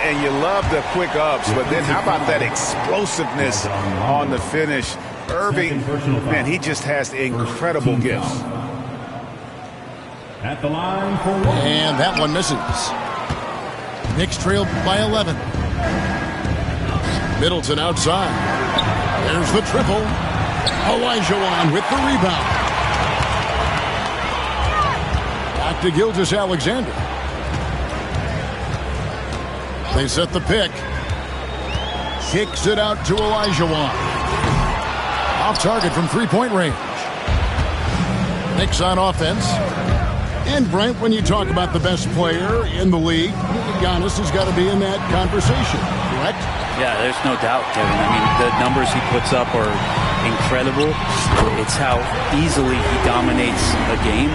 And you love the quick ups, but then how about that explosiveness on the finish? Irving, man, he just has incredible gifts.
At the line for
and that one misses. Knicks trailed by 11. Middleton outside. There's the triple. Olajuwon with the rebound. Back to Gilgeous-Alexander. They set the pick. Kicks it out to Olajuwon. Off target from three-point range. Knicks on offense. And Brent, when you talk about the best player in the league, Giannis has got to be in that conversation, correct?
Yeah, there's no doubt, Kevin. I mean, the numbers he puts up are incredible. It's how easily he dominates a game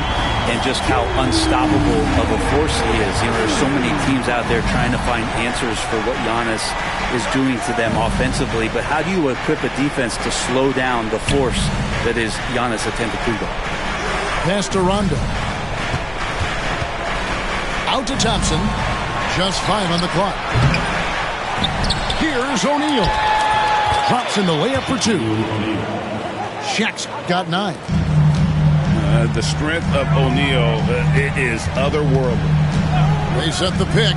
and just how unstoppable of a force he is. You know, there's so many teams out there trying to find answers for what Giannis is doing to them offensively, but how do you equip a defense to slow down the force that is Giannis Antetokounmpo?
Pass to Rondo. Out to Thompson. Just 5 on the clock. Here's O'Neal. Drops in the layup for 2. Shaq's got 9.
The strength of O'Neal is otherworldly.
They set the pick.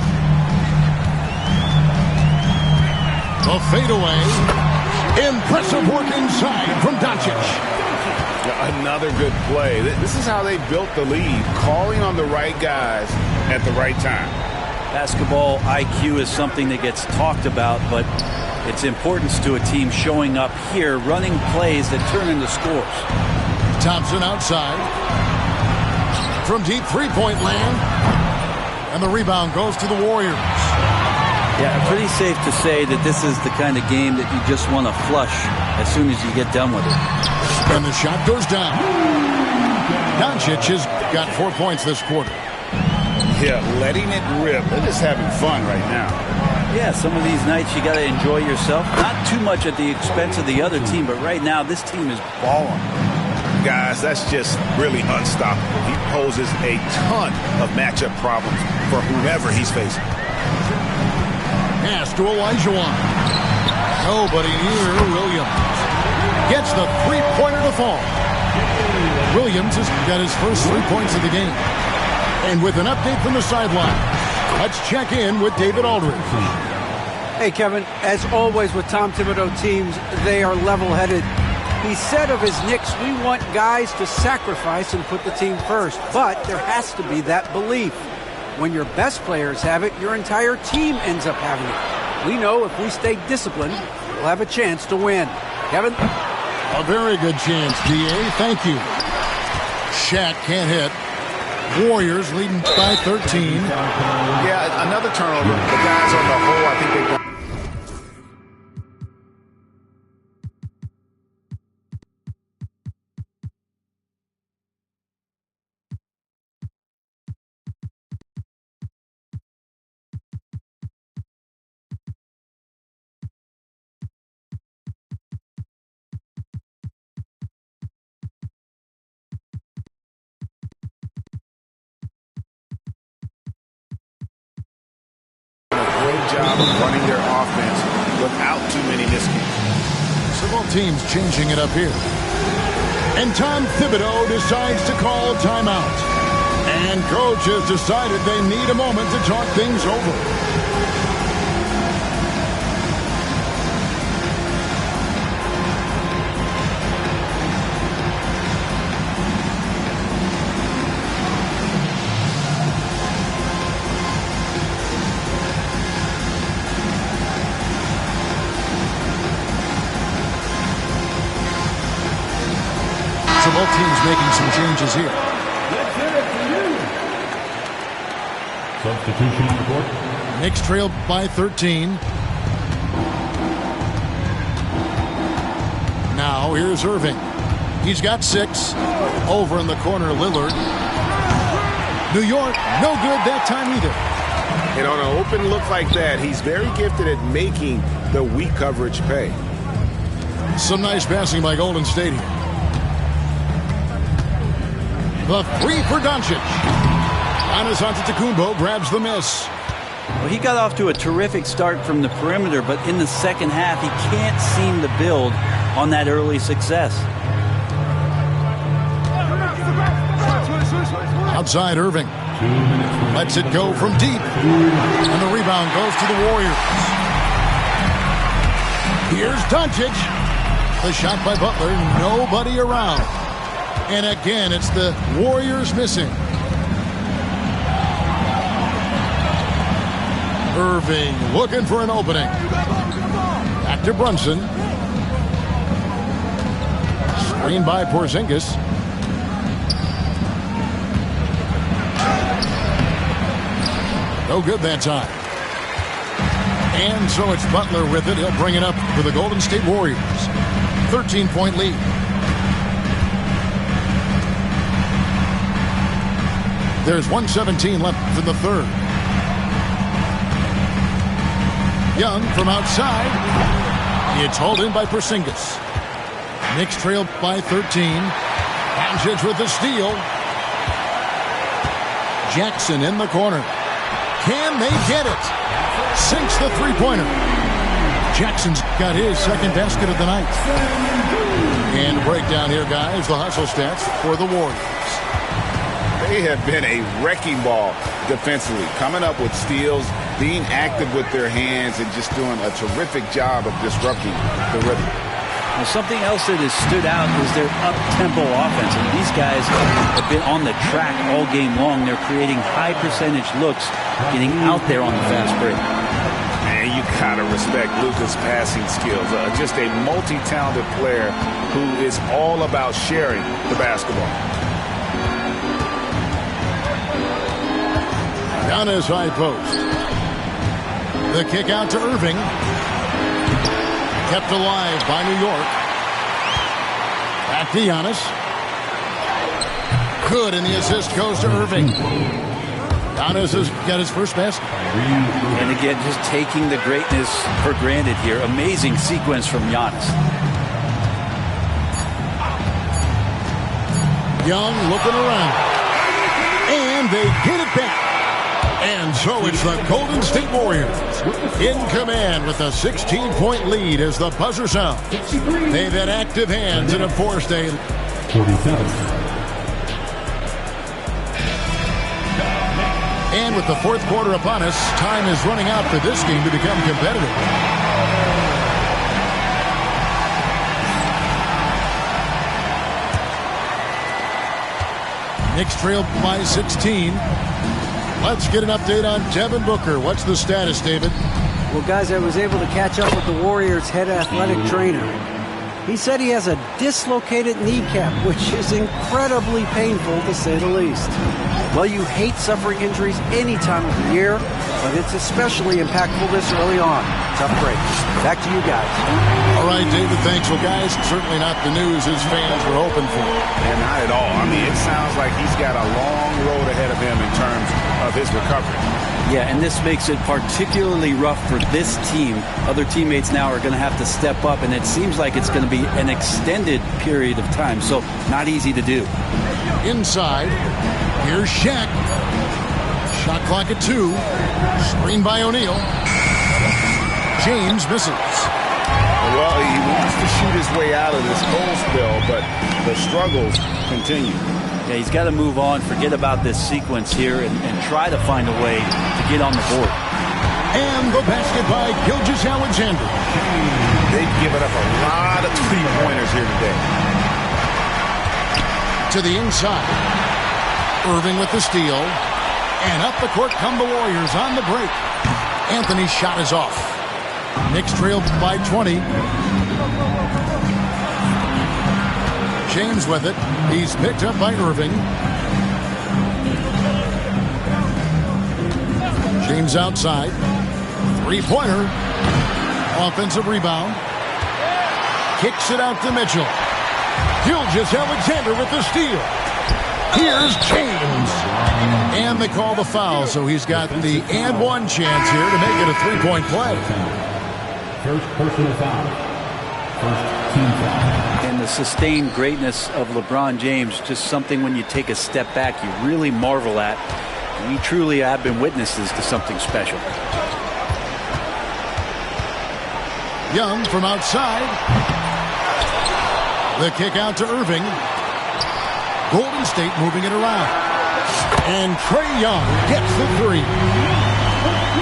The fadeaway. Impressive work inside from Doncic.
Another good play. This is how they built the lead, calling on the right guys at the right time.
Basketball IQ is something that gets talked about, but its importance to a team showing up here, running plays that turn into scores.
Thompson outside. From deep three-point land. And the rebound goes to the Warriors.
Yeah, pretty safe to say that this is the kind of game that you just want to flush as soon as you get done with it.
And the shot goes down. Doncic has got 4 points this quarter.
Yeah, letting it rip. They're just having fun right now.
Yeah, some of these nights you got to enjoy yourself. Not too much at the expense of the other team, but right now this team is balling.
Guys, that's just really unstoppable. He poses a ton of matchup problems for whoever he's facing.
Pass to Olajuwon. Nobody near Williams. Gets the three-pointer to fall. Williams has got his first 3 points of the game. And with an update from the sideline,
Let's check in with David Aldridge.
Hey, Kevin, as always with Tom Thibodeau teams, they are level-headed. He said of his Knicks, we want guys to sacrifice and put the team first, but there has to be that belief. When your best players have it, your entire team ends up having it. We know if we stay disciplined, we'll have a chance to win. Kevin?
A very good chance, D.A. Thank you. Shaq can't hit. Warriors leading by 13.
Yeah, another turnover. The guys on the whole, I think they've done. Job of running their offense without too many miscues.
Several teams changing it up here. And Tom Thibodeau decides to call timeout. And coach has decided they need a moment to talk things over. So both teams making some changes here.
Substitution on the court.
Knicks trail by 13. Now here's Irving. He's got 6. Over in the corner, Lillard. New York, no good that time either.
And on an open look like that, he's very gifted at making the weak coverage pay.
Some nice passing by Golden State here. The 3 for Doncic. Giannis Antetokounmpo grabs the miss.
Well, he got off to a terrific start from the perimeter, but in the second half, he can't seem to build on that early success.
Outside Irving. Lets it go from deep. And the rebound goes to the Warriors. Here's Doncic. The shot by Butler. Nobody around. And again, it's the Warriors missing. Irving looking for an opening. Back to Brunson. Screen by Porzingis. No good that time. And so it's Butler with it. He'll bring it up for the Golden State Warriors. 13-point lead. There's 1:17 left in the third. Young from outside. It's hauled in by Porzingis. Knicks trail by 13. Doncic with the steal. Jackson in the corner. Can they get it? Sinks the three-pointer. Jackson's got his second basket of the night. And a breakdown here, guys. The hustle stats for the Warriors.
They have been a wrecking ball defensively, coming up with steals, being active with their hands, and just doing a terrific job of disrupting the rhythm.
Well, something else that has stood out is their up-tempo offense. And these guys have been on the track all game long. They're creating high-percentage looks, getting out there on the fast break.
And you gotta respect Luka's passing skills. Just a multi-talented player who is all about sharing the basketball.
Giannis high post. The kick out to Irving. Kept alive by New York. Back to Giannis. Good, and the assist goes to Irving. Giannis has got his first basket.
And again, just taking the greatness for granted here. Amazing sequence from Giannis.
Young looking around. And they get it back. And so it's the Golden State Warriors in command with a 16-point lead as the buzzer sounds. They've had active hands and have forced a
47.
And And with the fourth quarter upon us, time is running out for this game to become competitive. Knicks trail by 16. Let's get an update on Devin Booker. What's the status, David?
Well, guys, I was able to catch up with the Warriors' head athletic trainer. He said he has a dislocated kneecap, which is incredibly painful, to say the least. Well, you hate suffering injuries any time of the year, but it's especially impactful this early on. Tough break. Back to you guys.
All right, David, thanks. Well, guys, certainly not the news his fans were hoping for.
And not at all. I mean, it sounds like he's got a long road ahead of him in terms of his recovery.
Yeah, and this makes it particularly rough for this team. Other teammates now are going to have to step up, and it seems like it's going to be an extended period of time, so not easy to do.
Inside, here's Shaq. Shot clock at 2. Screen by O'Neal. James misses.
Well, he wants to shoot his way out of this cold spell, but the struggles continue.
Yeah, he's got to move on, forget about this sequence here, and try to find a way to get on the board.
And the basket by Gilgeous-Alexander.
They've given up a lot of three-pointers here today.
To the inside. Irving with the steal. And up the court come the Warriors on the break. Anthony's shot is off. Knicks trail by 20. James with it. He's picked up by Irving. James outside. Three-pointer. Offensive rebound. Kicks it out to Mitchell. Gilgeous-Alexander with the steal. Here's James. And they call the foul, so he's got the and one chance here to make it a three-point play.
First personal foul. First team foul.
And the sustained greatness of LeBron James, just something when you take a step back, you really marvel at. We truly have been witnesses to something special.
Young from outside. The kick out to Irving. Golden State moving it around. And Trae Young gets the three.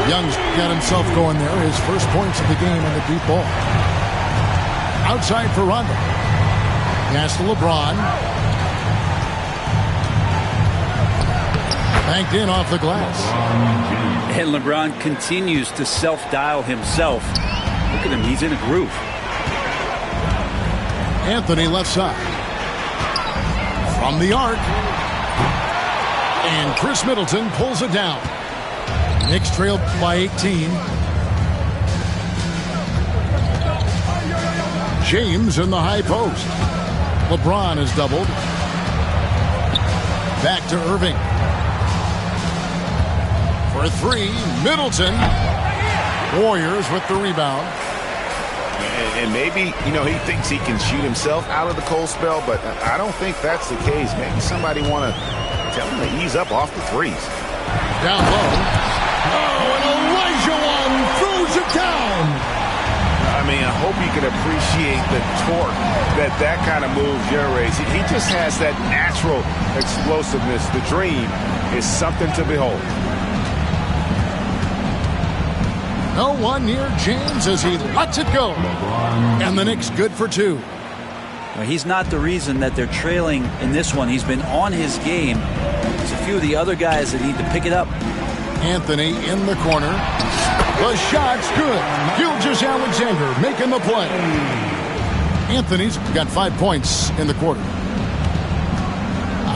Young's got himself going there. His first points of the game on the deep ball. Outside for Rondo. Pass to LeBron. Banked in off the glass.
And LeBron continues to self-dial himself. Look at him. He's in a groove.
Anthony left side. From the arc. And Chris Middleton pulls it down. Knicks trail by 18. James in the high post. LeBron is doubled. Back to Irving. For three, Middleton. Warriors with the rebound.
And maybe, you know, he thinks he can shoot himself out of the cold spell, but I don't think that's the case. Maybe somebody want to tell him to ease up off the threes.
Down low. Oh, and Elijah Wan throws it down.
I mean, I hope you can appreciate the torque that kind of move generates. He just has that natural explosiveness. The dream is something to behold.
No one near James as he lets it go. And the Knicks good for two.
Well, he's not the reason that they're trailing in this one. He's been on his game. There's a few of the other guys that need to pick it up.
Anthony in the corner. The shot's good. Gilgeous-Alexander making the play. Anthony's got 5 points in the quarter.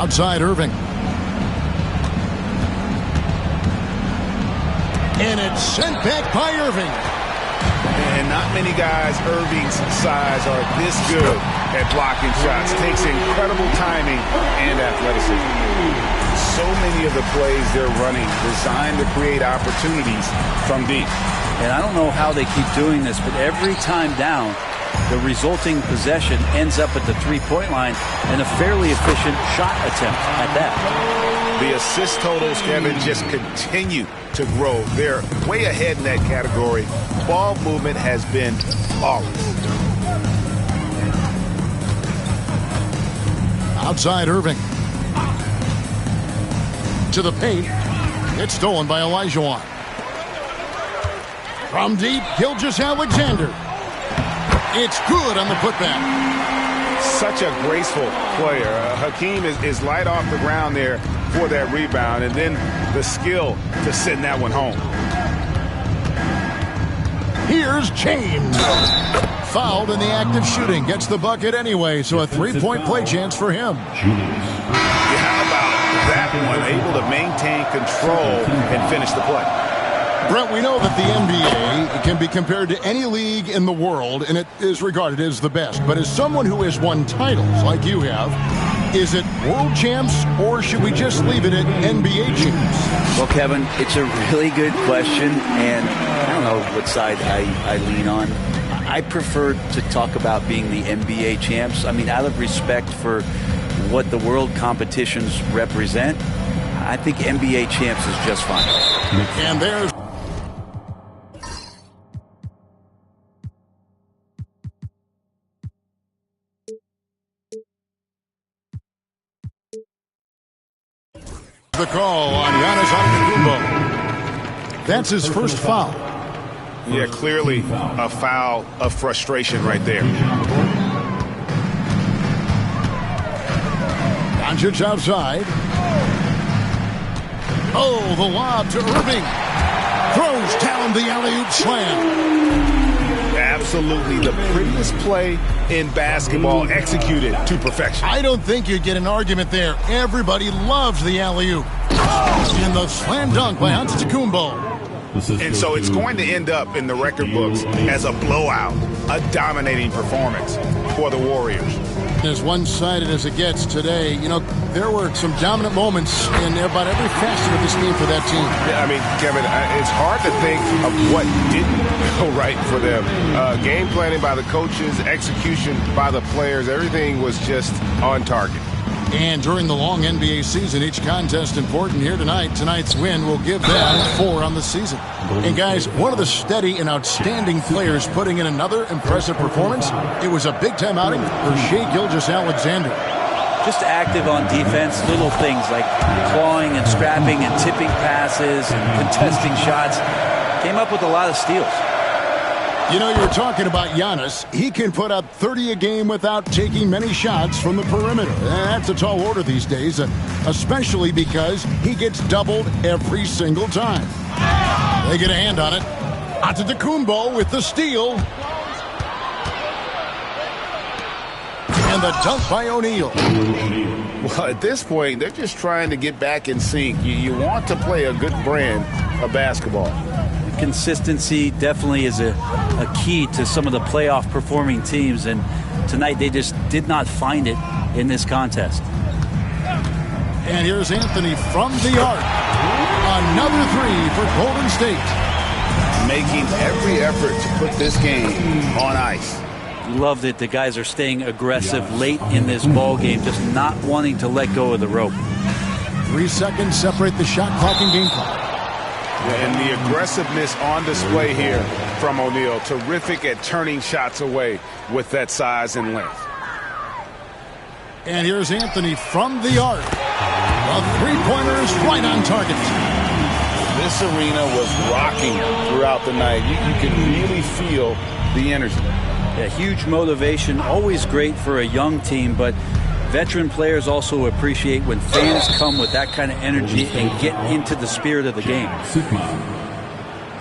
Outside Irving. And it's sent back by Irving.
And not many guys Irving's size are this good at blocking shots. Takes incredible timing and athleticism. So many of the plays they're running designed to create opportunities from deep.
And I don't know how they keep doing this, but every time down, the resulting possession ends up at the three-point line and a fairly efficient shot attempt at that.
The assist totals, Kevin, just continue to grow. They're way ahead in that category. Ball movement has been flawless.
Outside Irving. To the paint. It's stolen by Olajuwon. From deep, Gilgeous-Alexander. It's good on the putback.
Such a graceful player. Hakeem is light off the ground there for that rebound, and then the skill to send that one home.
Here's James. Fouled in the act of shooting. Gets the bucket anyway, so a three-point play chance for him.
How about that one? Able to maintain control and finish the play.
Brent, we know that the NBA can be compared to any league in the world, and it is regarded as the best. But as someone who has won titles like you have, is it world champs, or should we just leave it at NBA champs?
Well, Kevin, it's a really good question, and I don't know what side I lean on. I prefer to talk about being the NBA champs. I mean, out of respect for what the world competitions represent, I think NBA champs is just fine.
And there's the call on Giannis Antetokounmpo. That's his first foul.
Yeah, clearly a foul of frustration right there.
Doncic outside. Oh, the lob to Irving. Throws down the alley-oop slam.
Absolutely the prettiest play in basketball, executed to perfection.
I don't think you'd get an argument there. Everybody loves the alley-oop. And the slam dunk by Antetokounmpo.
And so it's going to end up in the record books as a blowout, a dominating performance for the Warriors.
As one-sided as it gets today, you know, there were some dominant moments in about every facet of this game for that team.
Yeah, I mean, Kevin, it's hard to think of what didn't go right for them. Game planning by the coaches, execution by the players, everything was just on target.
And during the long NBA season, each contest important here tonight. Tonight's win will give them 4 on the season. And guys, one of the steady and outstanding players putting in another impressive performance. It was a big-time outing for Shai Gilgeous-Alexander.
Just active on defense, little things like clawing and scrapping and tipping passes and contesting shots. Came up with a lot of steals.
You know, you're talking about Giannis. He can put up 30 a game without taking many shots from the perimeter. That's a tall order these days, especially because he gets doubled every single time. They get a hand on it. Antetokounmpo with the steal. And the dunk by O'Neal.
Well, at this point, they're just trying to get back in sync. You want to play a good brand of basketball.
Consistency definitely is a key to some of the playoff performing teams, and tonight they just did not find it in this contest.
And here's Anthony from the arc. Another 3 for Golden State.
Making every effort to put this game on ice.
Love that the guys are staying aggressive late in this ball game, just not wanting to let go of the rope.
3 seconds separate the shot clock and game clock.
And the aggressiveness on display here from O'Neal. Terrific at turning shots away with that size and length.
And here's Anthony from the arc. The three-pointer is right on target.
This arena was rocking throughout the night. You could really feel the energy.
Yeah, huge motivation, always great for a young team, but veteran players also appreciate when fans come with that kind of energy and get into the spirit of the game.
Sukma.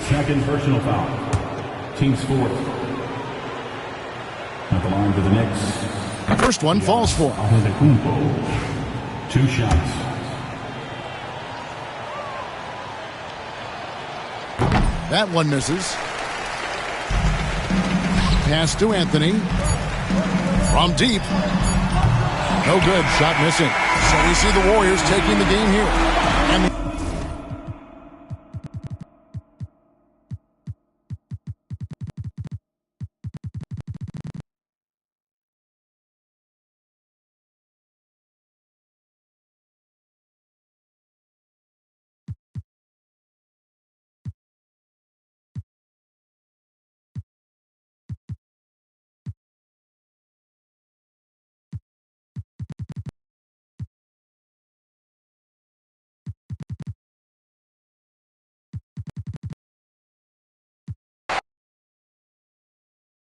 Second personal foul. Team's 4th. At the line for the Knicks.
First one falls for.
Antetokounmpo. 2 shots.
That one misses. Pass to Anthony. From deep. No good. Shot missing. So we see the Warriors taking the game here. And